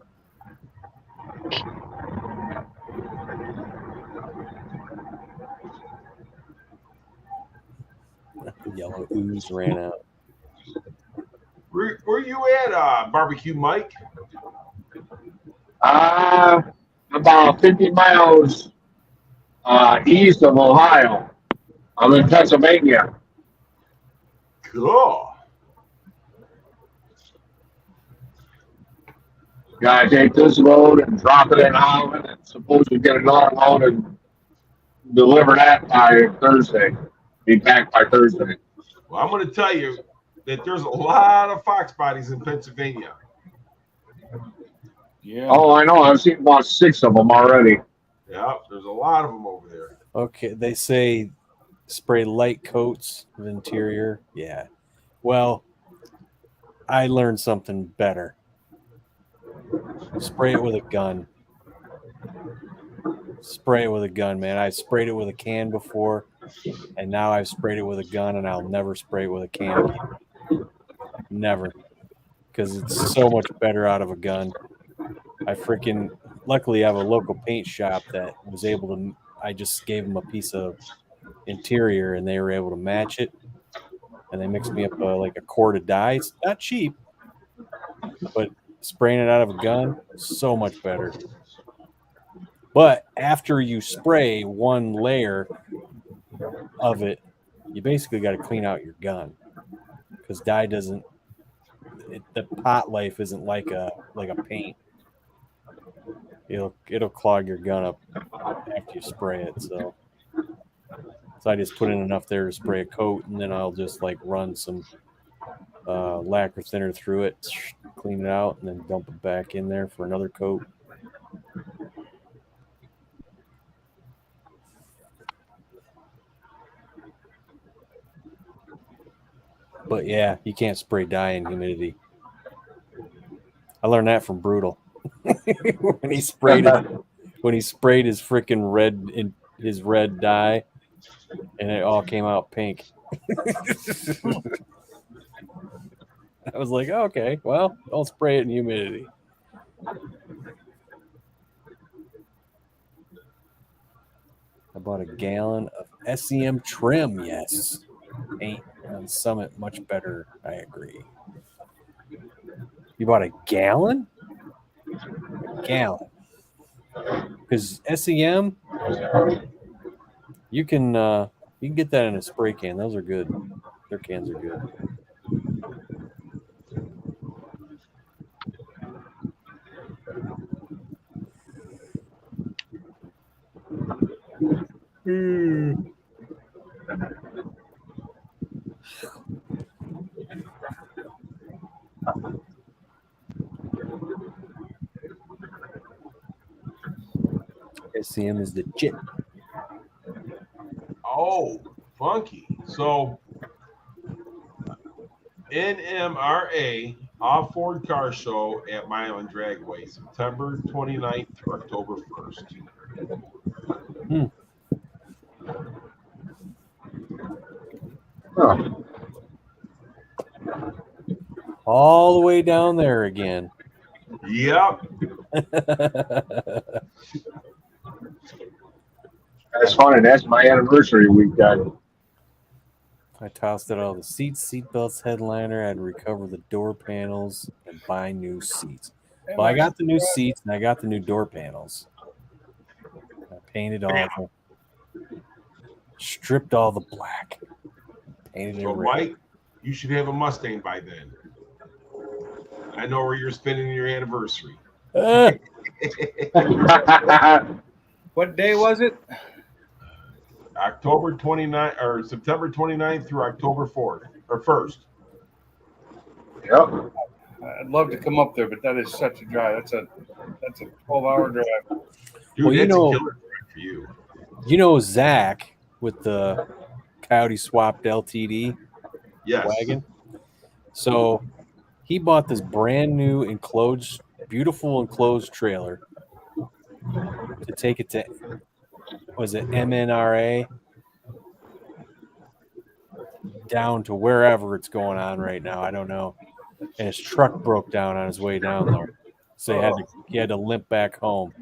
A: The yellow ooze ran out.
F: Where you at, Barbecue Mike?
C: About 50 miles east of Ohio. I'm in Pennsylvania.
F: Cool.
C: Gotta take this load and drop it in Holland and supposed to get another load and deliver that by Thursday. Be back by Thursday.
F: Well, I'm going to tell you that there's a lot of fox bodies in Pennsylvania.
B: Yeah.
C: Oh, I know. I've seen about 6 of them already.
F: Yeah, there's a lot of them over there.
A: Okay, they say spray light coats of interior. Yeah. Well, I learned something better. Spray it with a gun. Spray it with a gun, man. I sprayed it with a can before, and now I've sprayed it with a gun, and I'll never spray it with a can again. Never. Because it's so much better out of a gun. Luckily I have a local paint shop that was able to, I just gave them a piece of interior, and they were able to match it. And they mixed me up like a quart of dye. It's not cheap, but spraying it out of a gun, so much better. But after you spray one layer of it, you basically got to clean out your gun, because dye doesn't. The pot life isn't like a paint. It'll clog your gun up after you spray it. So I just put in enough there to spray a coat, and then I'll just like run some lacquer thinner through it, clean it out, and then dump it back in there for another coat. But yeah, you can't spray dye in humidity. I learned that from Brutal. when he sprayed his freaking red dye, and it all came out pink. I was like, oh, okay, well, don't spray it in humidity. I bought a gallon of SEM trim. Yes, paint on Summit much better. I agree. You bought a gallon? A gallon. Because SEM, you can get that in a spray can. Those are good. Their cans are good. SCM is the chip.
F: Oh, funky. So NMRA Off-Road Car Show at Mile and Dragway, September 29th through October 1st.
C: Huh.
A: All the way down there again.
F: Yep.
C: That's funny. That's my anniversary weekend.
A: I tossed out all the seats, seat belts, headliner. I had to recover the door panels and buy new seats. Well, I got the new seats and I got the new door panels. I painted all of them. Stripped all the black. Painted it
F: So,
A: red.
F: Mike, you should have a Mustang by then. I know where you're spending your anniversary.
B: What day was it?
F: October 29th or September 29th through October 4th or 1st.
C: Yep.
B: I'd love to come up there, but that is such a drive. That's a 12-hour drive.
F: Dude,
A: Well, you
F: that's
A: know-
F: a killer drive for you.
A: You know Zach with the Coyote swapped LTD
F: Yes.
A: wagon? So he bought this brand new beautiful enclosed trailer to take it to, was it MNRA? Down to wherever it's going on right now. I don't know. And his truck broke down on his way down there. So he had to limp back home.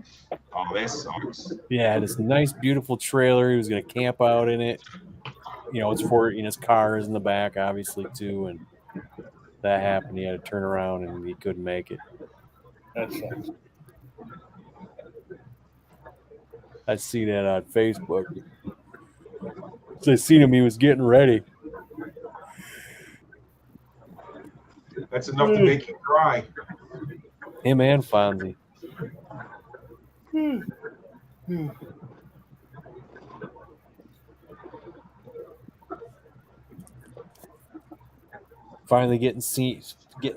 F: Oh, that sucks.
A: Yeah, this nice, beautiful trailer. He was going to camp out in it. You know, it's for his car is in the back, obviously, too. And that happened. He had to turn around and he couldn't make it.
B: That sucks.
A: I see that on Facebook. So I seen him. He was getting ready.
F: That's enough to make you cry.
A: Him and Fonzie. Finally getting to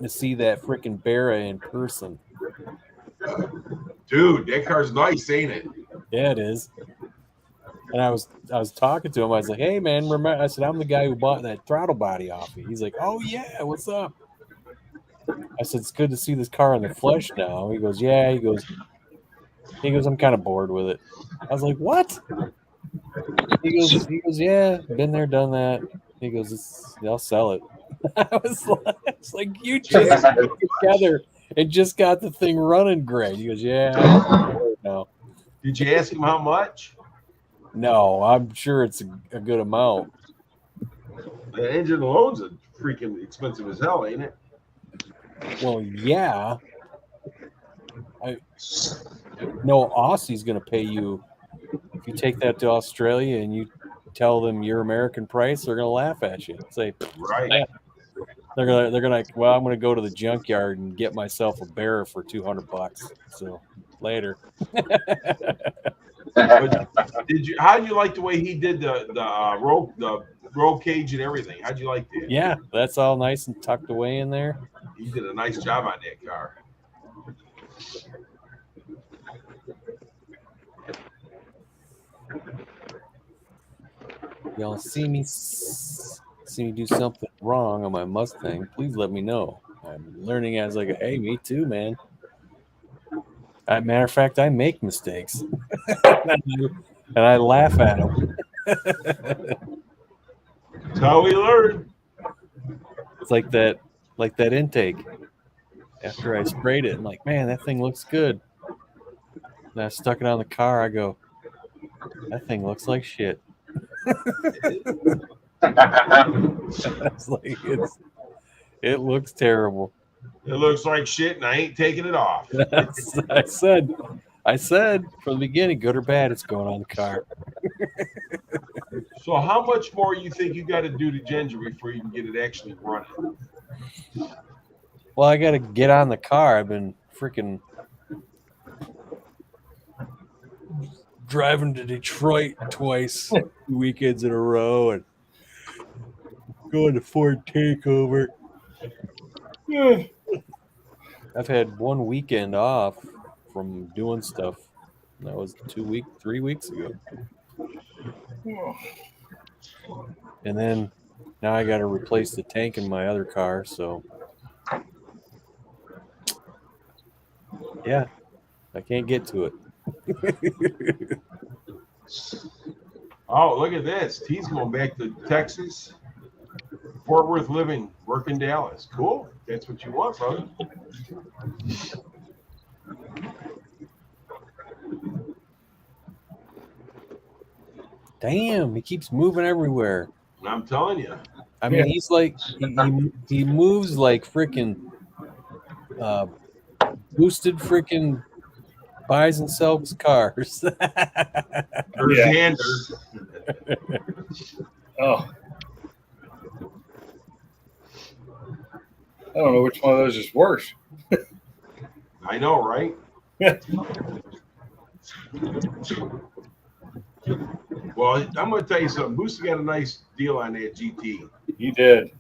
A: see that freaking Barra in person.
F: Dude, that car's nice, ain't it?
A: Yeah, it is. And I was talking to him. I was like, "Hey, man, remember?" I said, "I'm the guy who bought that throttle body off you." He's like, "Oh yeah, what's up?" I said, "It's good to see this car in the flesh now." He goes, "Yeah." He goes, "I'm kind of bored with it." I was like, "What?" He goes, "Yeah, been there, done that." He goes, "They'll sell it." I was like, "You just got together and just got the thing running great." He goes, "Yeah, I'm bored now."
F: Did you ask him how much?
A: No, I'm sure it's a good amount.
F: The engine alone's a freaking expensive as hell, ain't it?
A: Well, yeah. No, Aussie's going to pay you if you take that to Australia and you tell them your American price. They're going to laugh at you. Say,
F: Right.
A: they're gonna. Well, I'm going to go to the junkyard and get myself a bearer for $200. So later.
F: How'd you like the way he did the roll cage and everything? How'd you like that?
A: Yeah, that's all nice and tucked away in there.
F: He did a nice job on that car.
A: Y'all see me do something wrong on my Mustang, please let me know. I'm learning as I go. Hey, me too, man. Matter of fact, I make mistakes. And I laugh at them.
F: That's how we learn.
A: It's like that intake. After I sprayed it, I'm like, man, that thing looks good. And I stuck it on the car. I go, that thing looks like shit. It's like it looks terrible.
F: It looks like shit, and I ain't taking it off.
A: I said from the beginning, good or bad, it's going on the car.
F: So how much more you think you got to do to Ginger before you can get it actually running?
A: Well, I got to get on the car. I've been freaking driving to Detroit twice, 2 weekends in a row, and going to Ford Takeover. I've had 1 weekend off from doing stuff. That was 3 weeks ago. And then now I got to replace the tank in my other car. So, yeah, I can't get to it.
F: Oh, look at this. He's going back to Texas. Fort Worth living, work in Dallas. Cool. That's what you want, brother.
A: Damn, he keeps moving everywhere.
F: I'm telling you.
A: I mean, he's like he moves like freaking boosted freaking buys and sells cars.
F: There's Anders.
B: Oh. I don't know which one of those is worse.
F: I know, right? Well, I'm going to tell you something. Booster got a nice deal on that GT.
B: He did.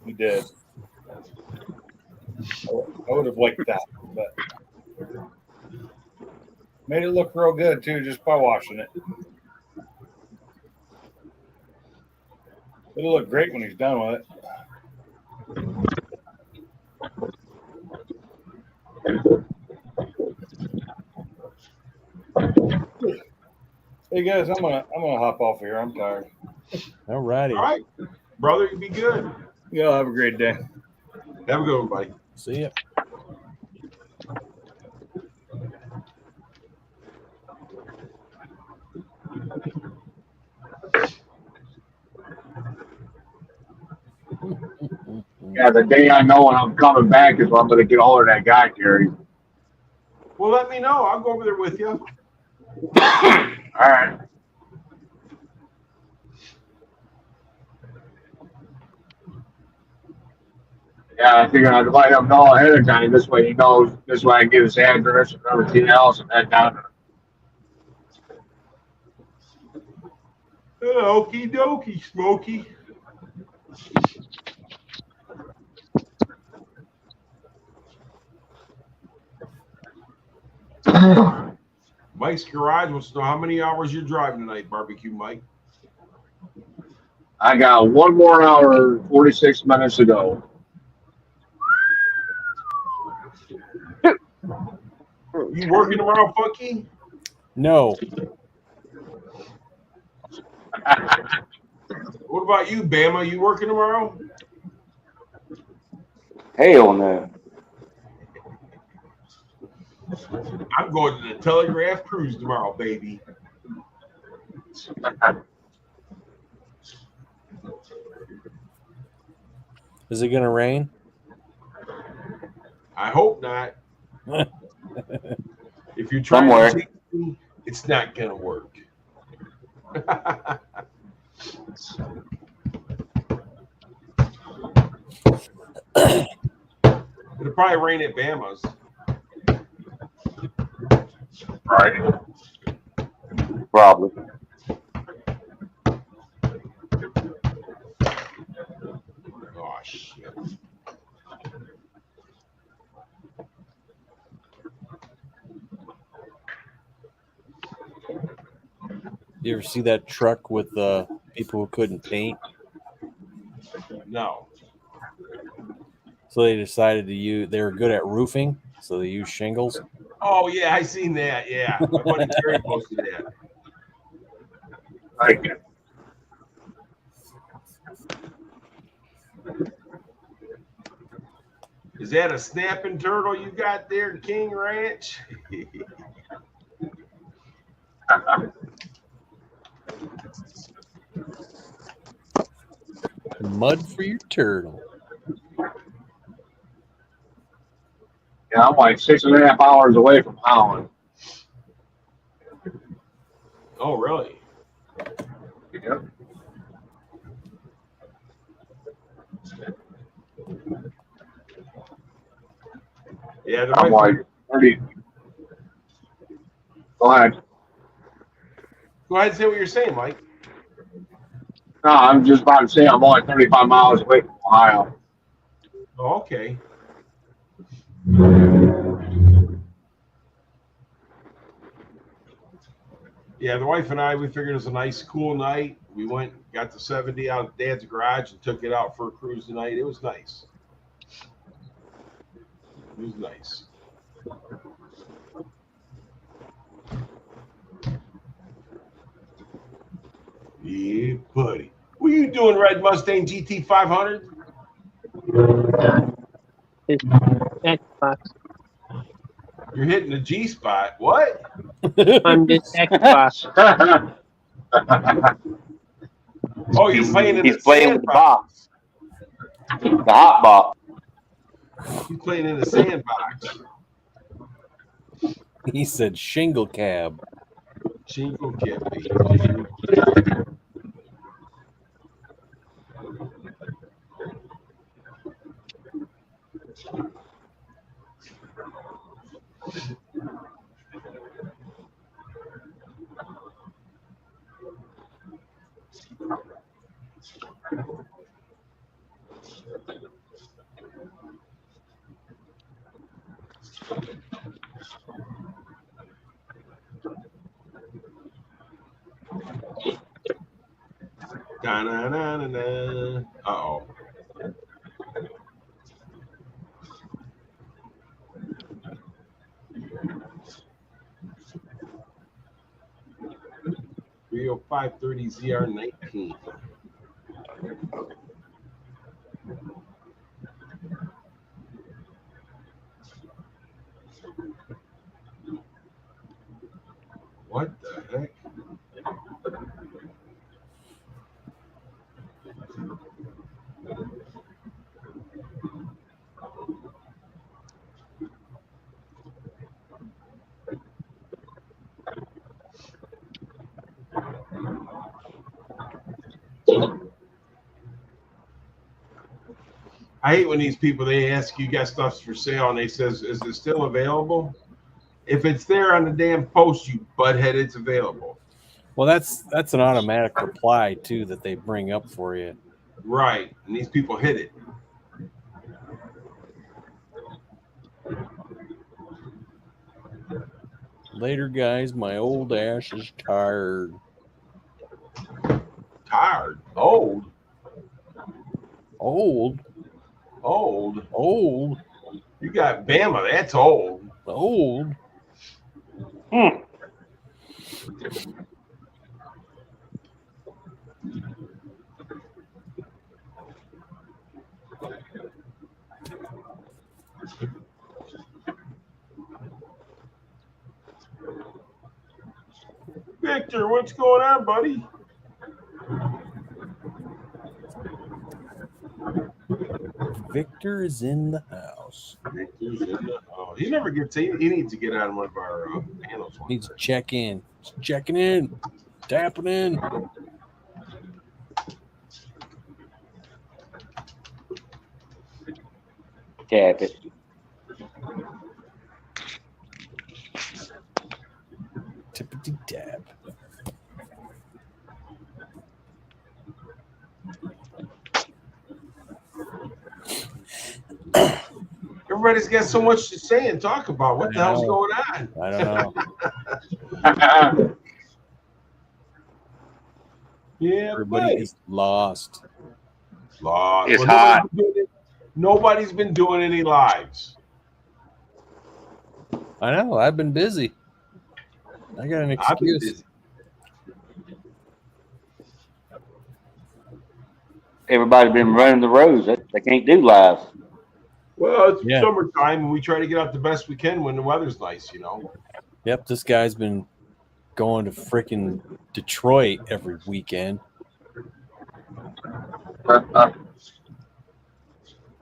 B: I would have liked that, but made it look real good too, just by washing it. It'll look great when he's done with it. Hey guys, I'm gonna hop off here. I'm tired.
A: All righty.
F: All right, brother, you be good.
B: Y'all have a great day.
F: Have a good one, buddy.
A: See ya.
C: Yeah, the day I know when I'm coming back is when I'm going to get a hold of that guy, Gary.
F: Well, let me know. I'll go over there with you.
C: All right. Yeah, I figured I'd let him know ahead of time. This way he knows. This way I can get his address and everything else and head down there.
F: Okie dokie, Smokey. Mike's Garage wants to know how many hours you're driving tonight, Barbecue Mike.
C: I got 1 more hour, 46 minutes to go.
F: You working tomorrow, Funky?
A: No.
F: What about you, Bama? You working tomorrow?
H: Hell no.
F: I'm going to the Telegraph Cruise tomorrow, baby.
A: Is it gonna rain?
F: I hope not. If you're trying
H: Somewhere.
F: to cheat me, it's not going to work. It'll probably rain at Bama's.
C: Right.
H: Probably.
F: Oh, shit.
A: You ever see that truck with people who couldn't paint?
F: No.
A: So they decided to use. They were good at roofing, so they used shingles.
F: Oh, yeah, I seen that. Yeah. My buddy Terry posted that.
C: Like it.
F: Is that a snapping turtle you got there, King Ranch?
A: Mud for your turtle.
C: Yeah, I'm like 6.5 hours away from Holland.
F: Oh, really?
C: Yep.
F: Yeah,
C: I'm like 30. Go ahead.
F: Go ahead and say what you're saying, Mike.
C: No, I'm just about to say I'm only 35 miles away from Ohio.
F: Oh, okay. Yeah, the wife and I, we figured it was a nice, cool night. We went, got the 70 out of Dad's garage and took it out for a cruise tonight. It was nice. It was nice. Yeah, buddy. What are you doing, Red Mustang GT 500?
I: Xbox.
F: You're hitting the G spot. What?
I: I'm just Xbox.
F: Oh, you're playing in
H: He's
F: the
H: playing with the
F: sandbox.
H: box. The hot box.
F: He's playing in the sandbox.
A: He said shingle cab.
F: Shingle kit, baby. Da-na-na-na-na. Uh-oh. Rio 530 ZR19. What the heck? I hate when these people, they ask you got stuff's for sale and they says, is it still available? If it's there on the damn post, you butthead, it's available.
A: Well, that's an automatic reply too that they bring up for you.
F: Right. And these people hit it.
A: Later, guys, my old ass is tired.
F: Tired. Old.
A: Old.
F: Old.
A: Old.
F: You got Bama. That's old.
A: Old.
F: Victor, what's going on, buddy?
A: Victor is in the house.
F: Victor's in the house. He never gets. He needs to get on one of our panels.
A: Needs to check in. He's checking in. Tapping in.
H: Tap it.
A: Tippity tap.
F: Everybody's got so much to say and talk about. What the hell's going on?
A: I don't know.
F: Yeah,
A: Everybody
F: buddy.
A: is lost.
F: Lost.
H: It's hot.
F: Nobody's been doing any lives.
A: I know. I've been busy. I got an
F: I've been
A: excuse.
F: busy.
H: Everybody's been running the roads. They can't do live.
F: Well, it's
A: Yeah.
F: summertime, and we try to get out the best we can when the weather's nice, you know.
A: Yep, this guy's been going to freaking Detroit every weekend.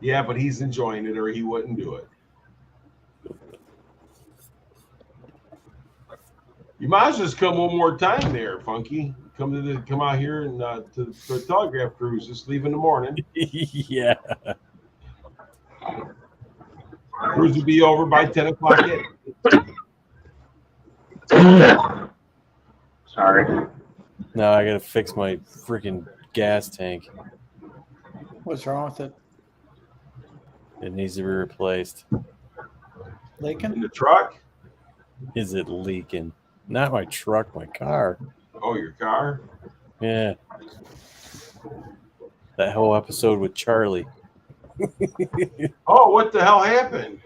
F: Yeah, but he's enjoying it, or he wouldn't do it. You might as well just come one more time there, Funky. Come out here and to the telegraph cruise. Just leave in the morning.
A: Yeah.
F: Cruise will be over by 10 o'clock.
C: Sorry.
A: No, I gotta fix my freaking gas tank.
J: What's wrong with it?
A: It needs to be replaced.
F: In
J: Leaking?
F: the truck?
A: Is it leaking? Not my truck, my car.
F: Oh, your car?
A: Yeah. That whole episode with Charlie.
F: Oh, what the hell happened?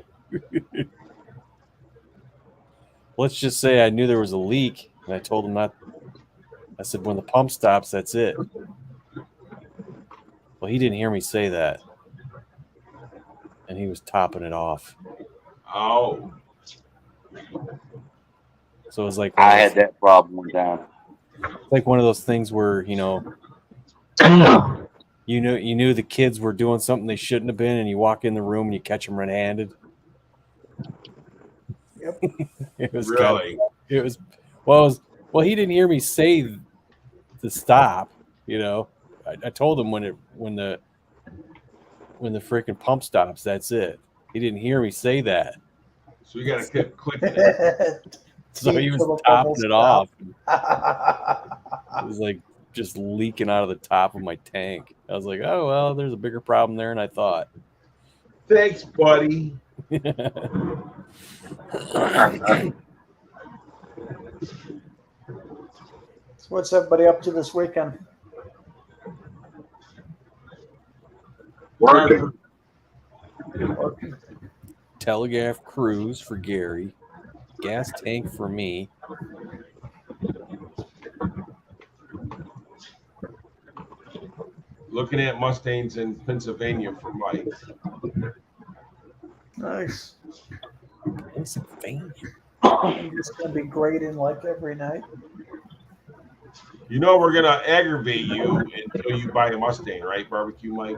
A: Let's just say I knew there was a leak, and I told him not. I said, when the pump stops, that's it. Well, he didn't hear me say that. And he was topping it off.
F: Oh.
A: So it was like
H: I had that problem one time.
A: like one of those things where, you knew the kids were doing something they shouldn't have been, and you walk in the room and you catch them red-handed.
J: Yep.
A: It was
F: Really?
A: Well, he didn't hear me say to stop. I told him when the freaking pump stops, that's it. He didn't hear me say that,
F: So you got to keep clicking it.
A: so he was topping it off. It was like just leaking out of the top of my tank. I was like, oh well, there's a bigger problem there than I thought.
F: Thanks, buddy.
J: So what's everybody up to this weekend?
C: Working.
A: Telegraph cruise for Gary. Gas tank for me.
F: Looking at Mustangs in Pennsylvania for Mike.
J: Nice.
A: Pennsylvania.
J: I'm just gonna be grading like every night.
F: You know we're gonna aggravate you until you buy a Mustang, right, Barbecue Mike?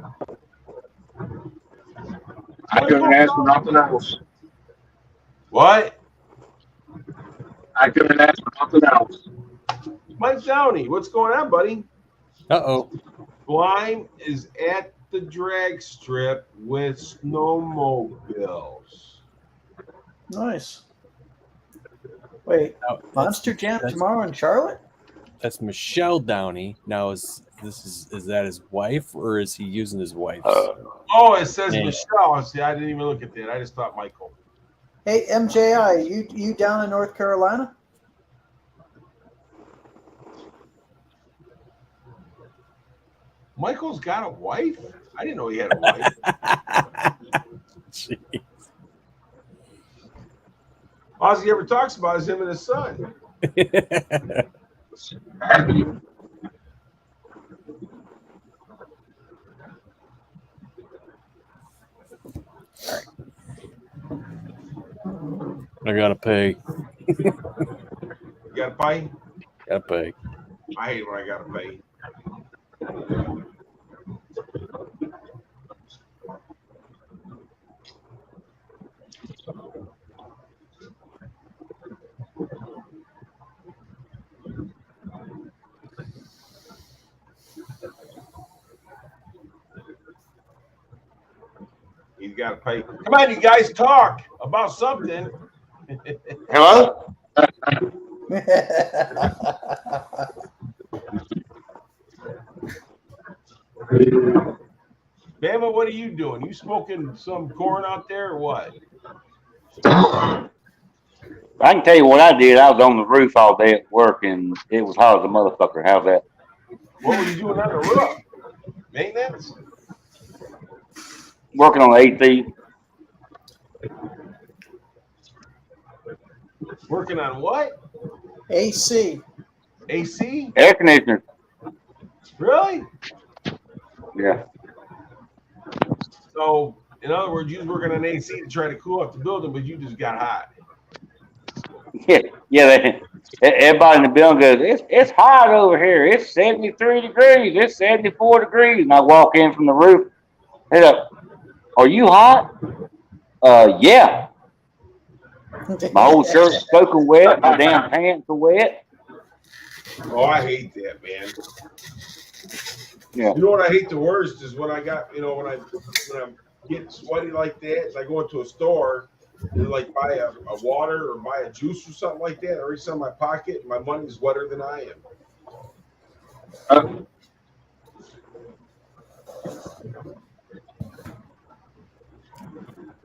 C: I couldn't ask for nothing else.
F: What?
C: I couldn't ask for nothing else.
F: Mike Downey, what's going on, buddy?
A: Uh-oh.
F: Blind is at the drag strip with snowmobiles.
J: Nice. Wait,
A: Now,
J: Monster Jam
A: that's-
J: tomorrow in Charlotte?
A: That's Michelle Downey. Now is that his wife or is he using his wife's?
F: Oh, it says
A: Yeah.
F: Michelle. See, I didn't even look at that. I just thought Michael.
J: Hey, MJI, you down in North Carolina?
F: Michael's got a wife? I didn't know he had a wife.
A: Jeez.
F: All he ever talks about is him and his son.
A: I gotta pay.
F: You gotta pay?
A: Gotta pay.
F: I hate when I gotta pay. He's got to pay. Come on, you guys, talk about something.
H: Hello?
F: Bama, what are you doing? You smoking some corn out there or what?
H: I can tell you what I did. I was on the roof all day at work, and it was hot as a motherfucker. How's that?
F: What were you doing on the roof? Maintenance?
H: Working on the AC.
F: Working on what?
J: AC.
F: AC?
H: Air conditioner.
F: Really?
H: Yeah.
F: So, in other words, you was working on AC to try to cool off the building, but you just got hot.
H: Yeah. Everybody in the building goes, it's hot over here. It's 73 degrees. It's 74 degrees. And I walk in from the roof. Hey, are you hot? Yeah. My whole shirt's soaking wet. My damn pants are wet.
F: Oh, I hate that, man.
H: Yeah.
F: You know what I hate the worst is when I got, when I'm getting sweaty like that, I go into a store and like buy a water or buy a juice or something like that. I reach in my pocket and my money's wetter than I am.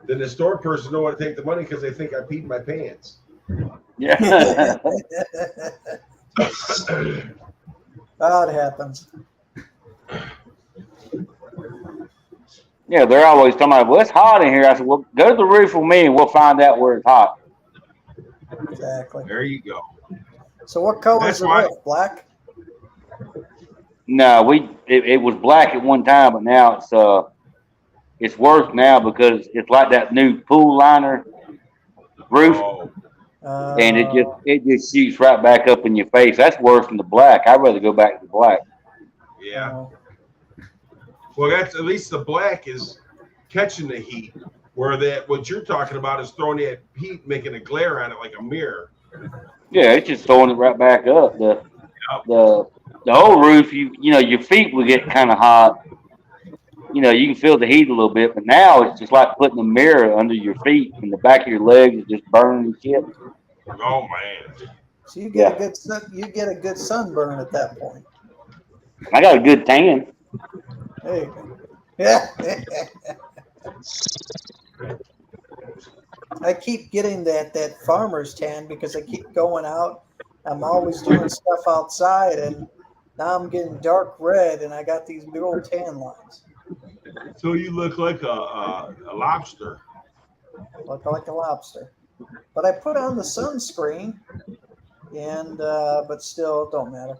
F: Then the store person don't want to take the money because they think I peed my pants.
H: Yeah.
J: Oh, it happens.
H: Yeah, they're always talking about, well, it's hot in here. I said, well, go to the roof with me and we'll find out where it's hot.
J: Exactly.
F: There you go.
J: So what color is
F: That's
J: the
F: why-
J: roof? Black?
H: No, it was black at one time, but now it's worse now because it's like that new pool liner roof,
F: Oh,
H: and it just shoots right back up in your face. That's worse than the black. I'd rather go back to black.
F: yeah.
J: Oh.
F: Well, that's at least the black is catching the heat, where that what you're talking about is throwing that heat, making a glare on it like a mirror.
H: Yeah, it's just throwing it right back up. The whole roof, your feet will get kind of hot. You can feel the heat a little bit, but now it's just like putting a mirror under your feet and the back of your legs is just burning and shit.
F: Oh man.
J: So you get a good sunburn at that point.
H: I got a good tan.
J: There you go. Yeah. I keep getting that farmer's tan because I keep going out. I'm always doing stuff outside, and now I'm getting dark red, and I got these big old tan lines.
F: So you look like a lobster.
J: Look like a lobster. But I put on the sunscreen, and but still, it don't matter.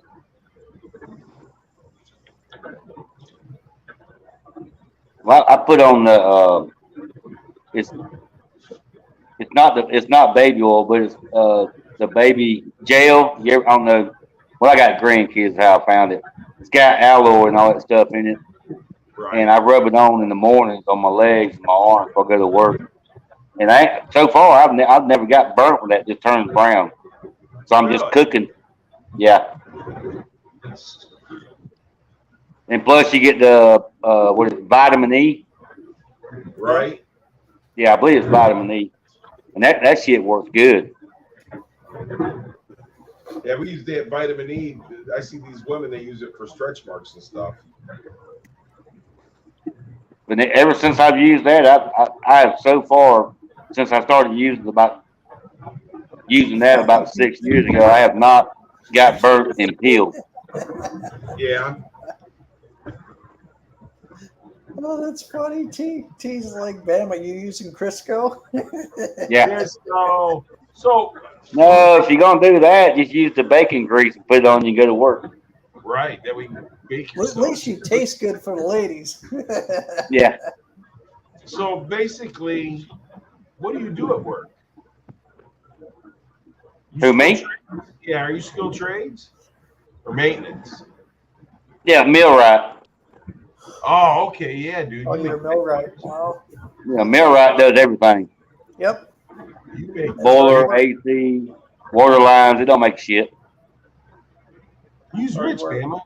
H: Well, I put on the it's not baby oil, but it's the baby gel. I don't know. Well, I got grandkids. How I found it. It's got aloe and all that stuff in it,
F: Right.
H: and I rub it on in the mornings on my legs and my arms before I go to work. And so far I've never got burnt when that just turns brown. So I'm just cooking. Yeah. And plus you get the what is it, vitamin E?
F: Right.
H: Yeah, I believe it's vitamin E. And that shit works good.
F: Yeah, we use that vitamin E. I see these women, they use it for stretch marks and stuff.
H: But ever since I've used that, I have so far, since I started using that about 6 years ago, I have not got burnt and peeled.
F: Yeah.
J: Oh, that's funny. T's like, Bam, are you using Crisco?
H: Yeah.
F: Yes, so
H: No, if you're gonna do that, just use the bacon grease and put it on and you go to work.
F: right, that we can bake
J: At
F: yourself.
J: least you taste good for the ladies.
H: Yeah.
F: So basically, what do you do at work?
H: Who, me?
F: Trades? Yeah, are you skilled trades or maintenance?
H: Yeah, millwright.
F: Oh, okay, yeah, dude.
J: Oh, you're millwright. Wow.
H: Yeah, millwright does everything.
J: Yep.
F: You make
H: Boiler, AC, water lines, it don't make shit.
F: use Rich, Bama.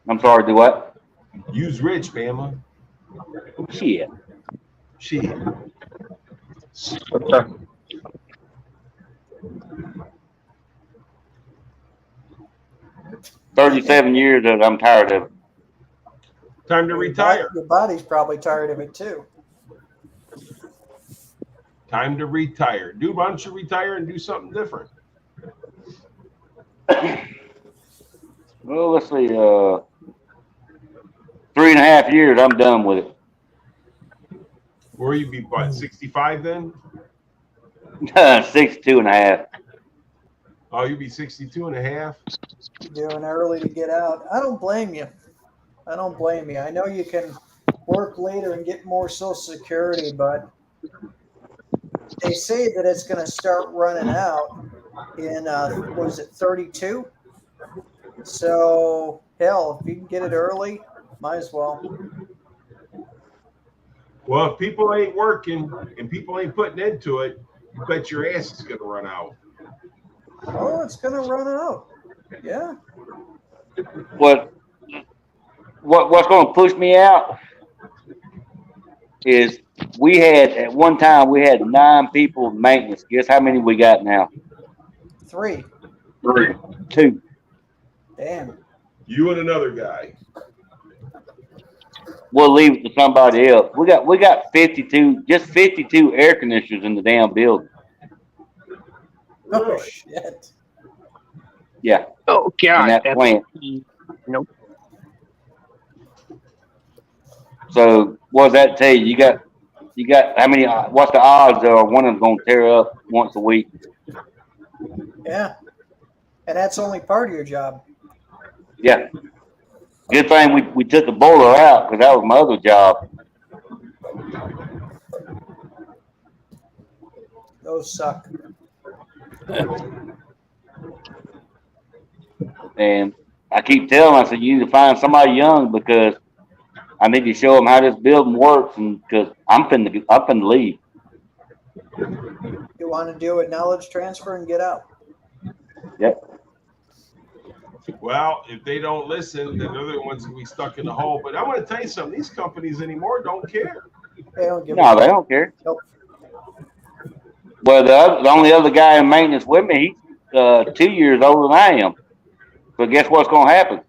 H: I'm sorry, do what?
F: Use Rich, Bama.
H: Shit.
F: Shit.
I: What's up?
H: $37 years that I'm tired of it.
F: Time to retire.
J: Your body's probably tired of it too.
F: Time to retire. Dude, why don't you retire and do something different?
H: Well, let's see, 3.5 years, I'm done with it.
F: Where you be, what, 65 then?
H: 62.5.
F: Oh, you'd be 62 and a half?
J: Doing early to get out. I don't blame you. I don't blame you. I know you can work later and get more Social Security, but they say that it's going to start running out in, what is it, 32? So, hell, if you can get it early, might as well.
F: Well, if people ain't working and people ain't putting into it, you bet your ass is going to run out.
J: Oh, it's going to run out. Yeah.
H: What's going to push me out is at one time we had 9 people in maintenance. Guess how many we got now?
J: 3.
H: 2.
J: Damn.
F: You and another guy.
H: We'll leave it to somebody else. We got 52 air conditioners in the damn building.
J: Oh, shit.
H: Yeah.
I: Oh,
H: In
I: God.
H: that
I: That's,
H: plant.
I: nope.
H: So what does that tell you? You got how many? What's the odds of one of them's gonna tear up once a week?
J: Yeah. And that's only part of your job.
H: Yeah. Good thing we took the boiler out because that was my other job.
J: Those suck.
H: And I keep telling them, I said, you need to find somebody young because I need to show them how this building works, and because I'm finna leave.
J: You want to do a knowledge transfer and get out.
H: Yep.
F: Well, if they don't listen, then they're the ones going to be stuck in the hole. But I want to tell you something. These companies anymore don't care.
J: They don't give
H: No, they don't care.
J: Nope.
H: Well, the only other guy in maintenance with me, he's 2 years older than I am. So guess what's going to happen?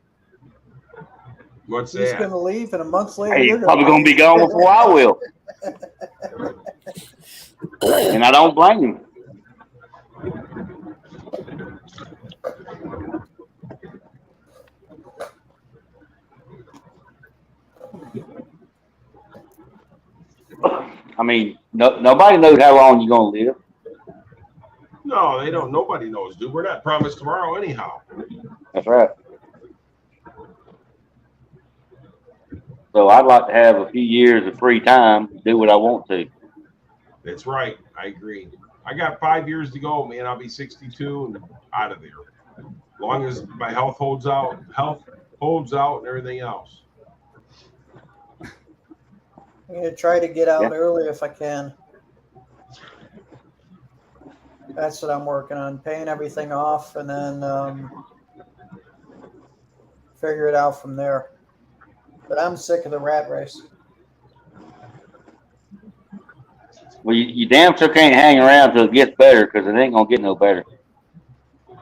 F: What's
J: He's
F: that?
J: going to leave, and a month later,
H: Hey,
J: you're
H: he's probably going to be gone before I will. And I don't blame him. I mean, nobody knows how long you're gonna live.
F: No, they don't. Nobody knows, dude. We're not promised tomorrow anyhow.
H: That's right. So I'd like to have a few years of free time to do what I want to.
F: That's right. I agree. I got 5 years to go, man. I'll be 62 and out of there. As long as my health holds out, and everything else.
J: I'm gonna try to get out early if I can. That's what I'm working on, paying everything off and then figure it out from there. But I'm sick of the rat race.
H: Well, you damn sure can't hang around till it gets better, because it ain't gonna get no better.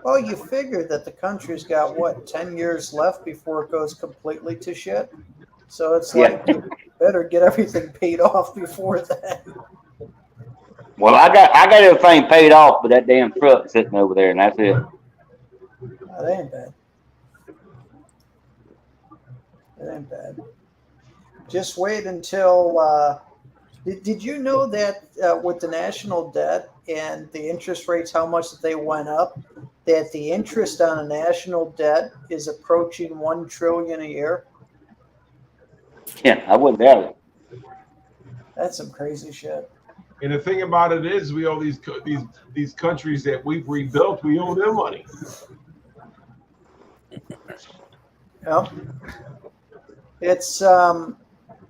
J: Well, you figure that the country's got, what, 10 years left before it goes completely to shit? So it's like, you better get everything paid off before then.
H: Well, I got everything paid off, but that damn truck sitting over there, and that's it.
J: That ain't bad. That ain't bad. Just wait until... Did you know that with the national debt and the interest rates, how much that they went up, that the interest on a national debt is approaching $1 trillion a year?
H: Yeah, I wouldn't doubt it.
J: That's some crazy shit.
F: And the thing about it is, we owe these countries that we've rebuilt. We owe them money.
J: Yeah. It's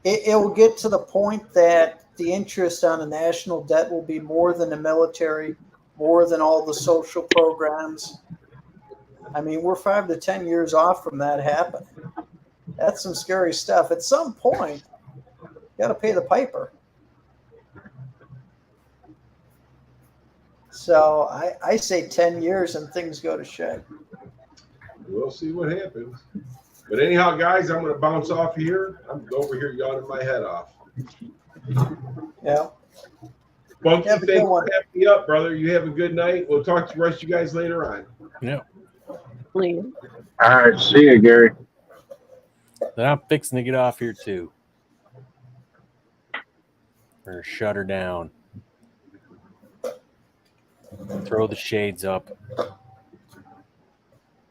J: it will get to the point that the interest on the national debt will be more than the military, more than all the social programs. I mean, we're 5 to 10 years off from that happening. That's some scary stuff. At some point, you got to pay the piper. So I say 10 years and things go to shit.
F: We'll see what happens. But anyhow, guys, I'm going to bounce off here. I'm over here yawning my head off.
J: Yeah.
F: Funky, thanks for having me up, brother. You have a good night. We'll talk to the rest of you guys later on.
A: Yeah.
C: All right. See you, Gary.
A: Then I'm fixing to get off here too. Or shut her down. Throw the shades up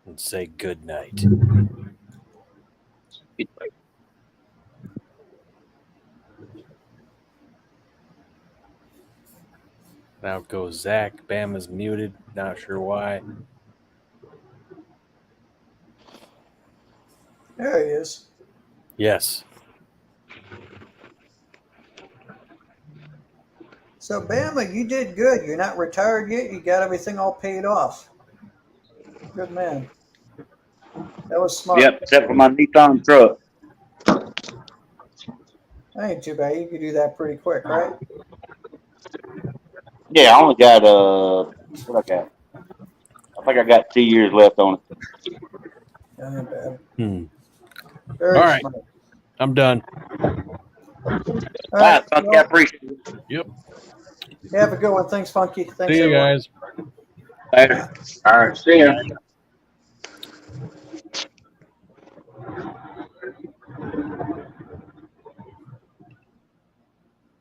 A: and say good night. Now goes Zach. Bama's muted. Not sure why.
J: There he is.
A: Yes.
J: So, Bama, you did good. You're not retired yet. You got everything all paid off. Good man. That was smart.
H: Yep, except for my Nissan truck.
J: That ain't too bad. You could do that pretty quick, right?
H: Yeah, I only got what I got? I think I got 2 years left on it.
J: That ain't bad.
A: All right.
J: Smart.
A: I'm done.
J: All
H: right, Funky,
J: well,
H: I appreciate it.
A: Yep.
J: have a good one. Thanks, Funky. Thanks,
A: See you
J: everyone.
A: guys.
H: Later.
C: All right. See ya.